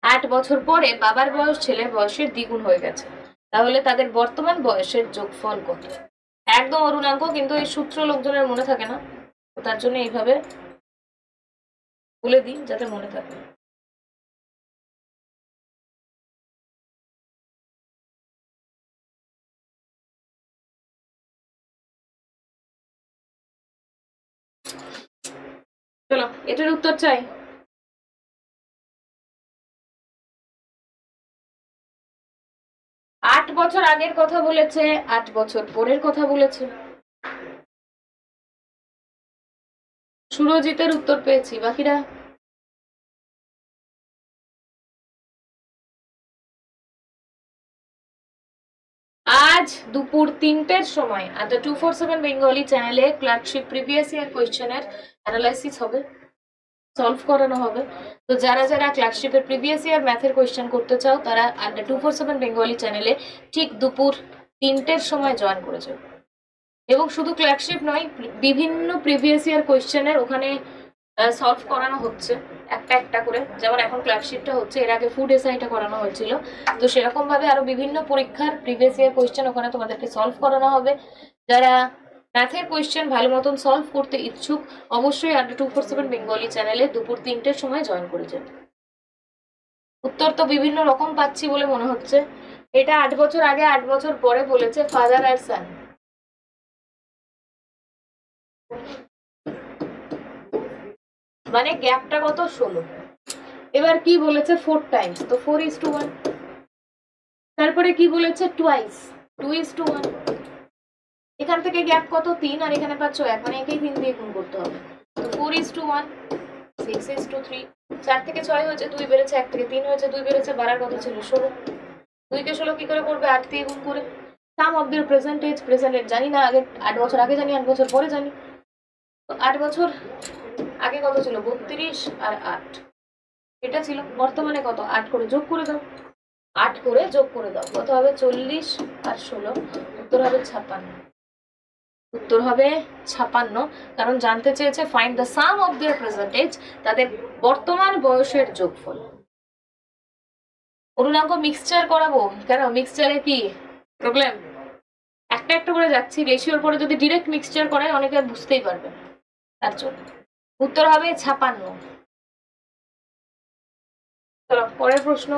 8 বছর পরে বাবার বয়স ছেলের বয়সের দ্বিগুণ হয়ে গেছে। তাহলে তাদের বর্তমান বয়সের যোগফল কত? একদম অরুণাঙ্ক, কিন্তু এই সূত্র লোকজনের মনে থাকে না, তার জন্য এইভাবে বলে দিই যাতে মনে থাকে। চলো এটার উত্তর চাই। 8 বছর আগের কথা বলেছে, 8 বছর পরের কথা বলেছে। সুরজিতের উত্তর পেয়েছি, বাকিরা? আজ দুপুর 3টের সময় দ্য 247 বেঙ্গলি চ্যানেলে ক্লার্কশিপ প্রিভিয়াস ইয়ার কোয়েশ্চেনের অ্যানালাইসিস হবে, সলভ করানো হবে। তো যারা যারা ক্লার্কশিপের প্রিভিয়াস ইয়ার ম্যাথের কোয়েশ্চেন করতে চাও তারা দ্য 247 বেঙ্গলি চ্যানেলে ঠিক দুপুর 3টের সময় জয়েন করে যাও। এবং শুধু ক্লার্কশিপ নয়, বিভিন্ন প্রিভিয়াস ইয়ার কোয়েশ্চেনের ওখানে সলভ করানো হচ্ছে একটা একটা করে। যেমন এখন ক্লার্কশিপটা হচ্ছে, এর আগে ফুড এসআইটা করানো হয়েছিল। তো সেরকম ভাবে আরো বিভিন্ন পরীক্ষার প্রিভিয়াস ইয়ার কোয়েশ্চেন ওখানে তোমাদেরকে সলভ করানো হবে। যারা ম্যাথের কোয়েশ্চেন ভালো মতন সলভ করতে ইচ্ছুক অবশ্যই দ্য 247 বেঙ্গলি চ্যানেলে দুপুর 3টের সময় জয়েন করে যাবে। উত্তর তো বিভিন্ন রকম পাচ্ছি বলে মনে হচ্ছে। এটা 8 বছর আগে 8 বছর পরে বলেছে, ফাদার আর সান। মানে গ্যাপটা কত? 16। এবার কি বলেছে? 4 টাইমস, তো 4:1। তারপরে কি বলেছে? টুয়াইস, 2:1। এখান থেকে গ্যাপ কত? 3, আর এখানে পাচ্ছ 1, মানে একেই 3 দিয়ে গুণ করতে হবে। তো 4:1, 6:3। 4 থেকে 6 হয়েছে, 2 বেড়েছে, 1 থেকে 3 হয়েছে, 2 বেড়েছে, বাড়ার কথা ছিল 16। 2 কে 16 কি করে করবে? 8 দিয়ে গুণ করে। Sum of their present age, present age জানি না, আগে 8 বছর আগে জানি, 8 বছর পরে জানি। তো 8 বছর আগে কত ছিল? 32 আর 8 এটা ছিল। বর্তমানে কত? 8 করে যোগ করে দাও, 8 করে যোগ করে দাও, কত হবে? 40 আর 16, উত্তর হবে 56। উত্তর হবে 56, কারণ জানতে চেয়েছে find the sum of their present age, তাদের বর্তমান বয়সের যোগফল। অরুণাঙ্ক মিক্সচার করাবো কেন? মিক্সচারে কি প্রবলেম? একটা একটা করে যাচ্ছি, রেশিওর পরে যদি ডিরেক্ট মিক্সচার করায় অনেকে বুঝতেই পারবে না, তার জন্য উত্তর হবে 56। চলো পরের প্রশ্ন।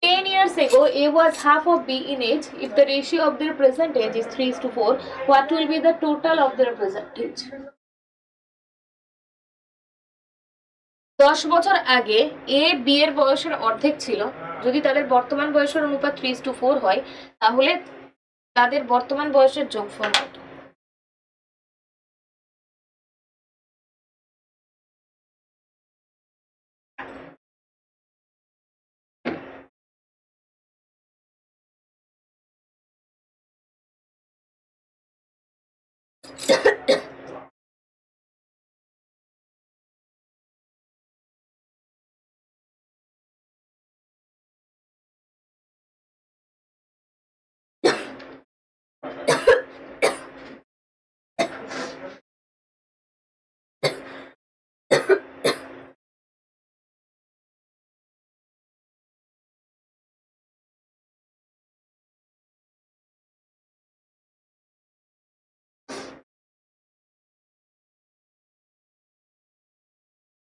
10 years ago, A was half of B in age. If the ratio of their present age is 3:4, what will be the total of their present age? 10 বছর আগে A B এর বয়সের অর্ধেক ছিল। যদি তাদের বর্তমান বয়সের অনুপাত 3:4 হয়, তাহলে তাদের বর্তমান বয়সের যোগফল কত?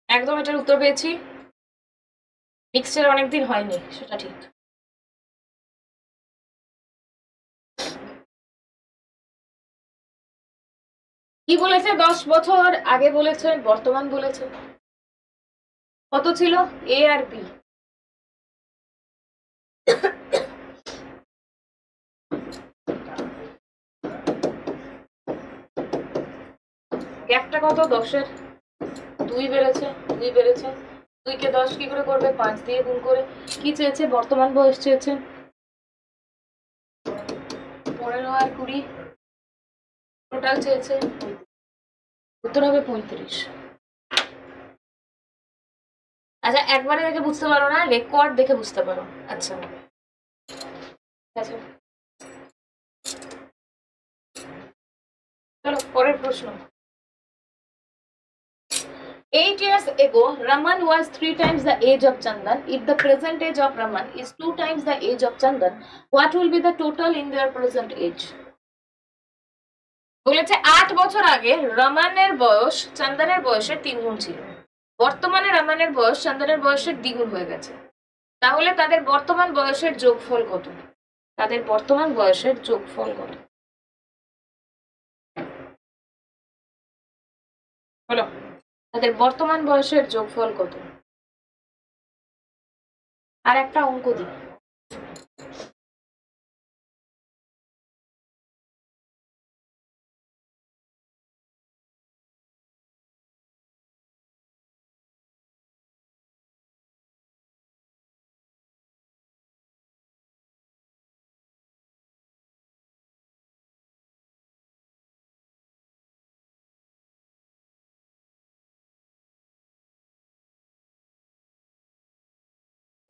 একদম এটার উত্তর পেয়েছি। মিক্সচার অনেকদিন হয়নি, সেটা ঠিক। কি বলেছে? 10 বছর আগে বলেছে, বর্তমান বলেছে। কত ছিল এ আর বি? গ্যাপটা কত? 10-এর 2 বেড়েছে, 2 বেড়েছে। 2 কে 10 কি করে করবে? 5 দিয়ে গুণ করে। কি চেয়েছে? বর্তমান বয়স চেয়েছে। 15 আর 20 টোটাল চেয়েছে। উত্তর হবে 35। আচ্ছা, একবারে দেখে বুঝতে পারো না, রেকর্ড দেখে বুঝতে পারো। আচ্ছা আচ্ছা, চলো পরের প্রশ্ন। 8 years ago, Raman was 3 times the age of Chandan. If the present age of Raman is 2 times the age of Chandan, what will be the total in their present age? বলেছে 8 বছর আগে রমানের বয়স চন্দনের বয়সের 3 গুণ ছিল। বর্তমানে রমানের বয়স চন্দনের বয়সের দ্বিগুণ হয়ে গেছে। তাহলে তাদের বর্তমান বয়সের যোগফল কত? তাদের বর্তমান বয়সের যোগফল কত? বলো, তাদের বর্তমান বয়সের যোগফল কত? আর একটা অঙ্ক দিই।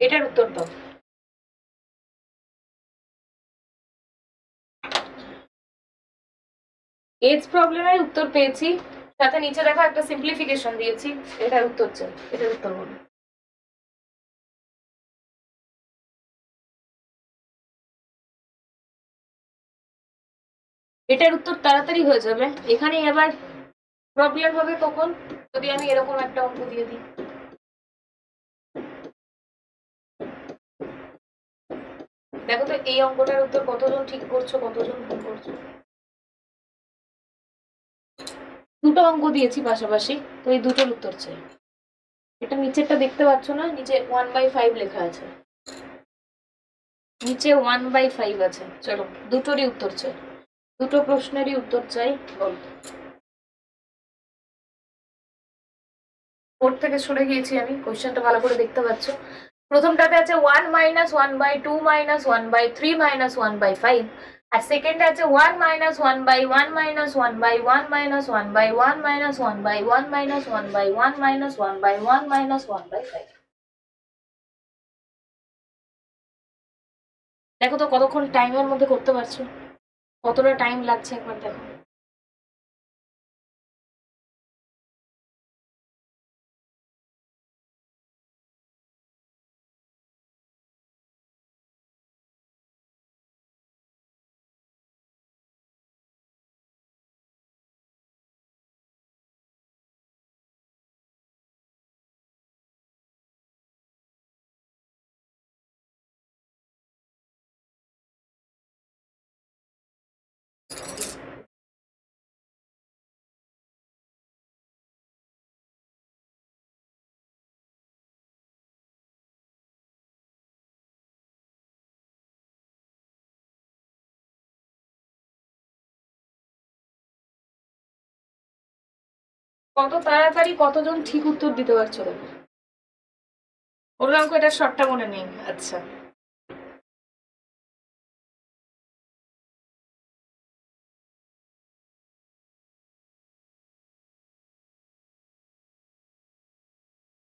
এটার উত্তর দাও। এজ প্রবলেমের উত্তর পেয়েছি, সাথে নিচে দেখো একটা সিম্পলিফিকেশন দিয়েছি। এটার উত্তর চাই, এটার উত্তর বলো। এটার উত্তর তাড়াতাড়ি হয়ে যাবে। এখানে এবার প্রবলেম হবে কখন? যদি আমি এরকম একটা অঙ্ক দিয়ে দিই। দেখো তো এই অঙ্কটার উত্তর কতজন ঠিক করছো, কতজন ভুল করছো। দুটো অঙ্ক দিয়েছি পাশাপাশি, তো এই দুটোর উত্তর চাই। এটা নিচেরটা দেখতে পাচ্ছ না? নিচে 1/5 লেখা আছে, নিচে 1/5 আছে। চলো দুটোরই উত্তর চাই, দুটো প্রশ্নেরই উত্তর চাই। বল। বোর্ড থেকে সরে গিয়েছি আমি, কোশ্চেনটা ভালো করে দেখতে পাচ্ছ। প্রথমটাতে আছে 1 - 1/2 - 1/3 - 1/5, আর সেকেন্ডে আছে 1 - 1/1 - 1/1 - 1/1 - 1/1 - 1/1 - 1/1 - 1/5। দেখো তো কতক্ষণ টাইমের মধ্যে করতে পারছো, কতটা টাইম লাগছে একবার দেখো। কত তাড়াতাড়ি কতজন ঠিক উত্তর দিতে পারছো দেখো। ওর অঙ্ক এটা শর্টটা মনে নেই। আচ্ছা,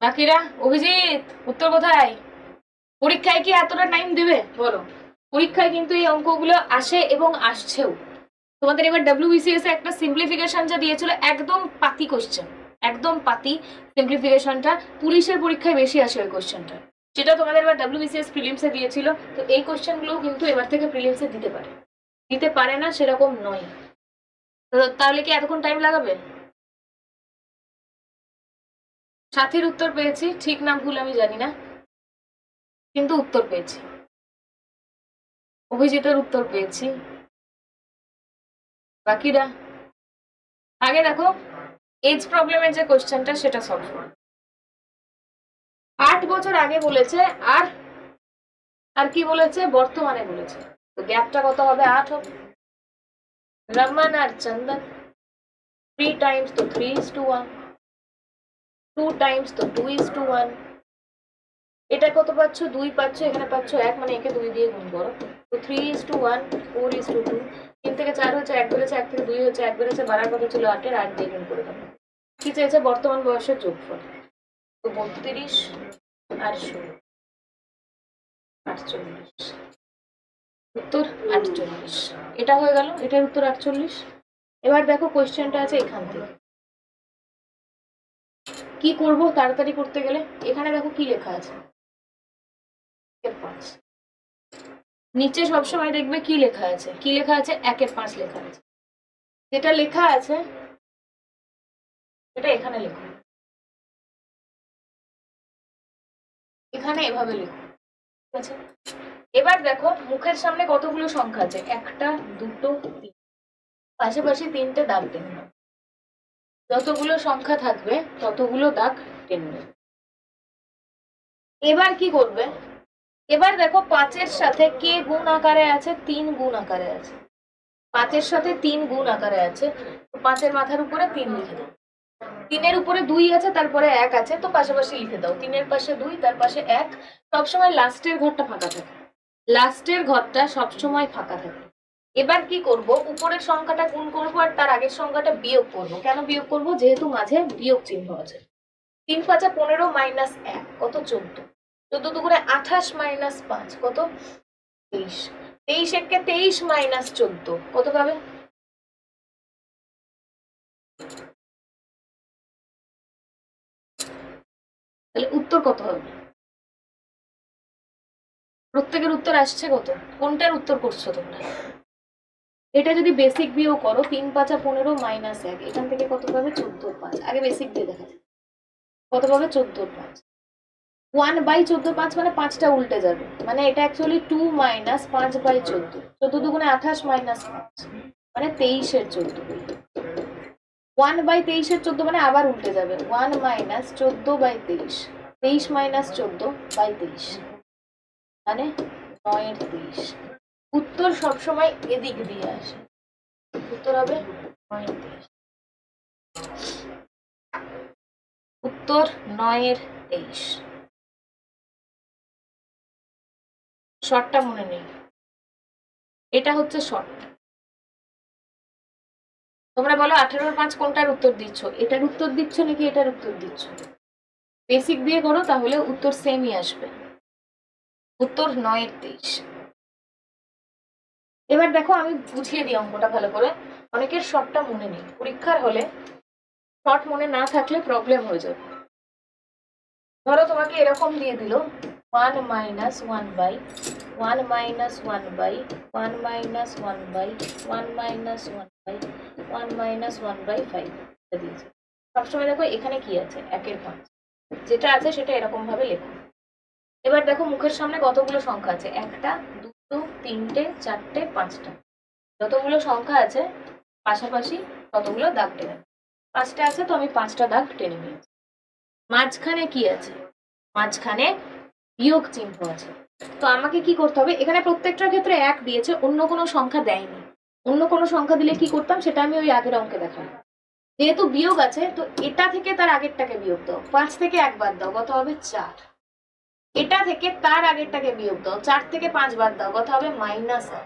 বাকিরা? অভিজিৎ, উত্তর কোথায়? পরীক্ষায় কি এতটা টাইম দেবে বলো? পরীক্ষায় কিন্তু এই অঙ্কগুলো আসে এবং আসছেও। তোমাদের এবার WBCS এ একটা সিম্পলিফিকেশন যা দিয়েছিল, একদম পাতি কোশ্চেন, একদম পাতি সিম্পলিফিকেশনটা। পুলিশের পরীক্ষায় বেশি আসে ওই কোশ্চেনটা, যেটা তোমাদের এবার WBCS প্রিলিমসে দিয়েছিল। তো এই কোশ্চেনগুলো কিন্তু এবার থেকে প্রিলিমসে দিতে পারে, দিতে পারে না সেরকম নয়। তাহলে কি এতক্ষণ টাইম লাগাবে? সাথীর উত্তর পেয়েছি, ঠিক নাম ভুল আমি জানি না, কিন্তু উত্তর পেয়েছি। অভিজিতের উত্তর পেয়েছি। বাকিরা? আগে দেখো এজ প্রবলেমের যে কোশ্চেনটা সেটা সলভ করো। 8 বছর আগে বলেছে, আর আর কি বলেছে? বর্তমানে বলেছে। তো গ্যাপটা কত হবে? 8 হবে। রমন আর চন্দন 3 টাইমস তো 3:1, 2 টাইমস তো 2:1। এটা কত পাচ্ছ? 2 পাচ্ছ, এখানে পাচ্ছ 1, মানে একে 2 দিয়ে গুণ করো। তো 3:1, 4:2। 3 থেকে 4 হচ্ছে, 1 বেড়েছে, 1 থেকে 2 হচ্ছে, 1 বেড়েছে, বাড়ার কথা ছিল 8 এর, 8 দিয়ে গুণ করে দেবো। কি চাইছে? বর্তমান বয়সের যোগফল। তো 32 আর 16, 48। উত্তর 48। এটা হয়ে গেল, এটার উত্তর 48। এবার দেখো কোয়েশ্চেনটা আছে এখান থেকে। কি করব তাড়াতাড়ি করতে গেলে? এখানে দেখো কি লেখা আছে, 5। নিচে সবসময় দেখবে কি লেখা আছে, কি লেখা আছে? 1-এর 5 লেখা আছে। যেটা লেখা আছে এটা এখানে লেখো, এখানে এভাবে লেখো, ঠিক আছে? এবার দেখো মুখের সামনে কতগুলো সংখ্যা আছে, 1টা 2টো 3, পাশাপাশি 3টে দাগ টেনে। যতগুলো সংখ্যা থাকবে ততগুলো দাগ টেনে। এবার কি করবে? এবার দেখো 5-এর সাথে কে গুণ আকারে আছে? 3 গুণ আকারে আছে। 5-এর সাথে 3 গুণ আকারে আছে, তো 5-এর মাথার উপরে 3 লিখে দাও। 3-এর উপরে 2 আছে, তারপরে 1 আছে, তো পাশাপাশি লিখে দাও। 3-এর পাশে 2, তার পাশে 1। সবসময় লাস্টের ঘরটা ফাঁকা থাকে, লাস্টের ঘরটা সবসময় ফাঁকা থাকে। এবার কি করব? উপরের সংখ্যাটা গুণ করব আর তার আগের সংখ্যাটা বিয়োগ করব। কেন বিয়োগ করব? যেহেতু মাঝে বিয়োগ চিহ্ন আছে। 3 5 15 মাইনাস 1 কত? 14। 14 দুগুণে 28 মাইনাস 5 কত? 23। 23 একে 23 মাইনাস 14 কত পাবে? তাহলে উত্তর কত হবে? প্রত্যেকের উত্তর আসছে কত? কোনটার উত্তর করছো তোমরা? এটা যদি বেসিক দিয়েও করো, 3 5 15 মাইনাস 1, এখান থেকে কত পাবে? 14/5। আগে বেসিক দিয়ে দেখা যাক কত পাবে। 14/5। 1/14/5 মানে 5টা উল্টে যাবে, মানে এটা অ্যাকচুয়ালি 2 মাইনাস 5/14। 14 দুগুণে 28 মাইনাস 5 মানে 23-এর 14। 1/23-এর 14 মানে আবার উল্টে যাবে, 1 মাইনাস 14/23। 23 মাইনাস 14/23 মানে 9-এর 23। উত্তর সবসময় এদিক দিয়ে আসে, উত্তর হবে 9-এর 23। উত্তর 9-এর 23। শর্টটা মনে নেই, এটা হচ্ছে শর্ট। তোমরা বলো 18-এর 5 কোনটার উত্তর দিচ্ছ? এটার উত্তর দিচ্ছ নাকি এটার উত্তর দিচ্ছ? বেসিক দিয়ে করো, তাহলে উত্তর সেমই আসবে। উত্তর 9-এর 23। এবার দেখো আমি বুঝিয়ে দিই অঙ্কটা ভালো করে। অনেকের শর্টটা মনে নেই, পরীক্ষার হলে শর্ট মনে না থাকলে প্রবলেম হয়ে যাবে। ধরো তোমাকে এরকম দিয়ে দিল 1 minus 1/1 minus 1/1 minus 1/1 minus 1/1 minus 1/5 দিয়েছে। সবসময় দেখো এখানে কি আছে? 1-এর 5। যেটা আছে সেটা এরকম ভাবে লেখো। এবার দেখো মুখের সামনে কতগুলো সংখ্যা আছে, 1টা 2টো 3টে 4টে 5টা। যতগুলো সংখ্যা আছে পাশাপাশি ততগুলো দাগ টেনে। 5টা আছে, তো আমি 5টা দাগ টেনে নিয়েছি। মাঝখানে কি আছে? মাঝখানে বিয়োগ চিহ্ন আছে। তো আমাকে কি করতে হবে? এখানে প্রত্যেকটার ক্ষেত্রে 1 দিয়েছে, অন্য কোনো সংখ্যা দেয়নি। অন্য কোনো সংখ্যা দিলে কি করতাম সেটা আমি ওই আগের অঙ্কে দেখাবো। যেহেতু বিয়োগ আছে, তো এটা থেকে তার আগেরটাকে বিয়োগ দাও। 5 থেকে 1 বাদ দাও, কত হবে? 4। এটা থেকে তার আগেরটাকে বিয়োগ দাও, 4 থেকে 5 বাদ দাও, কত হবে? -1।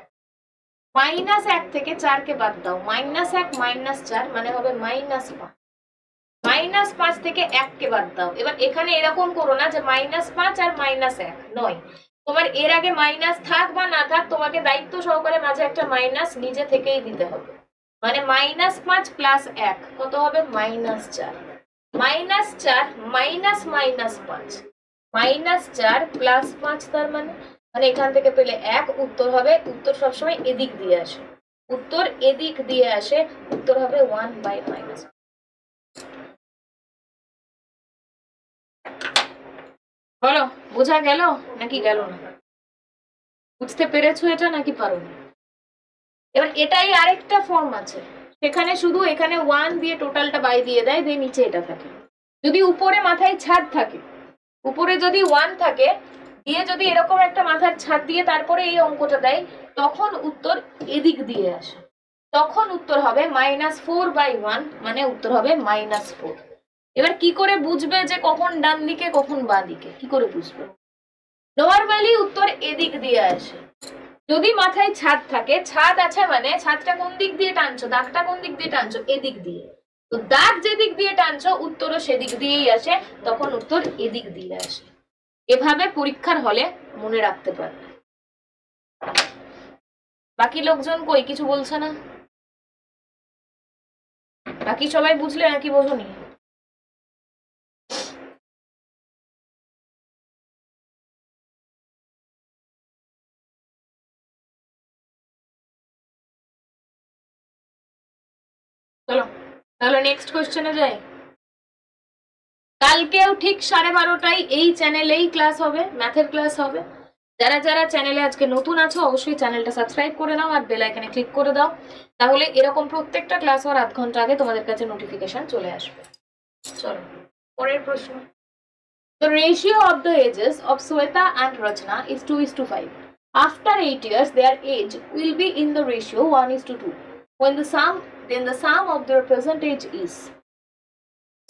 -1 থেকে 4 কে বাদ দাও, -1 -4 মানে হবে -5। -5 থেকে 1 কে বাদ দাও। এবার এখানে এরকম করো না যে -5 আর -1 নয়, তোমার এর আগে মাইনাস থাক বা না থাক, তোমাকে দায়িত্ব সহকারে মাঝে একটা মাইনাস নিজে থেকেই দিতে হবে। মানে -5 প্লাস 1 কত হবে? -4। -4 মাইনাস -5 -4 প্লাস 5, তার মানে এখান থেকে পেলে 1। উত্তর হবে, উত্তর সবসময় এদিক দিয়ে আসে, উত্তর এদিক দিয়ে আসে। উত্তর হবে 1/-। বলো বোঝা গেল নাকি গেল না? বুঝতে পেরেছো এটা নাকি পারোনি? এবার এটাই আরেকটা ফর্ম আছে, সেখানে শুধু এখানে 1 দিয়ে টোটালটা বাই দিয়ে দেয়, দিয়ে নিচে এটা থাকে। যদি উপরে মাথায় ছাদ থাকে, উপরে যদি 1 থাকে দিয়ে যদি এরকম একটা মাথার ছাদ দিয়ে তারপরে এই অঙ্কটা দেয়, তখন উত্তর এদিক দিয়ে আসে। তখন উত্তর হবে -4/1, মানে উত্তর হবে -4। এবার কি করে বুঝবে যে কখন ডান দিকে কখন বাঁ দিকে, কি করে বুঝবে? নরমালি উত্তর এদিক দিয়ে আসে। যদি মাথায় ছাদ থাকে, ছাদ আছে মানে ছাদটা কোন দিক দিয়ে টানছো, দাগটা কোন দিক দিয়ে টানছো, এদিক দিয়ে। তো দাগ যেদিক দিয়ে টানছো উত্তরও সেদিক দিয়েই আসে, তখন উত্তর এদিক দিয়ে আসে। এভাবে পরীক্ষার হলে মনে রাখতে পারবে। বাকি লোকজন কই, কিছু বলছে না? বাকি সবাই বুঝলে নাকি বোঝনি? চলো তাহলে নেক্সট কোশ্চেনে যাই। কালকেও ঠিক 12:30টায় এই চ্যানেলেই ক্লাস হবে, ম্যাথের ক্লাস হবে। যারা যারা চ্যানেলে আজকে নতুন আছো অবশ্যই চ্যানেলটা সাবস্ক্রাইব করে নাও আর বেল আইকনে ক্লিক করে দাও, তাহলে এরকম প্রত্যেকটা ক্লাস হওয়ার আধ ঘন্টা আগে তোমাদের কাছে নোটিফিকেশন চলে আসবে। চলো পরের প্রশ্ন। The ratio of the ages of Sweta and Rachna is 2:5. After 8 years, their age will be in the ratio 1:2. Then the sum of their present age is.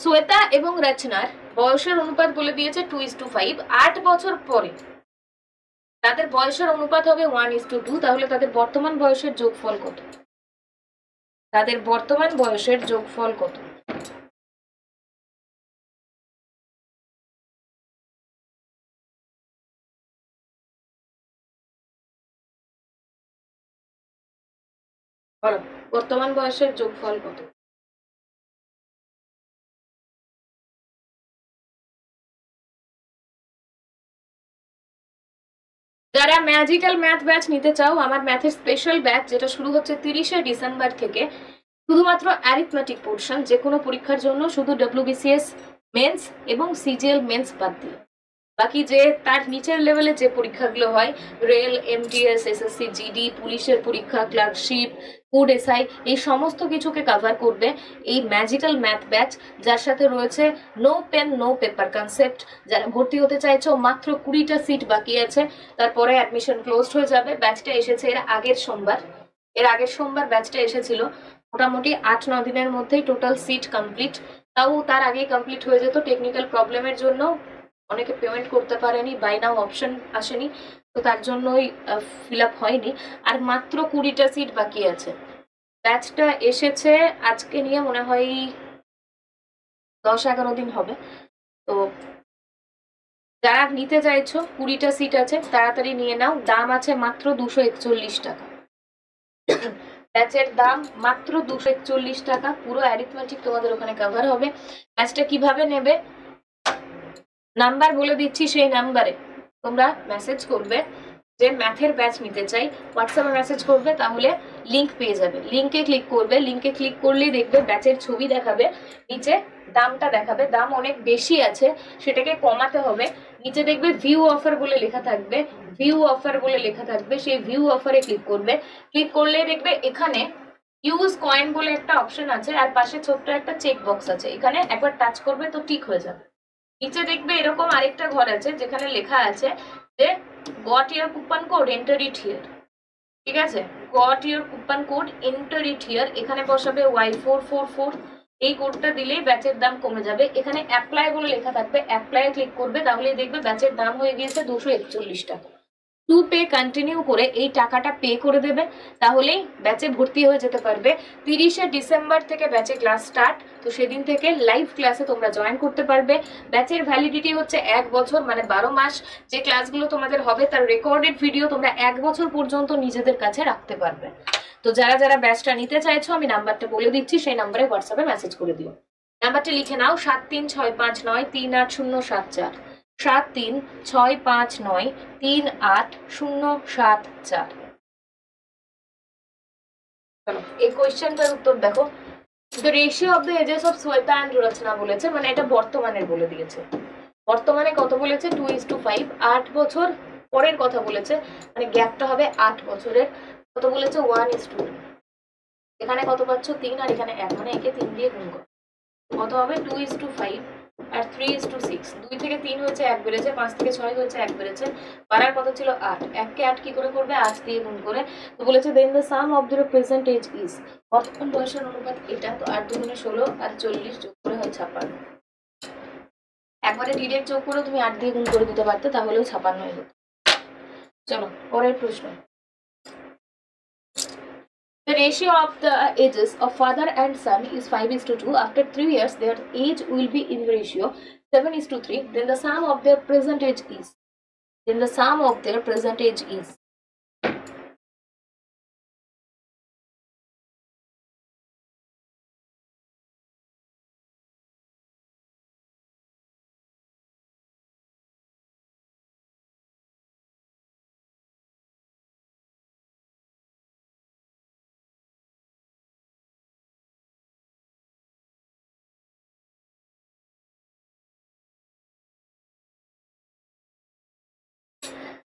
Shweta এবং রচনার বয়সের অনুপাত বলে দিয়েছে 2:5। 8 বছর পরে তাদের বয়সের অনুপাত হবে 1:2। তাহলে তাদের বর্তমান বয়সের যোগফল কত? তাদের বর্তমান বয়সের যোগফল কত? বলো, বর্তমান বয়সের যোগফল কত? যারা ম্যাজিক্যাল ম্যাথ ব্যাচ নিতে চাও, আমার ম্যাথের স্পেশাল ব্যাচ যেটা শুরু হচ্ছে 30শে ডিসেম্বর থেকে, শুধুমাত্র অ্যারিথমেটিক পোর্শন, যে কোনো পরীক্ষার জন্য শুধু WBCS মেন্স এবং সিজিএল মেন্স বাদ দিয়ে বাকি যে তার নিচের লেভেলে যে পরীক্ষাগুলো হয়, রেল, MTS, SSC, GD, পুলিশের পরীক্ষা, ক্লার্কশিপ, ফুড এসআই, এই সমস্ত কিছুকে কভার করবে এই ম্যাজিক্যাল ম্যাথ ব্যাচ, যার সাথে রয়েছে no pen no paper concept. যারা ভর্তি হতে চাইছো, মাত্র 20টা সিট বাকি আছে, তারপরে অ্যাডমিশন ক্লোজড হয়ে যাবে। ব্যাচটা এসেছে এর আগের সোমবার ব্যাচটা এসেছিল। মোটামুটি 8-9 দিনের মধ্যেই টোটাল সিট কমপ্লিট। তাও তার আগেই কমপ্লিট হয়ে যেত, টেকনিক্যাল প্রবলেমের জন্য অনেকে পেমেন্ট করতে পারেনি, বাই নাও অপশন আসেনি, তো তার জন্যই ফিল আপ হয়নি। আর মাত্র 20টা সিট বাকি আছে। ব্যাচটা এসেছে আজকে নিয়ে মনে হয় 10-11 দিন হবে। তো যারা নিতে চাইছো, 20টা সিট আছে, তাড়াতাড়ি নিয়ে নাও। দাম আছে মাত্র 241 টাকা। ব্যাচের দাম মাত্র 241 টাকা। পুরো অ্যারিথমেটিক তোমাদের ওখানে কভার হবে। ব্যাচটা কিভাবে নেবে, নাম্বার বলে দিচ্ছি, সেই নাম্বারে তোমরা মেসেজ করবে যে ম্যাথের ব্যাচ নিতে চাই, হোয়াটসঅ্যাপে মেসেজ করবে, তাহলে লিংক পেয়ে যাবে। লিংকে ক্লিক করবে, লিংকে ক্লিক করলেই দেখবে ব্যাচের ছবি দেখাবে, নিচে দামটা দেখাবে। দাম অনেক বেশি আছে, সেটাকে কমাতে হবে। নিচে দেখবে ভিউ অফার বলে লেখা থাকবে, সেই ভিউ অফারে ক্লিক করবে। ক্লিক করলেই দেখবে এখানে ইউজ কয়েন বলে একটা অপশন আছে, আর পাশে ছোট্ট একটা চেক বক্স আছে, এখানে একবার টাচ করবে তো টিক হয়ে যাবে। নিচে দেখবে এরকম আরেকটা ঘর আছে যেখানে লেখা আছে যে got your coupon code, enter it here. ঠিক আছে, got your coupon code, enter it here, এখানে বসাবে Y444। এই কোডটা দিলেই ব্যাচের দাম কমে যাবে। এখানে অ্যাপ্লাই বলে লেখা থাকবে, অ্যাপ্লাই ক্লিক করবে, তাহলে দেখবে ব্যাচের দাম হয়ে গিয়েছে 241 টাকা। টু পে কন্টিনিউ করে এই টাকাটা পে করে দেবে, তাহলেই ব্যাচে ভর্তি হয়ে যেতে পারবে। 30শে ডিসেম্বর থেকে ব্যাচে ক্লাস স্টার্ট, তো সেদিন থেকে লাইভ ক্লাসে তোমরা জয়েন করতে পারবে। ব্যাচের ভ্যালিডিটি হচ্ছে 1 বছর, মানে 12 মাস। যে ক্লাসগুলো তোমাদের হবে তার রেকর্ডেড ভিডিও তোমরা 1 বছর পর্যন্ত নিজেদের কাছে রাখতে পারবে। তো যারা যারা ব্যাচটা নিতে চাইছো, আমি নাম্বারটা বলে দিচ্ছি, সেই নাম্বারে হোয়াটসঅ্যাপে মেসেজ করে দিও। নাম্বারটা লিখে নাও, 7365938074, 7365938074। এই কোয়েশ্চেনটার উত্তর দেখো। The ratio of the ages of Shweta and Rachna বলেছে, মানে এটা বর্তমানের বলে দিয়েছে। বর্তমানে কত বলেছে? 2:5। 8 বছর পরের কথা বলেছে, মানে গ্যাপটা হবে 8 বছরের। কত বলেছে? 1:2। এখানে কত পাচ্ছ? 3, আর এখানে 1, মানে একে 3 দিয়ে গুণ করো। কত হবে? 2:5 আর 3:6। 2 থেকে 3 হয়েছে 1 বেড়েছে, 5 থেকে 6 হয়েছে 1 বেড়েছে, বাড়ার কথা ছিল 8, 1 কে 8 কি করে করবে, 8 দিয়ে গুণ করে। তো বলেছে then the sum of the present age is, বর্তমান বয়সের অনুপাত এটা। তো 8 দুগুণে 16 আর 40 যোগ করে হয় 56। একবারে ডিরেক্ট যোগ করে তুমি 8 দিয়ে গুণ করে দিতে পারতে, তাহলেও 56 হতো। চলো পরের প্রশ্ন। The ratio of the ages of father and son is 5:2. After 3 years, their age will be in the ratio 7:3. Then the sum of their present age is. Then the sum of their present age is.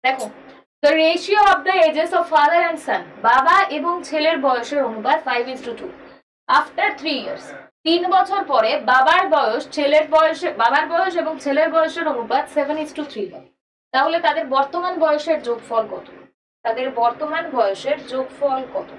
দেখো, the ratio of the ages of father and son, বাবা এবং ছেলের বয়সের অনুপাত 5:2. After 3 years, 3 বছর পরে বাবার বয়স এবং ছেলের বয়সের অনুপাত 7:3 হয়। তাহলে তাদের বর্তমান বয়সের যোগফল কত? তাদের বর্তমান বয়সের যোগফল কত?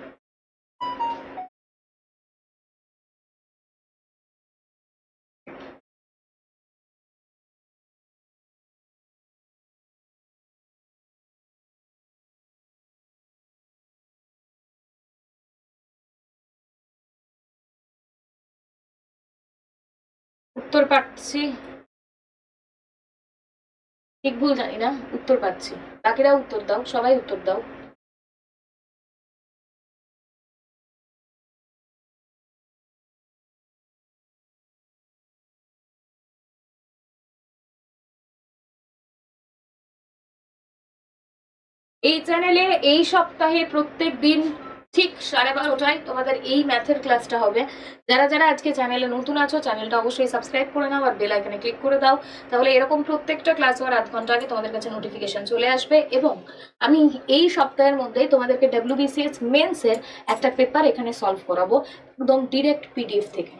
উত্তর পাচ্ছি, ঠিক ভুল জানি না, উত্তর পাচ্ছি। বাকিরা উত্তর দাও, সবাই উত্তর দাও। এই চ্যানেলে এই সপ্তাহে প্রত্যেক দিন ঠিক 12:30টায় তোমাদের এই ম্যাথের ক্লাসটা হবে। যারা যারা আজকে চ্যানেলে নতুন আছো, চ্যানেলটা অবশ্যই সাবস্ক্রাইব করে নাও আর বেল আইকনে ক্লিক করে দাও, তাহলে এরকম প্রত্যেকটা ক্লাস হওয়ার আধ ঘন্টা আগে তোমাদের কাছে নোটিফিকেশন চলে আসবে। এবং আমি এই সপ্তাহের মধ্যেই তোমাদেরকে WBCS মেন্সের একটা পেপার এখানে সলভ করাবো, একদম ডিরেক্ট PDF থেকে।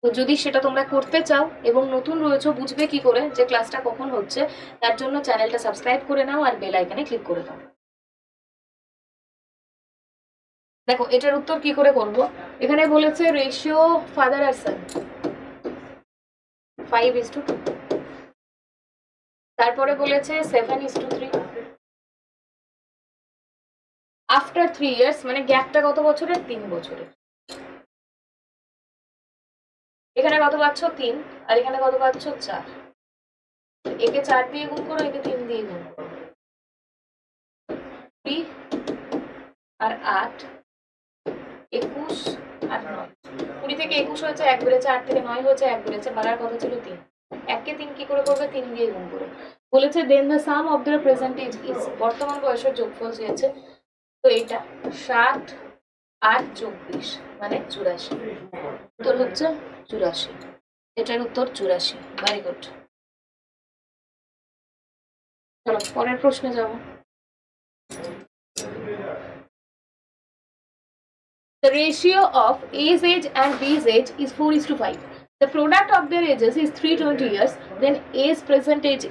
তো যদি সেটা তোমরা করতে চাও এবং নতুন রয়েছো, বুঝবে কি করে যে ক্লাসটা কখন হচ্ছে, তার জন্য চ্যানেলটা সাবস্ক্রাইব করে নাও আর বেল আইকনে ক্লিক করে দাও। দেখো এটার উত্তর কি করে করব। এখানে বলেছে রেশিও ফাদার আর সান 5:2, তারপরে বলেছে 7:3। আফটার 3 ইয়ার্স, মানে গ্যাপটা কত বছরের? 3 বছরের। এখানে কত পাচ্ছ? 3। আর এখানে কত পাচ্ছ? 4। একে 4 দিয়ে গুণ করো, একে 3 দিয়ে গুণ করো। 3 আর 8, 21 আর 9। 20 থেকে 21 হয়েছে 1 বেড়েছে, 8 থেকে 9 হয়েছে 1 বেড়েছে, বাড়ার কথা ছিল 3। 1 কে 3 কি করে করবে? 3 দিয়ে গুণ করে। বলেছে then the sum of the present age is, বর্তমান বয়সের যোগফল চেয়েছে। তো এটা 60 8 যোগ 20 মানে 84। উত্তর হচ্ছে 84। এটার উত্তর 84। Very good. চলো পরের প্রশ্নে যাব। The ratio of A's age and B's age is 4:5. The product of their ages is 320 years. Then A's present age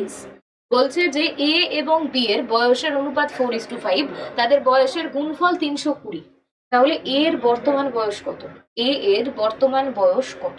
is. বলছে যে এ এবং বি এর বয়সের অনুপাত 4:5, তাদের বয়সের গুণফল 320। তাহলে এ এর বর্তমান বয়স কত? এ এর বর্তমান বয়স কত?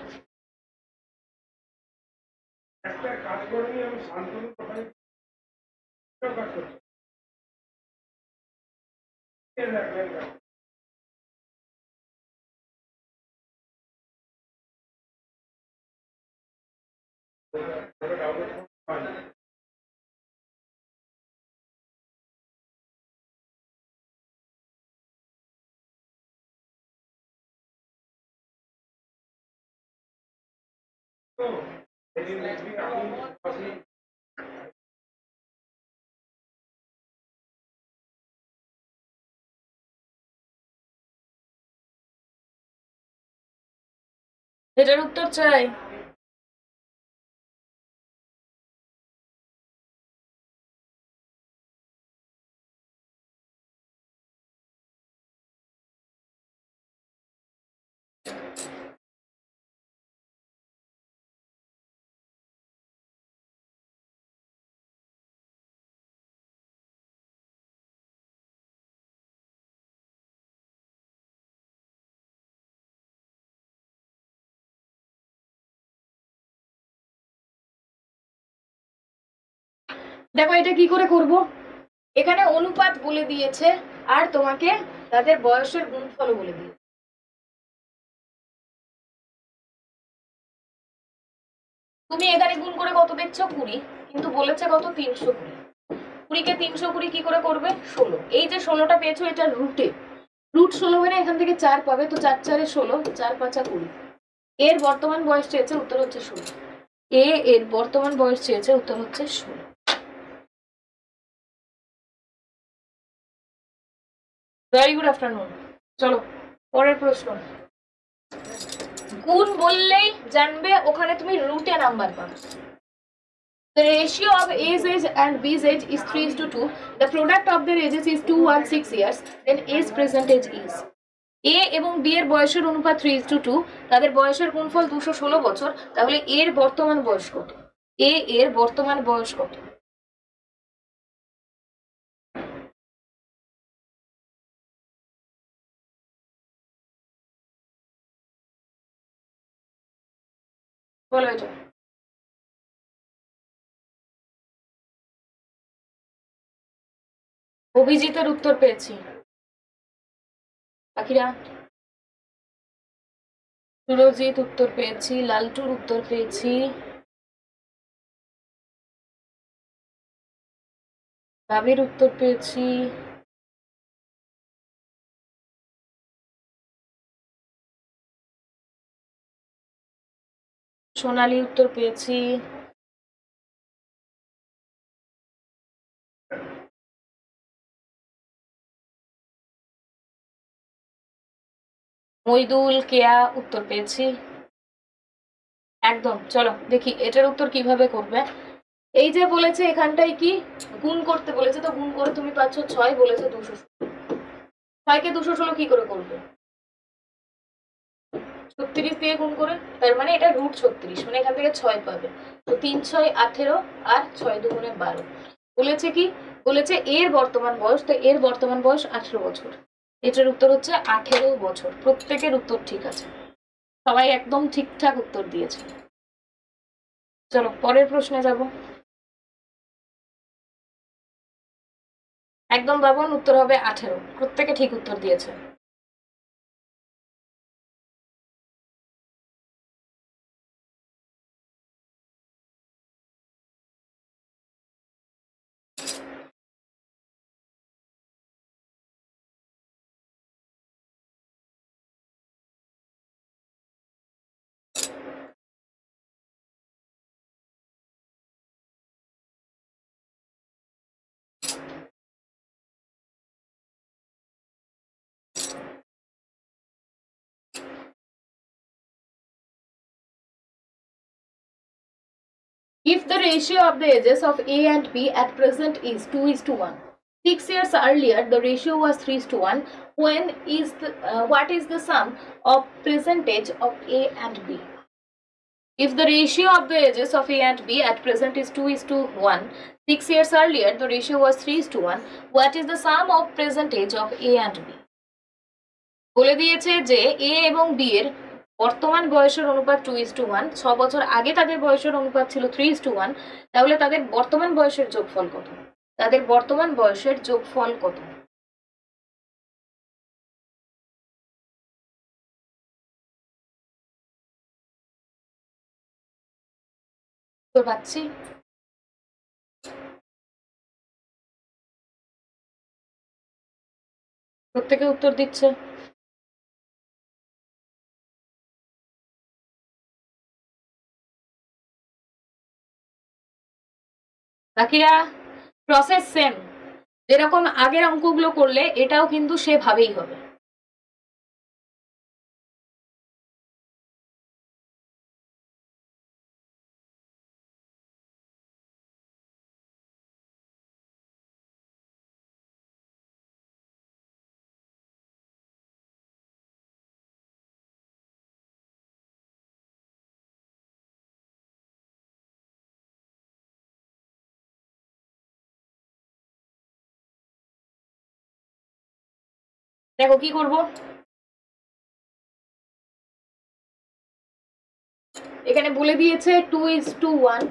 এটার উত্তর চাই। দেখো এটা কি করে করব, এখানে অনুপাত বলে দিয়েছে আর তোমাকে তাদের বয়সের গুণফল বলে দিয়েছে। তুমি এখানে গুণ করে কত দেখছো 20, কিন্তু বলেছে কত 320। 20 কে 320 কি করে করবে 16। এই যে 16টা পেয়েছো এটা রুটে, রুট 16 মানে এখান থেকে 4 পাবে, তো 4 4 16, 4 5 20। এর বর্তমান বয়স চেয়েছে, উত্তর হচ্ছে 16। এর বর্তমান বয়স চেয়েছে, উত্তর হচ্ছে 16। Very good afternoon. চলো পরের প্রশ্ন। গুণ বললেই জানবে ওখানে তুমি রুটে নাম্বার পাবে। The ratio of A's age and B's age is 3:2. The product of their ages is 216 years. Then A's percentage is. A এবং B এর বয়সের অনুপাত 3:2, তাদের বয়সের গুণফল 216 বছর, তাহলে এর বর্তমান বয়স কত? এর বর্তমান বয়স কত? বলো এটা। অভিজিতের উত্তর পেয়েছি, বাকিরা? সুরজিৎ উত্তর পেয়েছি, লালটুর উত্তর পেয়েছি, ভাবির উত্তর পেয়েছি, সোনালী উত্তর পেয়েছি, মইদুল কেয়া উত্তর পেয়েছি। একদম। চলো দেখি এটার উত্তর কিভাবে করবে। এই যে বলেছে এখানটাই কি গুণ করতে বলেছে, তো গুণ করে তুমি পাচ্ছ 6, বলেছে 216। 6 কে 216 কি করে করবে? 36 দিয়ে গুণ করে, তার মানে এটা রুট 36, মানে এখান থেকে 6 পাবে। তো 3 6 18 আর 6 2 12। বলেছে কি, বলেছে এর বর্তমান বয়স, তো এর বর্তমান বয়স 18 বছর। এটার উত্তর হচ্ছে 18 বছর। প্রত্যেকের উত্তর ঠিক আছে, সবাই একদম ঠিকঠাক উত্তর দিয়েছে। চলো পরের প্রশ্নে যাব। একদম বাবন, উত্তর হবে 18। প্রত্যেকে ঠিক উত্তর দিয়েছে। If the ratio of the ages of A and B at present is 2:1, 6 years earlier the ratio was 3:1. What is the sum of percentage of A and B? If the ratio of the ages of A and B at present is 2:1, 6 years earlier the ratio was 3:1. What is the sum of percentage of A and B? বলে দিয়েছে যে A এবং B এর বর্তমান বয়সের অনুপাত 2:1, 6 বছর আগে তাদের বয়সের অনুপাত ছিল 3:1, তাহলে তাদের বর্তমান বয়সের যোগফল কত? তাদের বর্তমান বয়সের যোগফল কত? তো পাচ্ছি, প্রত্যেকে উত্তর দিচ্ছে। বাকিরা? প্রসেস সেম, যেরকম আগের অঙ্কগুলো করলে এটাও কিন্তু সেভাবেই হবে। দেখো কি করব, এখানে বলে দিয়েছে 2:1,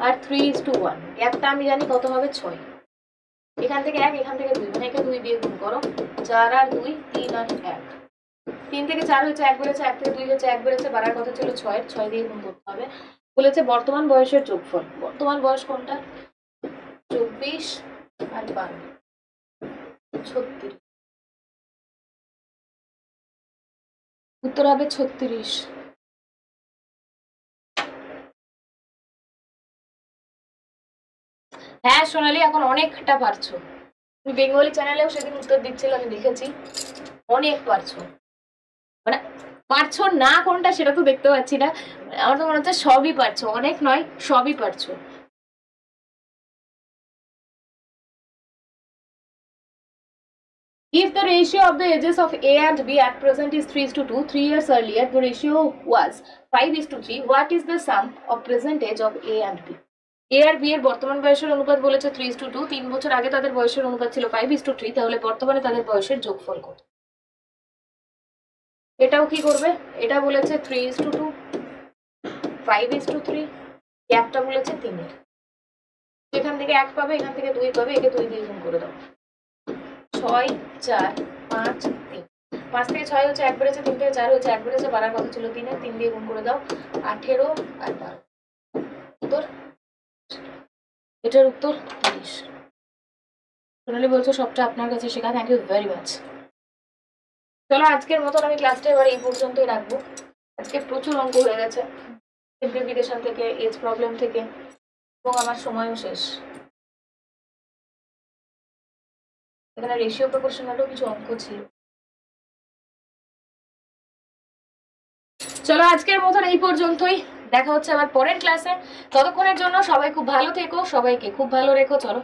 আর 3:1, গ্যাপটা আমি জানি কত হবে 6, এখান থেকে 1 এখান থেকে 2, মানে একে 2 দিয়ে গুণ করো, 4 আর 2 3 আর 1, 3 থেকে 4 হয়েছে 1 বেড়েছে, 1 থেকে 2 হয়েছে 1 বেড়েছে, বাড়ার কথা ছিল 6, 6 দিয়ে গুণ করতে হবে। বলেছে বর্তমান বয়সের যোগফল, বর্তমান বয়স কোনটা, 24 আর 12, 36, উত্তর হবে 36। হ্যাঁ সোনালি, এখন অনেকটা পারছো, তুমি বেঙ্গলি চ্যানেলেও সেদিন উত্তর দিচ্ছিল, আমি দেখেছি, অনেক পারছো, মানে পারছো না কোনটা সেটা তো দেখতে পাচ্ছি না, আমার তো মনে হচ্ছে সবই পারছো, অনেক নয় সবই পারছো। If the ratio of the ages of A and B at present is 3:2, 3 years earlier the ratio was 5:3, what is the sum of present age of A and B? A R B এর বর্তমান বয়সের অনুপাত বলেছে 3:2, 3 বছর আগে তাদের বয়সের অনুপাত ছিল 5:3, তাহলে বর্তমানে তাদের বয়সের যোগফল কত? এটাও কি করবে, এটা বলেছে 3:2, 5:3, গ্যাপটা বলেছে 3 এর, এখান থেকে 1 পাবে, এখান থেকে 2 পাবে, একে 2 দিয়ে গুণ করে দাও, 6 4 5 3, 5 থেকে 6 হচ্ছে 1 বেড়েছে, 3 থেকে 4 হচ্ছে 1 বেড়েছে, বাড়ার কথা ছিল 3 এর, 3 দিয়ে গুণ করে দাও, 18 আর 12, উত্তর, এটার উত্তর 30। সোনালি বলছো সবটা আপনার কাছে শেখা, থ্যাংক ইউ ভেরি মাচ। চলো আজকের মতন আমি ক্লাসটা এবার এই পর্যন্তই রাখবো, আজকে প্রচুর অঙ্ক হয়ে গেছে, সিম্পলিফিকেশন থেকে, এজ প্রবলেম থেকে, এবং আমার সময়ও শেষ, এখানে রেশিও প্রপোর্শনালও কিছু অঙ্ক ছিল। চলো আজকের মতন এই পর্যন্তই, দেখা হচ্ছে আবার পরের ক্লাসে, ততক্ষণের জন্য সবাই খুব ভালো থেকো, সবাইকে খুব ভালো রেখো, চলো।